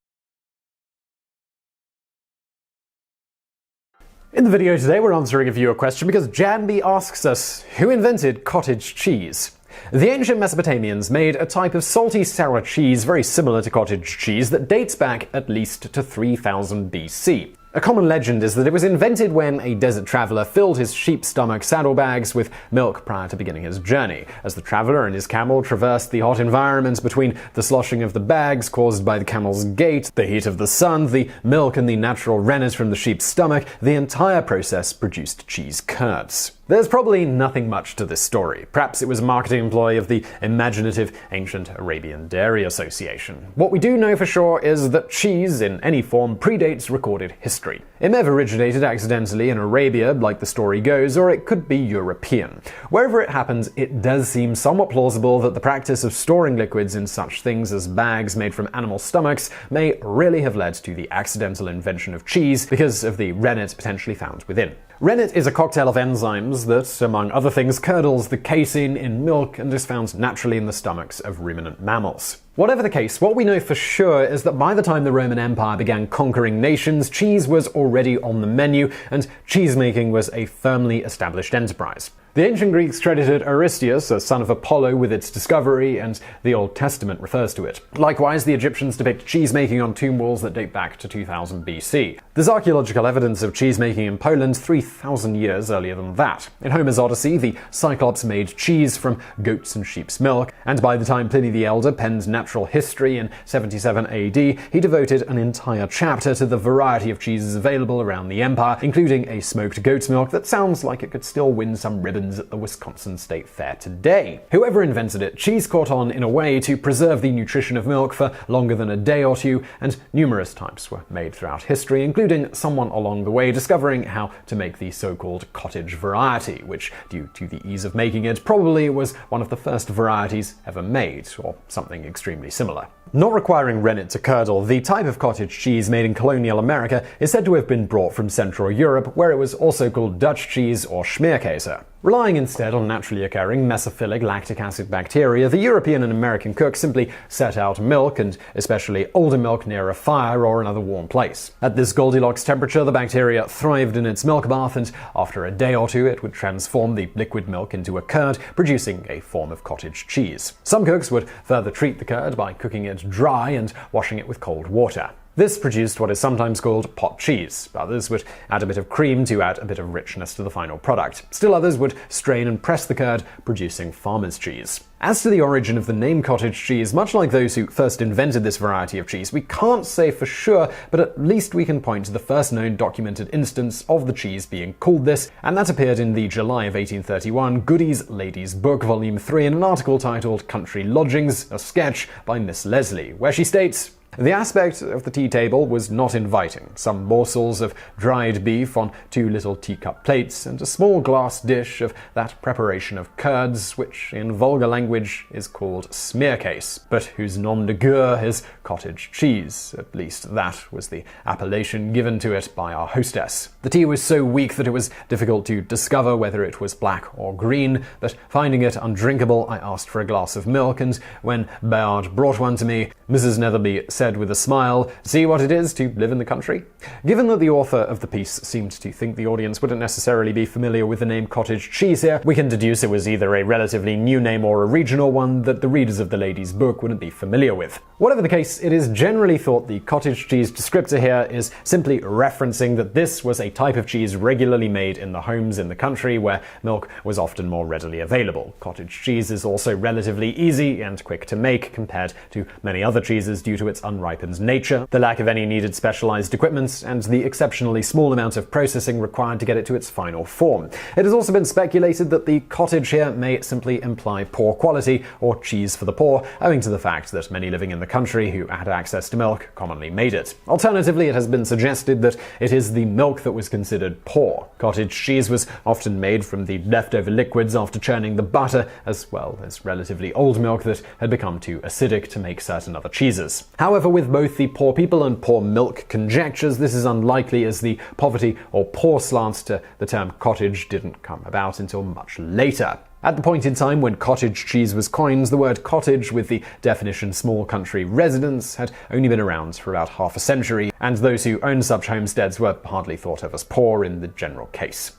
In the video today, we're answering a viewer question because Janby asks us, who invented cottage cheese? The ancient Mesopotamians made a type of salty sour cheese very similar to cottage cheese that dates back at least to 3000 BC. A common legend is that it was invented when a desert traveler filled his sheep stomach saddlebags with milk prior to beginning his journey. As the traveler and his camel traversed the hot environment between the sloshing of the bags caused by the camel's gait, the heat of the sun, the milk and the natural rennet from the sheep's stomach, the entire process produced cheese curds. There's probably nothing much to this story. Perhaps it was a marketing ploy of the imaginative ancient Arabian Dairy Association. What we do know for sure is that cheese in any form predates recorded history. It may have originated accidentally in Arabia, like the story goes, or it could be European. Wherever it happened, it does seem somewhat plausible that the practice of storing liquids in such things as bags made from animal stomachs may really have led to the accidental invention of cheese because of the rennet potentially found within. Rennet is a cocktail of enzymes that, among other things, curdles the casein in milk and is found naturally in the stomachs of ruminant mammals. Whatever the case, what we know for sure is that by the time the Roman Empire began conquering nations, cheese was already on the menu, and cheesemaking was a firmly established enterprise. The ancient Greeks credited Aristeus, a son of Apollo, with its discovery, and the Old Testament refers to it. Likewise, the Egyptians depict cheesemaking on tomb walls that date back to 2000 BC. There's archaeological evidence of cheesemaking in Poland 3,000 years earlier than that. In Homer's Odyssey, the Cyclops made cheese from goats and sheep's milk, and by the time Pliny the Elder penned Natural History in 77 AD, he devoted an entire chapter to the variety of cheeses available around the empire, including a smoked goat's milk that sounds like it could still win some ribbons at the Wisconsin State Fair today. Whoever invented it, cheese caught on in a way to preserve the nutrition of milk for longer than a day or two, and numerous types were made throughout history, including someone along the way discovering how to make the so-called cottage variety, which, due to the ease of making it, probably was one of the first varieties ever made, or something extremely similar. Not requiring rennet to curdle, the type of cottage cheese made in colonial America is said to have been brought from Central Europe, where it was also called Dutch cheese or Schmeerkäse. Relying instead on naturally occurring mesophilic lactic acid bacteria, the European and American cooks simply set out milk, and especially older milk, near a fire or another warm place. At this Goldilocks temperature, the bacteria thrived in its milk bath, and after a day or two it would transform the liquid milk into a curd, producing a form of cottage cheese. Some cooks would further treat the curd by cooking it dry and washing it with cold water. This produced what is sometimes called pot cheese. Others would add a bit of cream to add a bit of richness to the final product. Still others would strain and press the curd, producing farmer's cheese. As to the origin of the name cottage cheese, much like those who first invented this variety of cheese, we can't say for sure, but at least we can point to the first known documented instance of the cheese being called this, and that appeared in the July of 1831 Goody's Lady's Book, Volume 3, in an article titled Country Lodgings, a Sketch by Miss Leslie, where she states, The aspect of the tea table was not inviting. Some morsels of dried beef on 2 little teacup plates, and a small glass dish of that preparation of curds which in vulgar language is called smearcase, but whose nom de guerre is cottage cheese. At least that was the appellation given to it by our hostess. The tea was so weak that it was difficult to discover whether it was black or green, but finding it undrinkable, I asked for a glass of milk, and when Bayard brought one to me, Mrs. Netherby said with a smile, "See what it is to live in the country?" Given that the author of the piece seemed to think the audience wouldn't necessarily be familiar with the name cottage cheese here, we can deduce it was either a relatively new name or a regional one that the readers of the lady's book wouldn't be familiar with. Whatever the case, it is generally thought the cottage cheese descriptor here is simply referencing that this was a type of cheese regularly made in the homes in the country where milk was often more readily available. Cottage cheese is also relatively easy and quick to make compared to many other cheeses due to its unripened nature, the lack of any needed specialized equipment, and the exceptionally small amount of processing required to get it to its final form. It has also been speculated that the cottage here may simply imply poor quality or cheese for the poor, owing to the fact that many living in the country who had access to milk commonly made it. Alternatively, it has been suggested that it is the milk that was considered poor. Cottage cheese was often made from the leftover liquids after churning the butter, as well as relatively old milk that had become too acidic to make certain other cheeses. However, with both the poor people and poor milk conjectures, this is unlikely, as the poverty or poor slant to the term cottage didn't come about until much later. At the point in time when cottage cheese was coined, the word cottage with the definition small country residence had only been around for about half a century, and those who owned such homesteads were hardly thought of as poor in the general case.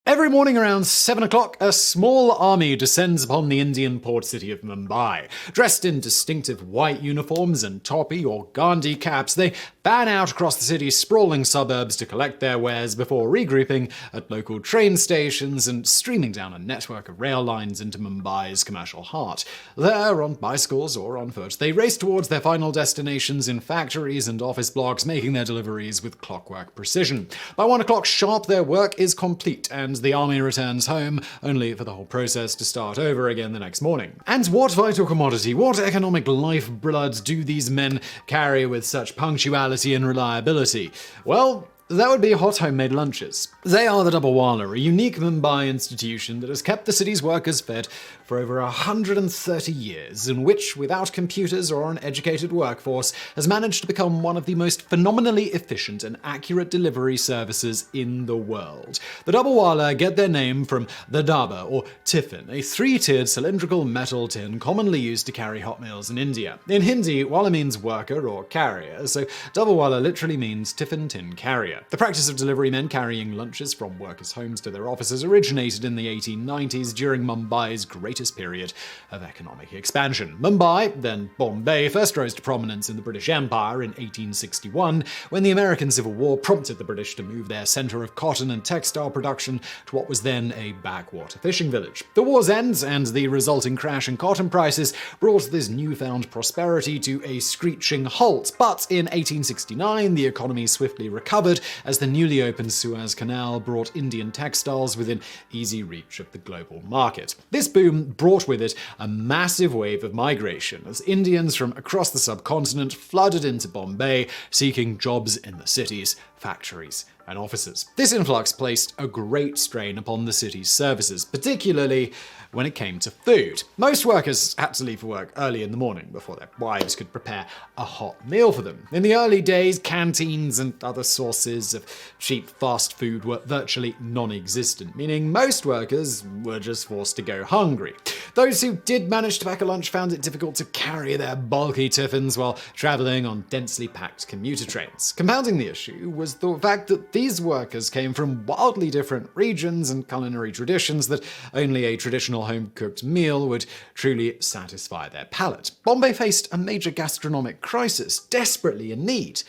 Every morning around 7 o'clock, a small army descends upon the Indian port city of Mumbai. Dressed in distinctive white uniforms and topi or Gandhi caps, they fan out across the city's sprawling suburbs to collect their wares before regrouping at local train stations and streaming down a network of rail lines into Mumbai's commercial heart. There, on bicycles or on foot, they race towards their final destinations in factories and office blocks, making their deliveries with clockwork precision. By 1 o'clock sharp, their work is complete, and the army returns home, only for the whole process to start over again the next morning. And what vital commodity, what economic lifeblood do these men carry with such punctuality and reliability? Well, that would be hot homemade lunches. They are the Dabbawala, a unique Mumbai institution that has kept the city's workers fed for over 130 years, and which, without computers or an educated workforce, has managed to become one of the most phenomenally efficient and accurate delivery services in the world. The Dabbawala get their name from the dabba, or tiffin, a 3-tiered cylindrical metal tin commonly used to carry hot meals in India. In Hindi, wala means worker or carrier, so Dabbawala literally means tiffin tin carrier. The practice of delivery men carrying lunches from workers' homes to their offices originated in the 1890s during Mumbai's greatest period of economic expansion. Mumbai, then Bombay, first rose to prominence in the British Empire in 1861, when the American Civil War prompted the British to move their center of cotton and textile production to what was then a backwater fishing village. The war's end and the resulting crash in cotton prices brought this newfound prosperity to a screeching halt, but in 1869 the economy swiftly recovered as the newly opened Suez Canal brought Indian textiles within easy reach of the global market. This boom brought with it a massive wave of migration as Indians from across the subcontinent flooded into Bombay, seeking jobs in the cities, factories, and offices. This influx placed a great strain upon the city's services, particularly when it came to food. Most workers had to leave for work early in the morning before their wives could prepare a hot meal for them. In the early days, canteens and other sources of cheap fast food were virtually non-existent, meaning most workers were just forced to go hungry. Those who did manage to pack a lunch found it difficult to carry their bulky tiffins while traveling on densely packed commuter trains. Compounding the issue was the fact that these workers came from wildly different regions and culinary traditions that only a traditional home-cooked meal would truly satisfy their palate. Bombay faced a major gastronomic crisis, desperately in need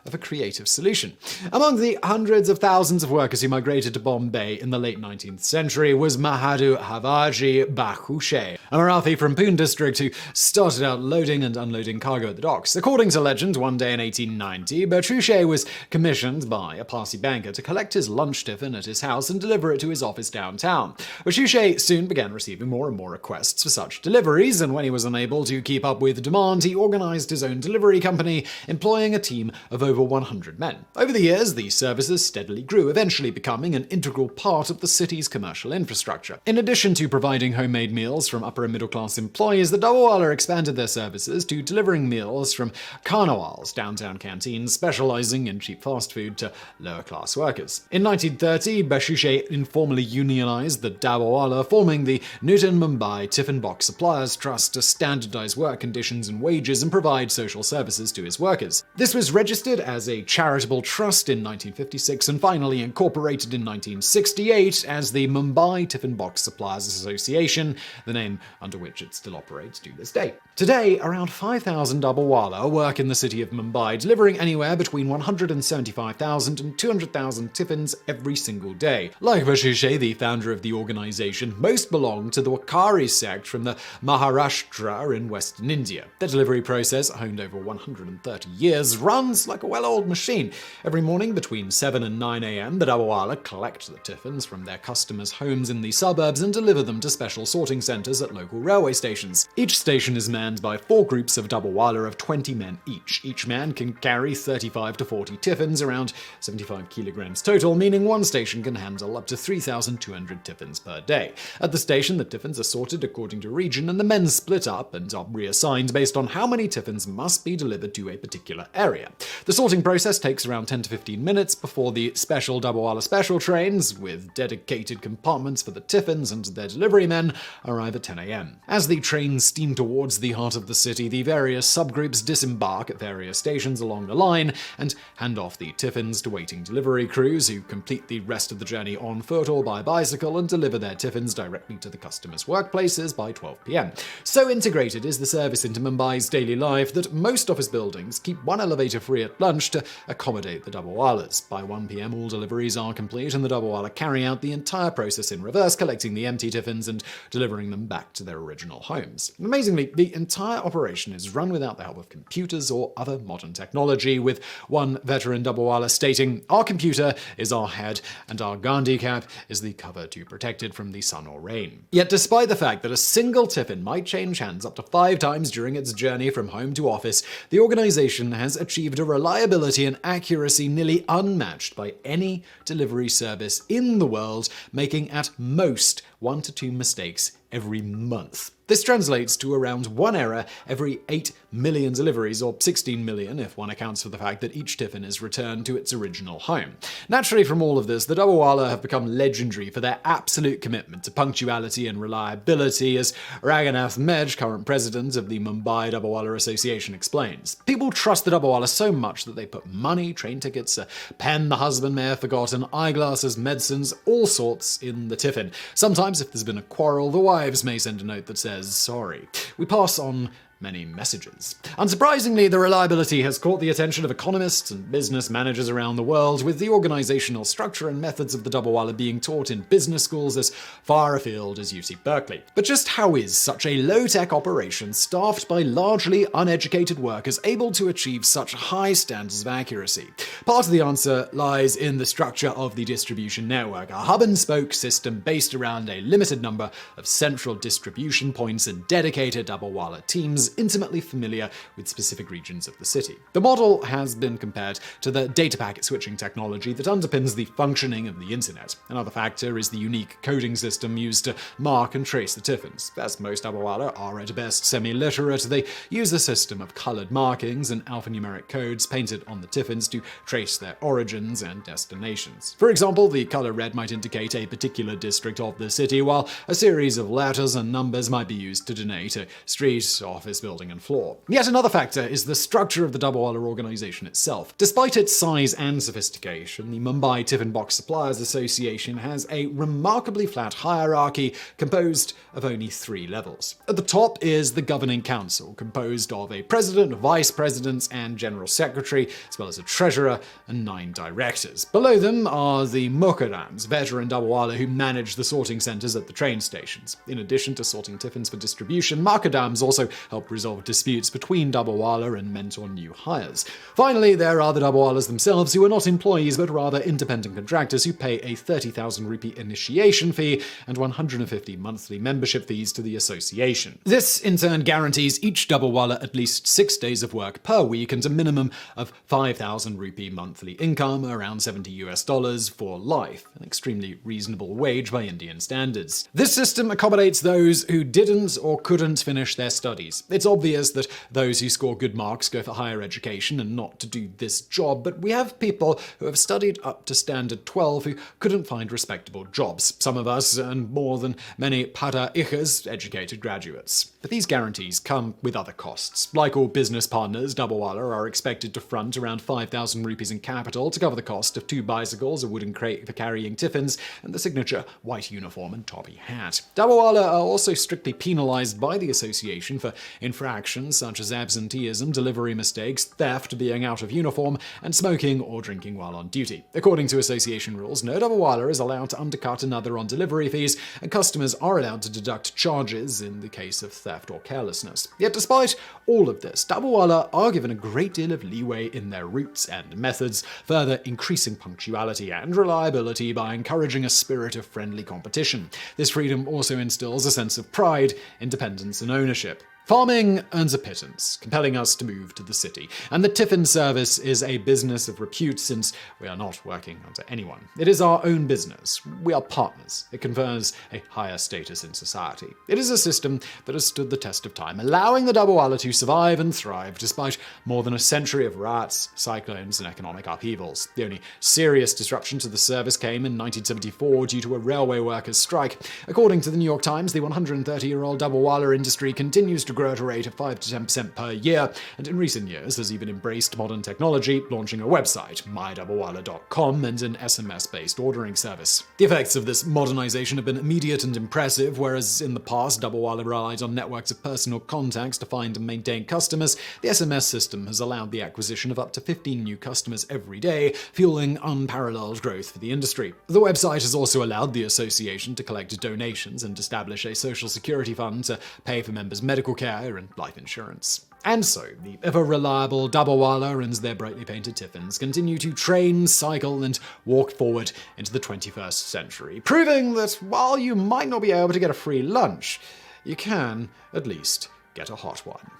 of a creative solution. Among the hundreds of thousands of workers who migrated to Bombay in the late 19th century was Mahadhu Havaji Bakhushe, a Marathi from Pune district who started out loading and unloading cargo at the docks. According to legend, one day in 1890, Bakhushe was commissioned by a Parsi banker to collect his lunch tiffin at his house and deliver it to his office downtown. Bakhushe soon began receiving more and more requests for such deliveries, and when he was unable to keep up with demand, he organized his own delivery company, employing a team of over 100 men. Over the years, these services steadily grew, eventually becoming an integral part of the city's commercial infrastructure. In addition to providing homemade meals from upper and middle class employees, the Dabbawala expanded their services to delivering meals from Carnival's downtown canteens, specializing in cheap fast food to lower class workers. In 1930, Bakhushe informally unionized the Dabbawala, forming the Newton Mumbai Tiffin Box Suppliers Trust to standardize work conditions and wages and provide social services to his workers. This was registered as a charitable trust in 1956 and finally incorporated in 1968 as the Mumbai Tiffin Box Suppliers Association, the name under which it still operates to this day. Today, around 5,000 Dabbawala work in the city of Mumbai, delivering anywhere between 175,000 and 200,000 tiffins every single day. Like Bakhushe, the founder of the organization, most belong to the Wakari sect from the Maharashtra in Western India. Their delivery process, honed over 130 years, runs like a well-oiled machine. Every morning between 7 and 9 a.m., the Dabbawala collect the tiffins from their customers' homes in the suburbs and deliver them to special sorting centers at local railway stations. Each station is manned by 4 groups of Dabbawala of 20 men each. Each man can carry 35 to 40 tiffins, around 75 kilograms total, meaning one station can handle up to 3,200 tiffins per day. At the station, the tiffins are sorted according to region, and the men split up and are reassigned based on how many tiffins must be delivered to a particular area. The sorting process takes around 10 to 15 minutes before the special Dabbawala special trains, with dedicated compartments for the tiffins and their delivery men, arrive at 10 a.m. As the trains steam towards the heart of the city, the various subgroups disembark at various stations along the line and hand off the tiffins to waiting delivery crews, who complete the rest of the journey on foot or by bicycle and deliver their tiffins directly to the customers' workplaces by 12 p.m. So integrated is the service into Mumbai's daily life that most office buildings keep one elevator free at lunch to accommodate the Dabbawalas. By 1 p.m. all deliveries are complete and the Dabbawala carry out the entire process in reverse, collecting the empty tiffins and delivering them back to their original homes. Amazingly, the entire operation is run without the help of computers or other modern technology, with one veteran Dabbawala stating, "Our computer is our head and our Gandhi cap is the cover to protect it from the sun or rain." Yet despite the fact that a single tiffin might change hands up to 5 times during its journey from home to office, the organization has achieved a reliability and accuracy nearly unmatched by any delivery service in the world, making at most 1 to 2 mistakes every month. This translates to around 1 error every 8 million deliveries, or 16 million if one accounts for the fact that each tiffin is returned to its original home. Naturally, from all of this, the Dabbawala have become legendary for their absolute commitment to punctuality and reliability, as Raghunath Medj, current president of the Mumbai Dabbawala Association, explains. People trust the Dabbawala so much that they put money, train tickets, a pen the husband may have forgotten, eyeglasses, medicines, all sorts in the tiffin. Sometimes, if there's been a quarrel, the wives may send a note that says, "Sorry." We pass on many messages. Unsurprisingly, the reliability has caught the attention of economists and business managers around the world, with the organizational structure and methods of the Dabbawala being taught in business schools as far afield as UC Berkeley. But just how is such a low-tech operation, staffed by largely uneducated workers, able to achieve such high standards of accuracy? Part of the answer lies in the structure of the distribution network, a hub-and-spoke system based around a limited number of central distribution points and dedicated Dabbawala teams intimately familiar with specific regions of the city. The model has been compared to the data packet switching technology that underpins the functioning of the internet. Another factor is the unique coding system used to mark and trace the tiffins. As most Dabbawala are at best semi-literate, they use a system of colored markings and alphanumeric codes painted on the tiffins to trace their origins and destinations. For example, the color red might indicate a particular district of the city, while a series of letters and numbers might be used to denote a street, office building, and floor. Yet another factor is the structure of the Dabbawala organization itself. Despite its size and sophistication, the Mumbai Tiffin Box Suppliers Association has a remarkably flat hierarchy composed of only 3 levels. At the top is the Governing Council, composed of a president, vice presidents, and general secretary, as well as a treasurer and 9 directors. Below them are the Mukadams, veteran Dabbawala who manage the sorting centers at the train stations. In addition to sorting tiffins for distribution, Mukadams also help resolve disputes between Dabbawala and mentor new hires. Finally, there are the Dabbawalas themselves, who are not employees but rather independent contractors who pay a 30,000 rupee initiation fee and 150 monthly membership fees to the association. This, in turn, guarantees each Dabbawala at least 6 days of work per week and a minimum of 5,000 rupee monthly income, around $70 for life, an extremely reasonable wage by Indian standards. This system accommodates those who didn't or couldn't finish their studies. It's obvious that those who score good marks go for higher education and not to do this job, but we have people who have studied up to standard 12 who couldn't find respectable jobs. Some of us earn more than many Pada Ichas educated graduates. But these guarantees come with other costs. Like all business partners, Dabbawala are expected to front around 5,000 rupees in capital to cover the cost of 2 bicycles, a wooden crate for carrying tiffins, and the signature white uniform and toppy hat. Dabbawala are also strictly penalized by the association for infractions such as absenteeism, delivery mistakes, theft, being out of uniform, and smoking or drinking while on duty. According to association rules, no Dabbawala is allowed to undercut another on delivery fees, and customers are allowed to deduct charges in the case of theft or carelessness. Yet despite all of this, Dabbawala are given a great deal of leeway in their routes and methods, further increasing punctuality and reliability by encouraging a spirit of friendly competition. This freedom also instills a sense of pride, independence, and ownership. Farming earns a pittance, compelling us to move to the city, and the tiffin service is a business of repute since we are not working under anyone. It is our own business. We are partners. It confers a higher status in society. It is a system that has stood the test of time, allowing the Dabbawala to survive and thrive despite more than a century of riots, cyclones, and economic upheavals. The only serious disruption to the service came in 1974 due to a railway workers' strike. According to the New York Times, the 130-year-old Dabbawala industry continues to grow at a rate of 5 to 10% per year, and in recent years has even embraced modern technology, launching a website, mydabbawala.com, and an SMS-based ordering service. The effects of this modernization have been immediate and impressive, whereas in the past Dabbawala relied on networks of personal contacts to find and maintain customers. The SMS system has allowed the acquisition of up to 15 new customers every day, fueling unparalleled growth for the industry. The website has also allowed the association to collect donations and establish a social security fund to pay for members' medical care and life insurance. And so, the ever-reliable Dabbawala and their brightly painted tiffins continue to train, cycle, and walk forward into the 21st century, proving that while you might not be able to get a free lunch, you can at least get a hot one.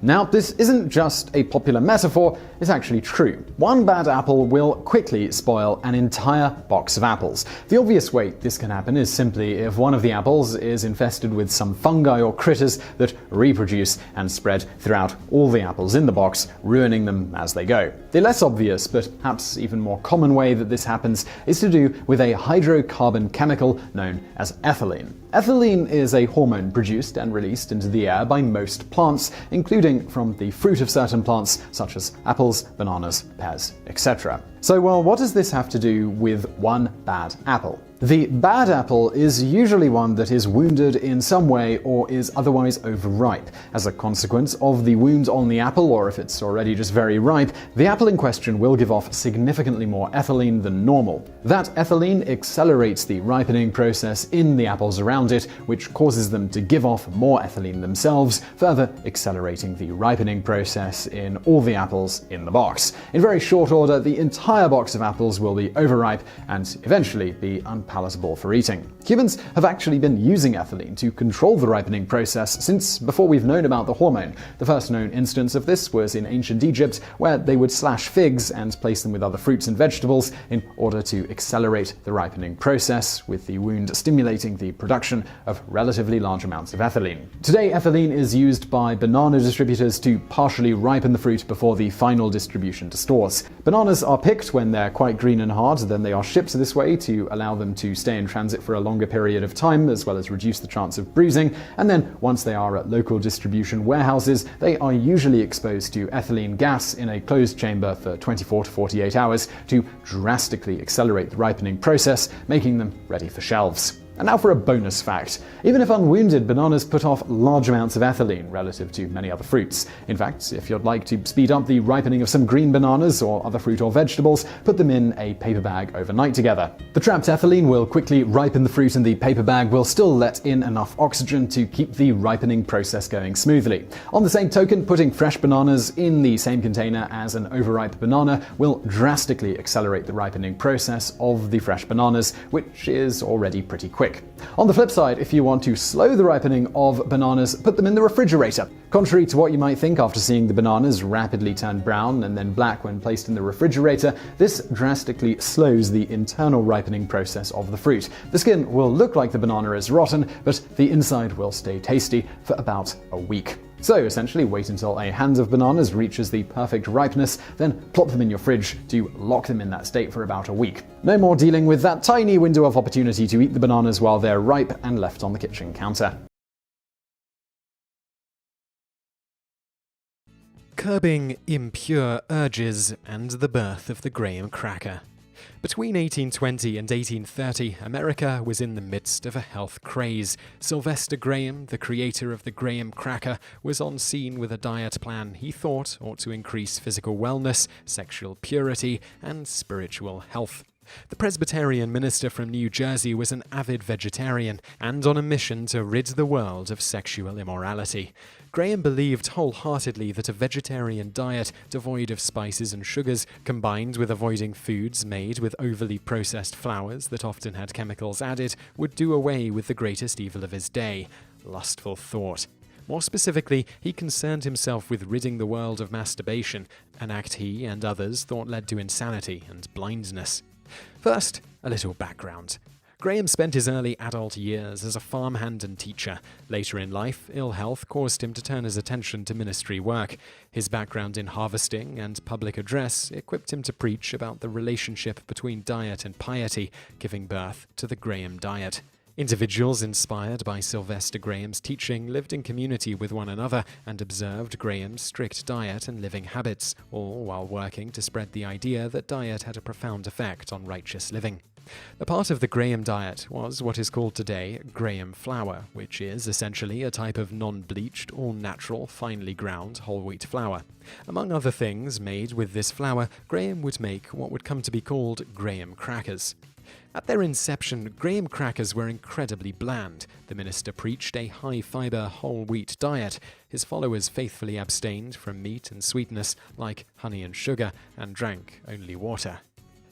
Now, this isn't just a popular metaphor, it's actually true. One bad apple will quickly spoil an entire box of apples. The obvious way this can happen is simply if one of the apples is infested with some fungi or critters that reproduce and spread throughout all the apples in the box, ruining them as they go. The less obvious, but perhaps even more common way that this happens is to do with a hydrocarbon chemical known as ethylene. Ethylene is a hormone produced and released into the air by most plants, including from the fruit of certain plants such as apples, bananas, pears, etc. So, well, what does this have to do with one bad apple? The bad apple is usually one that is wounded in some way or is otherwise overripe. As a consequence of the wound on the apple, or if it's already just very ripe, the apple in question will give off significantly more ethylene than normal. That ethylene accelerates the ripening process in the apples around it, which causes them to give off more ethylene themselves, further accelerating the ripening process in all the apples in the box. In very short order, the entire box of apples will be overripe and eventually be unpalatable for eating. Humans have actually been using ethylene to control the ripening process since before we've known about the hormone. The first known instance of this was in ancient Egypt, where they would slash figs and place them with other fruits and vegetables in order to accelerate the ripening process, with the wound stimulating the production of relatively large amounts of ethylene. Today, ethylene is used by banana distributors to partially ripen the fruit before the final distribution to stores. Bananas are picked when they're quite green and hard, then they are shipped this way to allow them to stay in transit for a longer period of time, as well as reduce the chance of bruising, and then once they are at local distribution warehouses, they are usually exposed to ethylene gas in a closed chamber for 24 to 48 hours to drastically accelerate the ripening process, making them ready for shelves. And now for a bonus fact. Even if unwounded, bananas put off large amounts of ethylene relative to many other fruits. In fact, if you'd like to speed up the ripening of some green bananas or other fruit or vegetables, put them in a paper bag overnight together. The trapped ethylene will quickly ripen the fruit, and the paper bag will still let in enough oxygen to keep the ripening process going smoothly. On the same token, putting fresh bananas in the same container as an overripe banana will drastically accelerate the ripening process of the fresh bananas, which is already pretty quick. On the flip side, if you want to slow the ripening of bananas, put them in the refrigerator. Contrary to what you might think after seeing the bananas rapidly turn brown and then black when placed in the refrigerator, this drastically slows the internal ripening process of the fruit. The skin will look like the banana is rotten, but the inside will stay tasty for about a week. So essentially, wait until a hand of bananas reaches the perfect ripeness, then plop them in your fridge to lock them in that state for about a week. No more dealing with that tiny window of opportunity to eat the bananas while they're ripe and left on the kitchen counter. Curbing impure urges and the birth of the graham cracker. Between 1820 and 1830, America was in the midst of a health craze. Sylvester Graham, the creator of the graham cracker, was on scene with a diet plan he thought ought to increase physical wellness, sexual purity, and spiritual health. The Presbyterian minister from New Jersey was an avid vegetarian and on a mission to rid the world of sexual immorality. Graham believed wholeheartedly that a vegetarian diet devoid of spices and sugars, combined with avoiding foods made with overly processed flours that often had chemicals added, would do away with the greatest evil of his day: lustful thought. More specifically, he concerned himself with ridding the world of masturbation, an act he and others thought led to insanity and blindness. First, a little background. Graham spent his early adult years as a farmhand and teacher. Later in life, ill health caused him to turn his attention to ministry work. His background in harvesting and public address equipped him to preach about the relationship between diet and piety, giving birth to the Graham diet. Individuals inspired by Sylvester Graham's teaching lived in community with one another and observed Graham's strict diet and living habits, all while working to spread the idea that diet had a profound effect on righteous living. A part of the Graham diet was what is called today Graham flour, which is essentially a type of non-bleached, all-natural, finely ground whole wheat flour. Among other things made with this flour, Graham would make what would come to be called Graham crackers. At their inception, Graham crackers were incredibly bland. The minister preached a high-fiber, whole-wheat diet. His followers faithfully abstained from meat and sweetness like honey and sugar, and drank only water.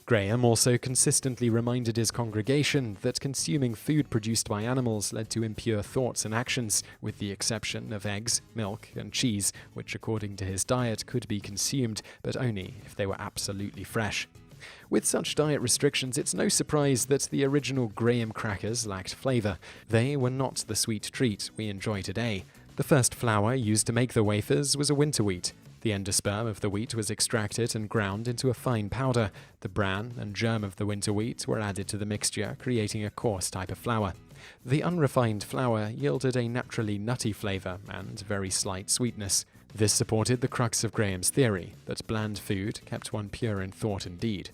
Graham also consistently reminded his congregation that consuming food produced by animals led to impure thoughts and actions, with the exception of eggs, milk, and cheese, which according to his diet could be consumed, but only if they were absolutely fresh. With such diet restrictions, it's no surprise that the original Graham crackers lacked flavor. They were not the sweet treat we enjoy today. The first flour used to make the wafers was a winter wheat. The endosperm of the wheat was extracted and ground into a fine powder. The bran and germ of the winter wheat were added to the mixture, creating a coarse type of flour. The unrefined flour yielded a naturally nutty flavor and very slight sweetness. This supported the crux of Graham's theory, that bland food kept one pure in thought and deed.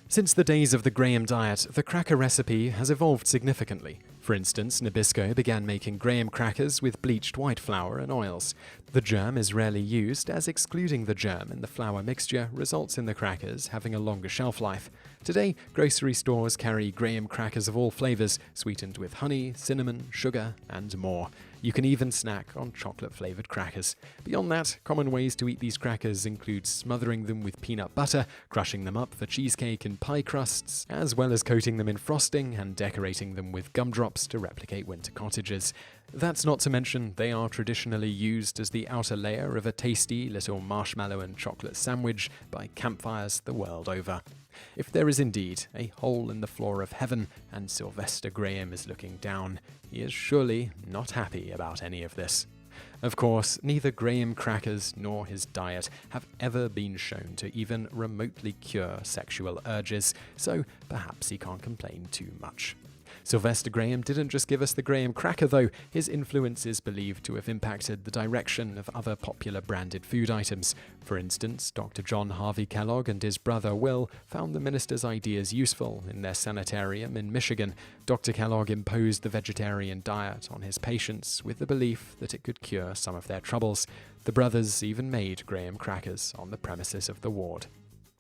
Since the days of the Graham diet, the cracker recipe has evolved significantly. For instance, Nabisco began making Graham crackers with bleached white flour and oils. The germ is rarely used, as excluding the germ in the flour mixture results in the crackers having a longer shelf life. Today, grocery stores carry Graham crackers of all flavors, sweetened with honey, cinnamon, sugar, and more. You can even snack on chocolate-flavored crackers. Beyond that, common ways to eat these crackers include smothering them with peanut butter, crushing them up for cheesecake and pie crusts, as well as coating them in frosting and decorating them with gumdrops to replicate winter cottages. That's not to mention they are traditionally used as the outer layer of a tasty little marshmallow and chocolate sandwich by campfires the world over. If there is indeed a hole in the floor of heaven and Sylvester Graham is looking down, he is surely not happy about any of this. Of course, neither graham crackers nor his diet have ever been shown to even remotely cure sexual urges, so perhaps he can't complain too much. Sylvester Graham didn't just give us the graham cracker though, his influence is believed to have impacted the direction of other popular branded food items. For instance, Dr. John Harvey Kellogg and his brother Will found the minister's ideas useful in their sanitarium in Michigan. Dr. Kellogg imposed the vegetarian diet on his patients with the belief that it could cure some of their troubles. The brothers even made graham crackers on the premises of the ward.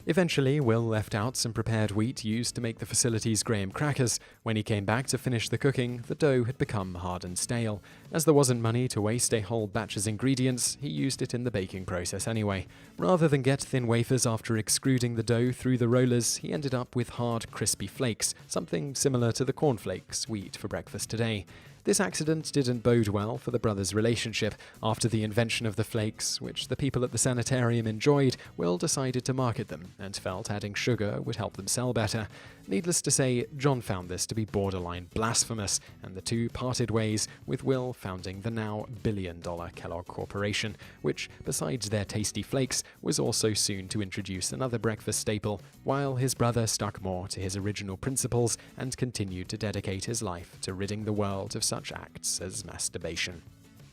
Eventually, Will left out some prepared wheat used to make the facility's graham crackers. When he came back to finish the cooking, the dough had become hard and stale. As there wasn't money to waste a whole batch's ingredients, he used it in the baking process anyway. Rather than get thin wafers after extruding the dough through the rollers, he ended up with hard, crispy flakes, something similar to the cornflakes we eat for breakfast today. This accident didn't bode well for the brothers' relationship. After the invention of the flakes, which the people at the sanitarium enjoyed, Will decided to market them and felt adding sugar would help them sell better. Needless to say, John found this to be borderline blasphemous, and the two parted ways, with Will founding the now billion-dollar Kellogg Corporation, which, besides their tasty flakes, was also soon to introduce another breakfast staple, while his brother stuck more to his original principles and continued to dedicate his life to ridding the world of such acts as masturbation.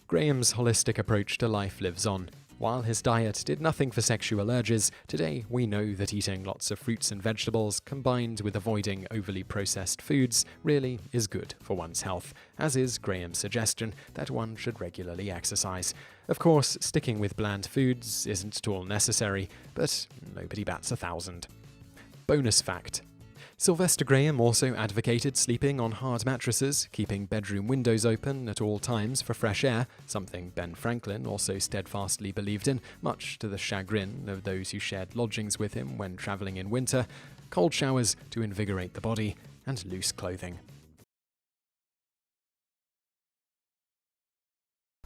Graham's holistic approach to life lives on. While his diet did nothing for sexual urges, today we know that eating lots of fruits and vegetables combined with avoiding overly processed foods really is good for one's health, as is Graham's suggestion that one should regularly exercise. Of course, sticking with bland foods isn't at all necessary, but nobody bats 1,000. Bonus fact. Sylvester Graham also advocated sleeping on hard mattresses, keeping bedroom windows open at all times for fresh air, something Ben Franklin also steadfastly believed in, much to the chagrin of those who shared lodgings with him when travelling in winter, cold showers to invigorate the body, and loose clothing.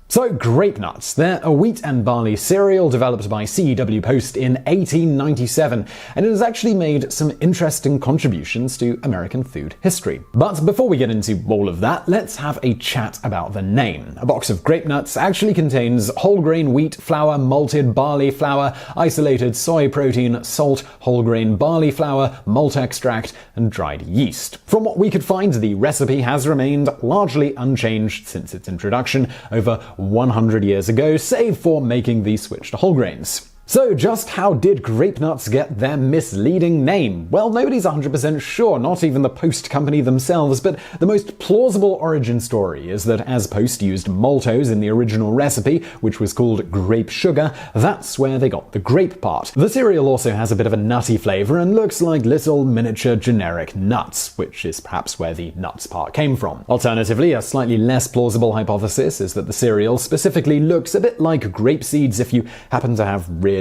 So, Grape-Nuts. They're a wheat and barley cereal developed by CEW Post in 1897, and it has actually made some interesting contributions to American food history. But before we get into all of that, let's have a chat about the name. A box of Grape-Nuts actually contains whole grain wheat flour, malted barley flour, isolated soy protein, salt, whole grain barley flour, malt extract, and dried yeast. From what we could find, the recipe has remained largely unchanged since its introduction over 100 years ago, save for making the switch to whole grains. So just how did Grape-Nuts get their misleading name? Well, nobody's 100% sure, not even the Post company themselves, but the most plausible origin story is that as Post used maltose in the original recipe, which was called grape sugar, that's where they got the grape part. The cereal also has a bit of a nutty flavour and looks like little miniature generic nuts, which is perhaps where the nuts part came from. Alternatively, a slightly less plausible hypothesis is that the cereal specifically looks a bit like grape seeds if you happen to have really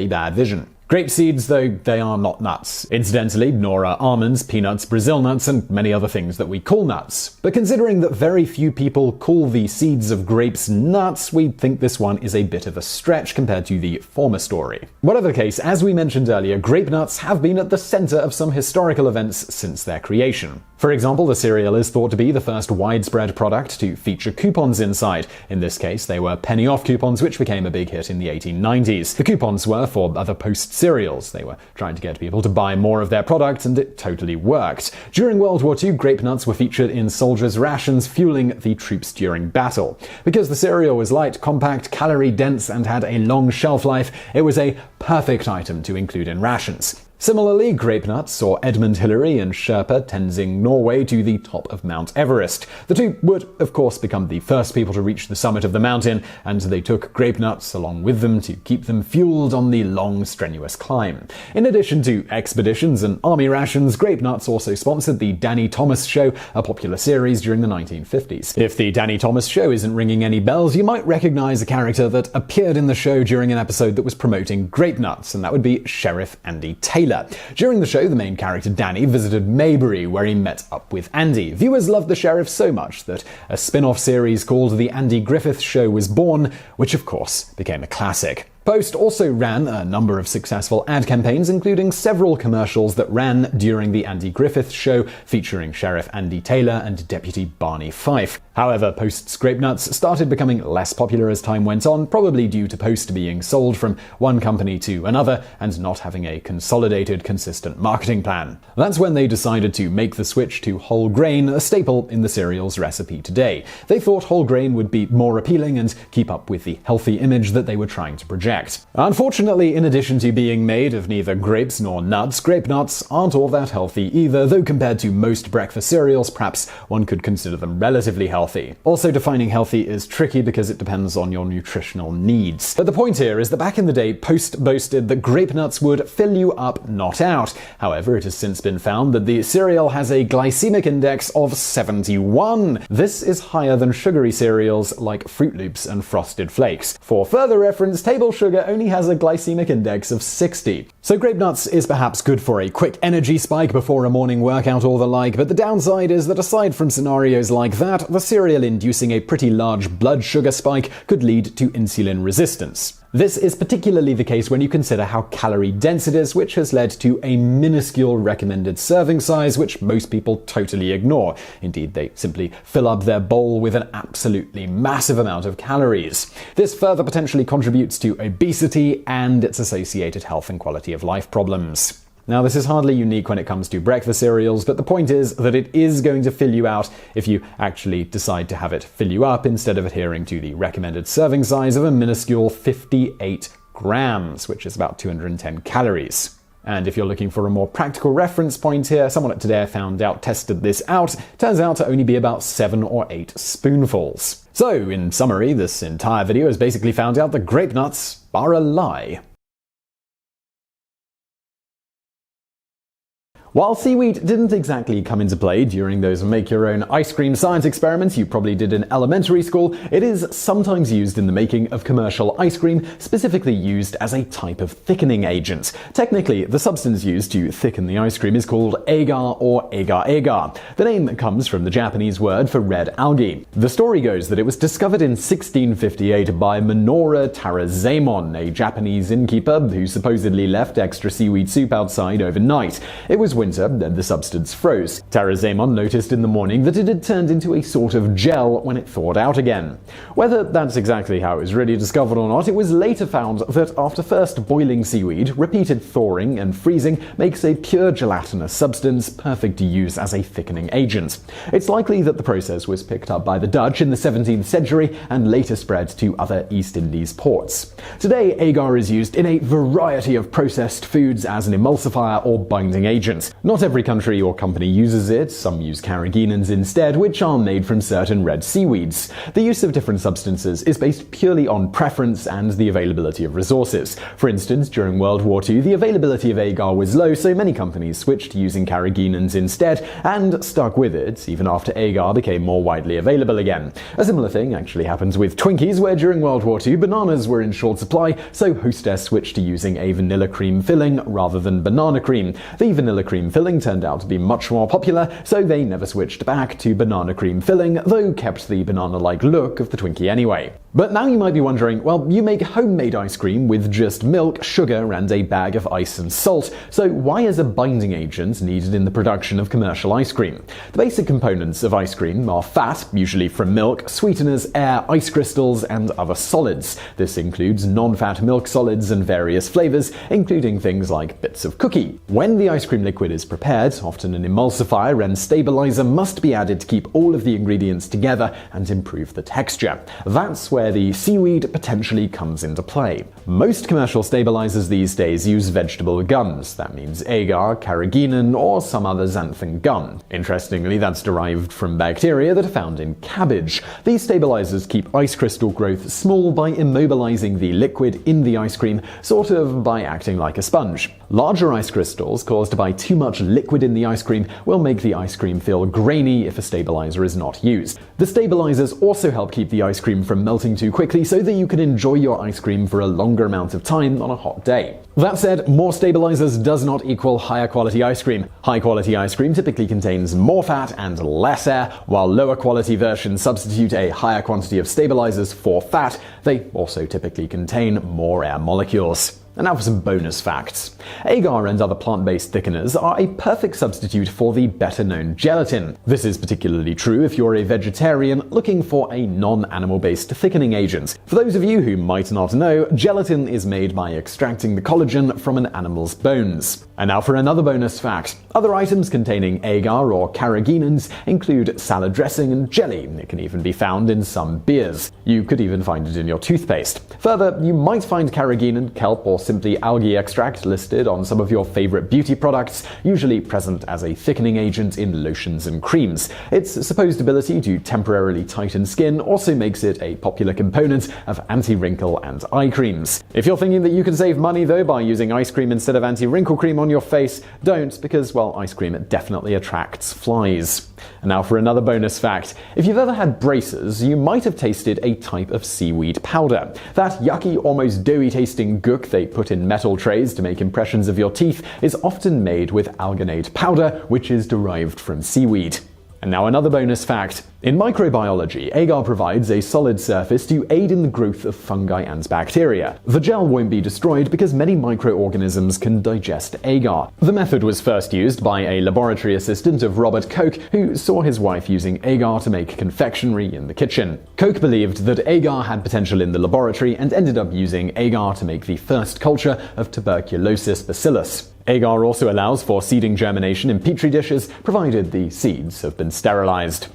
bad vision. Grape seeds, though, they are not nuts. Incidentally, nor are almonds, peanuts, Brazil nuts, and many other things that we call nuts. But considering that very few people call the seeds of grapes nuts, we think this one is a bit of a stretch compared to the former story. Whatever the case, as we mentioned earlier, Grape-Nuts have been at the center of some historical events since their creation. For example, the cereal is thought to be the first widespread product to feature coupons inside. In this case, they were penny-off coupons, which became a big hit in the 1890s. The coupons were for other Post cereals. They were trying to get people to buy more of their product, and it totally worked. During World War II, Grape-Nuts were featured in soldiers' rations, fueling the troops during battle. Because the cereal was light, compact, calorie-dense, and had a long shelf life, it was a perfect item to include in rations. Similarly, Grape-Nuts saw Edmund Hillary and Sherpa Tenzing Norway to the top of Mount Everest. The two would, of course, become the first people to reach the summit of the mountain, and they took Grape-Nuts along with them to keep them fueled on the long, strenuous climb. In addition to expeditions and army rations, Grape-Nuts also sponsored the Danny Thomas Show, a popular series during the 1950s. If the Danny Thomas Show isn't ringing any bells, you might recognize a character that appeared in the show during an episode that was promoting Grape-Nuts, and that would be Sheriff Andy Taylor. During the show, the main character Danny visited Maybury, where he met up with Andy. Viewers loved the sheriff so much that a spin-off series called The Andy Griffith Show was born, which of course became a classic. Post also ran a number of successful ad campaigns, including several commercials that ran during the Andy Griffith Show featuring Sheriff Andy Taylor and Deputy Barney Fife. However, Post's Grape-Nuts started becoming less popular as time went on, probably due to Post being sold from one company to another and not having a consolidated, consistent marketing plan. That's when they decided to make the switch to whole grain, a staple in the cereal's recipe today. They thought whole grain would be more appealing and keep up with the healthy image that they were trying to project. Unfortunately, in addition to being made of neither grapes nor nuts, Grape-Nuts aren't all that healthy either, though compared to most breakfast cereals, perhaps one could consider them relatively healthy. Also, defining healthy is tricky because it depends on your nutritional needs. But the point here is that back in the day, Post boasted that Grape-Nuts would fill you up, not out. However, it has since been found that the cereal has a glycemic index of 71. This is higher than sugary cereals like Fruit Loops and Frosted Flakes. For further reference, table sugar only has a glycemic index of 60. So Grape-Nuts is perhaps good for a quick energy spike before a morning workout or the like, but the downside is that aside from scenarios like that, the cereal inducing a pretty large blood sugar spike could lead to insulin resistance. This is particularly the case when you consider how calorie dense it is, which has led to a minuscule recommended serving size, which most people totally ignore. Indeed, they simply fill up their bowl with an absolutely massive amount of calories. This further potentially contributes to obesity and its associated health and quality of life problems. Now, this is hardly unique when it comes to breakfast cereals, but the point is that it is going to fill you out if you actually decide to have it fill you up instead of adhering to the recommended serving size of a minuscule 58 grams, which is about 210 calories. And if you're looking for a more practical reference point here, someone at Today tested this out. Turns out to only be about 7 or 8 spoonfuls. So, in summary, this entire video has basically found out that Grape-Nuts are a lie. While seaweed didn't exactly come into play during those make-your-own ice cream science experiments you probably did in elementary school, it is sometimes used in the making of commercial ice cream, specifically used as a type of thickening agent. Technically, the substance used to thicken the ice cream is called agar or agar-agar. The name comes from the Japanese word for red algae. The story goes that it was discovered in 1658 by Minoru Tarazemon, a Japanese innkeeper who supposedly left extra seaweed soup outside overnight. It was winter, and the substance froze. Tarazemon noticed in the morning that it had turned into a sort of gel when it thawed out again. Whether that's exactly how it was really discovered or not, it was later found that after first boiling seaweed, repeated thawing and freezing makes a pure gelatinous substance perfect to use as a thickening agent. It's likely that the process was picked up by the Dutch in the 17th century and later spread to other East Indies ports. Today, agar is used in a variety of processed foods as an emulsifier or binding agent. Not every country or company uses it. Some use carrageenans instead, which are made from certain red seaweeds. The use of different substances is based purely on preference and the availability of resources. For instance, during World War II, the availability of agar was low, so many companies switched to using carrageenans instead and stuck with it even after agar became more widely available again. A similar thing actually happens with Twinkies, where during World War II, bananas were in short supply, so Hostess switched to using a vanilla cream filling rather than banana cream. The vanilla cream filling turned out to be much more popular, so they never switched back to banana cream filling, though kept the banana-like look of the Twinkie anyway. But now you might be wondering, well, you make homemade ice cream with just milk, sugar, and a bag of ice and salt, so why is a binding agent needed in the production of commercial ice cream? The basic components of ice cream are fat, usually from milk, sweeteners, air, ice crystals, and other solids. This includes non-fat milk solids and various flavors, including things like bits of cookie. When the ice cream liquid is prepared, often an emulsifier and stabilizer must be added to keep all of the ingredients together and improve the texture. That's where the seaweed potentially comes into play. Most commercial stabilizers these days use vegetable gums. That means agar, carrageenan, or some other xanthan gum. Interestingly, that's derived from bacteria that are found in cabbage. These stabilizers keep ice crystal growth small by immobilizing the liquid in the ice cream, sort of by acting like a sponge. Larger ice crystals caused by too much liquid in the ice cream will make the ice cream feel grainy if a stabilizer is not used. The stabilizers also help keep the ice cream from melting melting too quickly so that you can enjoy your ice cream for a longer amount of time on a hot day. That said, more stabilizers does not equal higher quality ice cream. High quality ice cream typically contains more fat and less air, while lower quality versions substitute a higher quantity of stabilizers for fat. They also typically contain more air molecules. And now for some bonus facts. Agar and other plant-based thickeners are a perfect substitute for the better-known gelatin. This is particularly true if you're a vegetarian looking for a non-animal-based thickening agent. For those of you who might not know, gelatin is made by extracting the collagen from an animal's bones. And now for another bonus fact. Other items containing agar or carrageenans include salad dressing and jelly. It can even be found in some beers. You could even find it in your toothpaste. Further, you might find carrageenan, kelp, or simply algae extract listed on some of your favorite beauty products, usually present as a thickening agent in lotions and creams. Its supposed ability to temporarily tighten skin also makes it a popular component of anti-wrinkle and eye creams. If you're thinking that you can save money though by using ice cream instead of anti-wrinkle cream on your face, don't, because, well, ice cream definitely attracts flies. And now for another bonus fact. If you've ever had braces, you might have tasted a type of seaweed powder. That yucky, almost doughy tasting gook they put in metal trays to make impressions of your teeth is often made with alginate powder, which is derived from seaweed. And now another bonus fact. In microbiology, agar provides a solid surface to aid in the growth of fungi and bacteria. The gel won't be destroyed because many microorganisms can digest agar. The method was first used by a laboratory assistant of Robert Koch, who saw his wife using agar to make confectionery in the kitchen. Koch believed that agar had potential in the laboratory and ended up using agar to make the first culture of tuberculosis bacillus. Agar also allows for seeding germination in petri dishes, provided the seeds have been sterilized.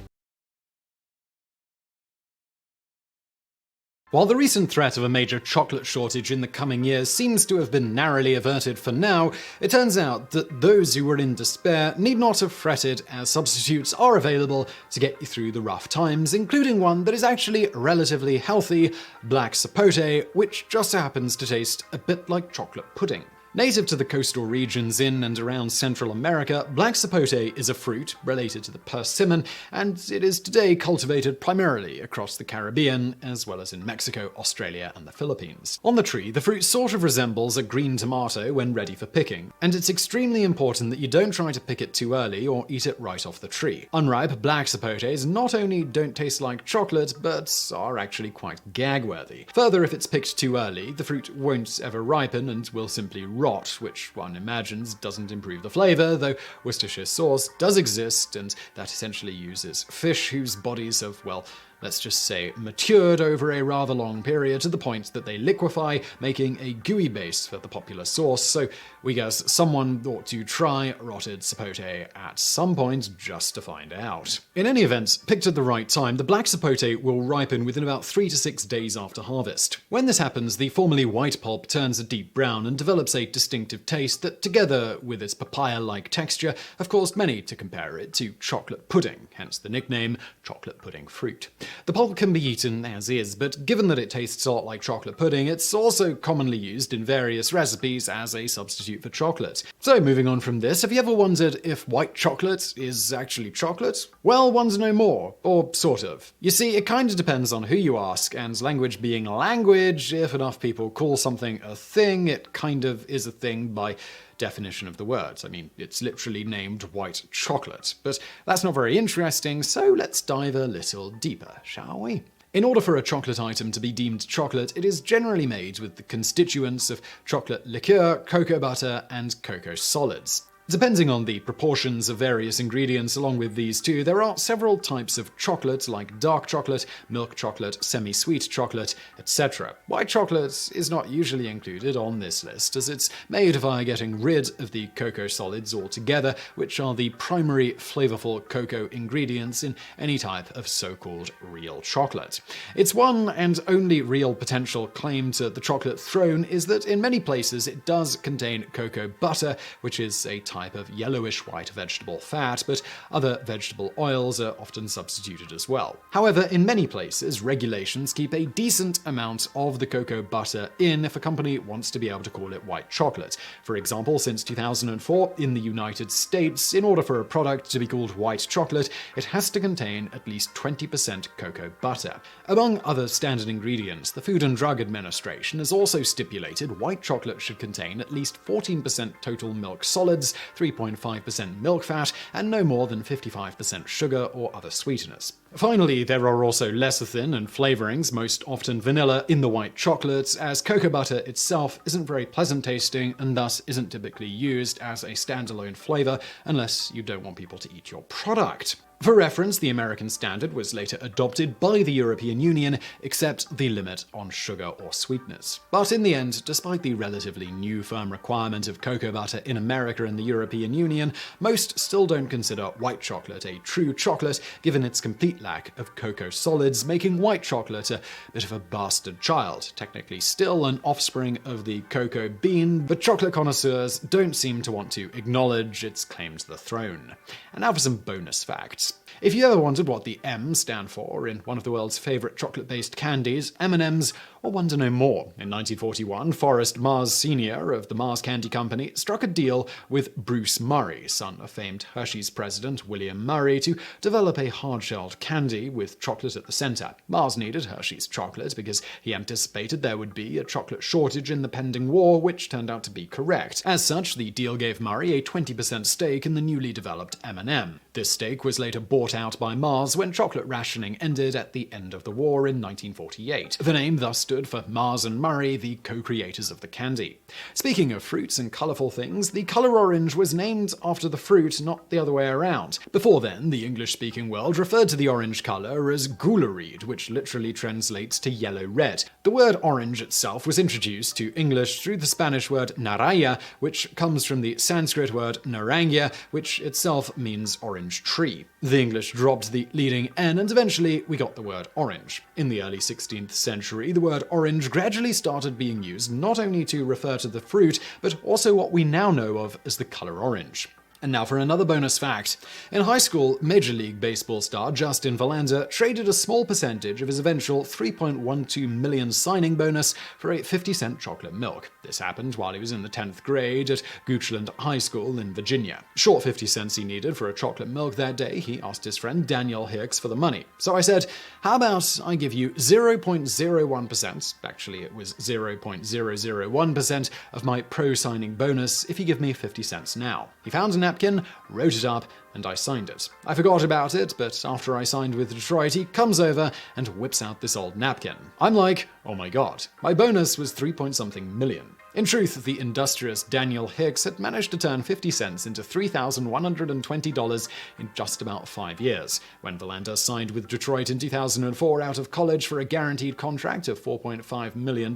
While the recent threat of a major chocolate shortage in the coming years seems to have been narrowly averted for now, it turns out that those who were in despair need not have fretted, as substitutes are available to get you through the rough times, including one that is actually relatively healthy, black sapote, which just happens to taste a bit like chocolate pudding. Native to the coastal regions in and around Central America, black sapote is a fruit related to the persimmon, and it is today cultivated primarily across the Caribbean, as well as in Mexico, Australia, and the Philippines. On the tree, the fruit sort of resembles a green tomato when ready for picking, and it's extremely important that you don't try to pick it too early or eat it right off the tree. Unripe black sapotes not only don't taste like chocolate, but are actually quite gag-worthy. Further, if it's picked too early, the fruit won't ever ripen and will simply rot, which one imagines doesn't improve the flavor, though Worcestershire sauce does exist, and that essentially uses fish whose bodies have, well, let's just say, matured over a rather long period to the point that they liquefy, making a gooey base for the popular sauce, so we guess someone ought to try rotted sapote at some point just to find out. In any event, picked at the right time, the black sapote will ripen within about 3 to 6 days after harvest. When this happens, the formerly white pulp turns a deep brown and develops a distinctive taste that, together with its papaya-like texture, have caused many to compare it to chocolate pudding, hence the nickname chocolate pudding fruit. The pulp can be eaten as is, but given that it tastes a lot like chocolate pudding, it's also commonly used in various recipes as a substitute for chocolate. So moving on from this, have you ever wondered if white chocolate is actually chocolate? Well, wonder no more, or sort of. You see, it kind of depends on who you ask, and language being language, if enough people call something a thing, it kind of is a thing by definition of the words. I mean, it's literally named white chocolate. But that's not very interesting, so let's dive a little deeper, shall we? In order for a chocolate item to be deemed chocolate, it is generally made with the constituents of chocolate liqueur, cocoa butter, and cocoa solids. Depending on the proportions of various ingredients along with these two, there are several types of chocolate, like dark chocolate, milk chocolate, semi-sweet chocolate, etc. White chocolate is not usually included on this list, as it's made via getting rid of the cocoa solids altogether, which are the primary flavorful cocoa ingredients in any type of so-called real chocolate. Its one and only real potential claim to the chocolate throne is that in many places it does contain cocoa butter, which is a type type of yellowish white vegetable fat, but other vegetable oils are often substituted as well. However, in many places, regulations keep a decent amount of the cocoa butter in if a company wants to be able to call it white chocolate. For example, since 2004, in the United States, in order for a product to be called white chocolate, it has to contain at least 20% cocoa butter. Among other standard ingredients, the Food and Drug Administration has also stipulated white chocolate should contain at least 14% total milk solids, 3.5% milk fat, and no more than 55% sugar or other sweeteners. Finally, there are also lecithin and flavorings, most often vanilla, in the white chocolate, as cocoa butter itself isn't very pleasant tasting and thus isn't typically used as a standalone flavor unless you don't want people to eat your product. For reference, the American standard was later adopted by the European Union, except the limit on sugar or sweetness. But in the end, despite the relatively new firm requirement of cocoa butter in America and the European Union, most still don't consider white chocolate a true chocolate, given its complete lack of cocoa solids, making white chocolate a bit of a bastard child, technically still an offspring of the cocoa bean, but chocolate connoisseurs don't seem to want to acknowledge its claim to the throne. And now for some bonus facts. If you ever wondered what the M stand for in one of the world's favorite chocolate-based candies, M&M's, or want to know more, in 1941, Forrest Mars Sr. of the Mars Candy Company struck a deal with Bruce Murray, son of famed Hershey's president William Murray, to develop a hard-shelled candy with chocolate at the center. Mars needed Hershey's chocolate because he anticipated there would be a chocolate shortage in the pending war, which turned out to be correct. As such, the deal gave Murray a 20% stake in the newly developed M&M. This stake was later bought out by Mars when chocolate rationing ended at the end of the war in 1948. The name thus stood for Mars and Murray, the co-creators of the candy. Speaking of fruits and colourful things, the colour orange was named after the fruit, not the other way around. Before then, the English-speaking world referred to the orange colour as gulareed, which literally translates to yellow-red. The word orange itself was introduced to English through the Spanish word naranja, which comes from the Sanskrit word naranja, which itself means orange tree. The English dropped the leading N and eventually we got the word orange. In the early 16th century, the word orange gradually started being used not only to refer to the fruit, but also what we now know of as the color orange. And now for another bonus fact. In high school, Major League Baseball star Justin Verlander traded a small percentage of his eventual $3.12 million signing bonus for a 50-cent chocolate milk. This happened while he was in the 10th grade at Goochland High School in Virginia. Short 50 cents he needed for a chocolate milk that day, he asked his friend Daniel Hicks for the money. So I said, how about I give you 0.01%, actually it was 0.001% of my pro-signing bonus if you give me 50 cents now. He found a napkin, wrote it up, and I signed it. I forgot about it, but after I signed with Detroit, he comes over and whips out this old napkin. I'm like, oh my god, my bonus was 3-point-something million. In truth, the industrious Daniel Hicks had managed to turn 50 cents into $3,120 in just about 5 years. When Verlander signed with Detroit in 2004 out of college for a guaranteed contract of $4.5 million,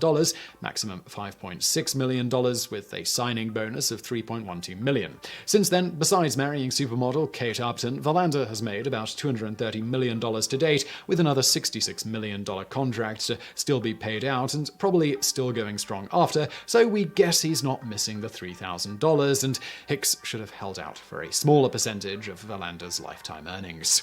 maximum $5.6 million, with a signing bonus of $3.12 million. Since then, besides marrying supermodel Kate Upton, Verlander has made about $230 million to date, with another $66 million contract to still be paid out and probably still going strong after, so we guess he's not missing the $3,000, and Hicks should have held out for a smaller percentage of Verlander's lifetime earnings.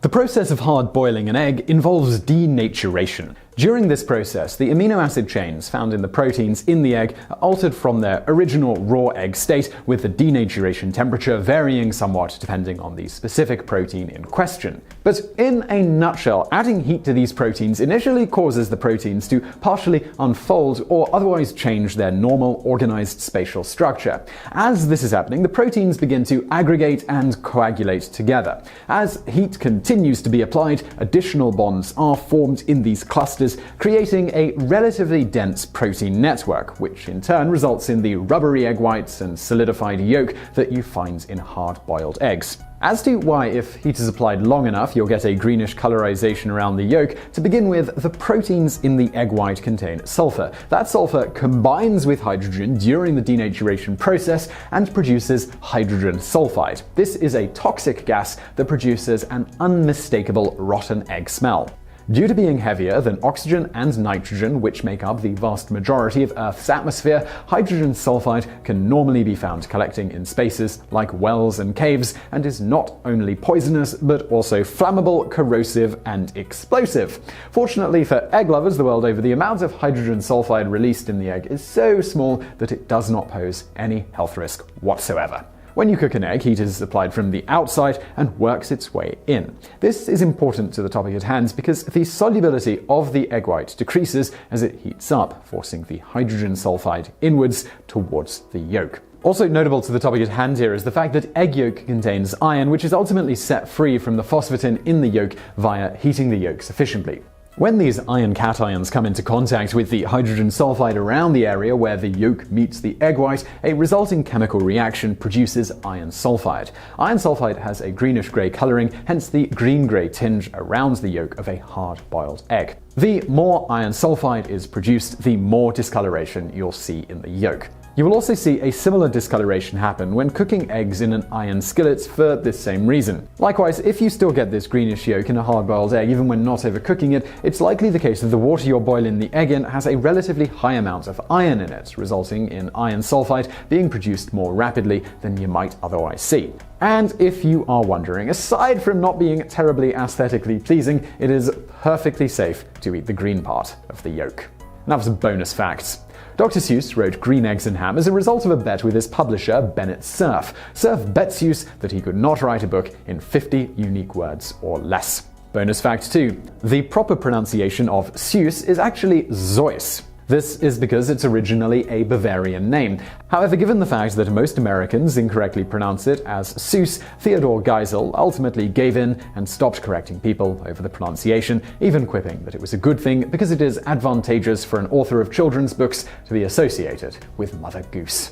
The process of hard boiling an egg involves denaturation. During this process, the amino acid chains found in the proteins in the egg are altered from their original raw egg state, with the denaturation temperature varying somewhat depending on the specific protein in question. But in a nutshell, adding heat to these proteins initially causes the proteins to partially unfold or otherwise change their normal organized spatial structure. As this is happening, the proteins begin to aggregate and coagulate together. As heat continues to be applied, additional bonds are formed in these clusters, creating a relatively dense protein network, which in turn results in the rubbery egg whites and solidified yolk that you find in hard-boiled eggs. As to why, if heat is applied long enough, you'll get a greenish colorization around the yolk, to begin with, the proteins in the egg white contain sulfur. That sulfur combines with hydrogen during the denaturation process and produces hydrogen sulfide. This is a toxic gas that produces an unmistakable rotten egg smell. Due to being heavier than oxygen and nitrogen, which make up the vast majority of Earth's atmosphere, hydrogen sulfide can normally be found collecting in spaces like wells and caves, and is not only poisonous but also flammable, corrosive, and explosive. Fortunately for egg lovers the world over, the amount of hydrogen sulfide released in the egg is so small that it does not pose any health risk whatsoever. When you cook an egg, heat is applied from the outside and works its way in. This is important to the topic at hand because the solubility of the egg white decreases as it heats up, forcing the hydrogen sulfide inwards towards the yolk. Also notable to the topic at hand here is the fact that egg yolk contains iron, which is ultimately set free from the phosphatin in the yolk via heating the yolk sufficiently. When these iron cations come into contact with the hydrogen sulfide around the area where the yolk meets the egg white, a resulting chemical reaction produces iron sulfide. Iron sulfide has a greenish-grey coloring, hence the green-grey tinge around the yolk of a hard-boiled egg. The more iron sulfide is produced, the more discoloration you'll see in the yolk. You will also see a similar discoloration happen when cooking eggs in an iron skillet for this same reason. Likewise, if you still get this greenish yolk in a hard-boiled egg even when not overcooking it, it's likely the case that the water you're boiling the egg in has a relatively high amount of iron in it, resulting in iron sulfide being produced more rapidly than you might otherwise see. And if you are wondering, aside from not being terribly aesthetically pleasing, it is perfectly safe to eat the green part of the yolk. And that was a bonus fact. Dr. Seuss wrote Green Eggs and Ham as a result of a bet with his publisher, Bennett Cerf. Cerf bet Seuss that he could not write a book in 50 unique words or less. Bonus fact 2. The proper pronunciation of Seuss is actually Zeus. This is because it's originally a Bavarian name. However, given the fact that most Americans incorrectly pronounce it as Seuss, Theodore Geisel ultimately gave in and stopped correcting people over the pronunciation, even quipping that it was a good thing because it is advantageous for an author of children's books to be associated with Mother Goose.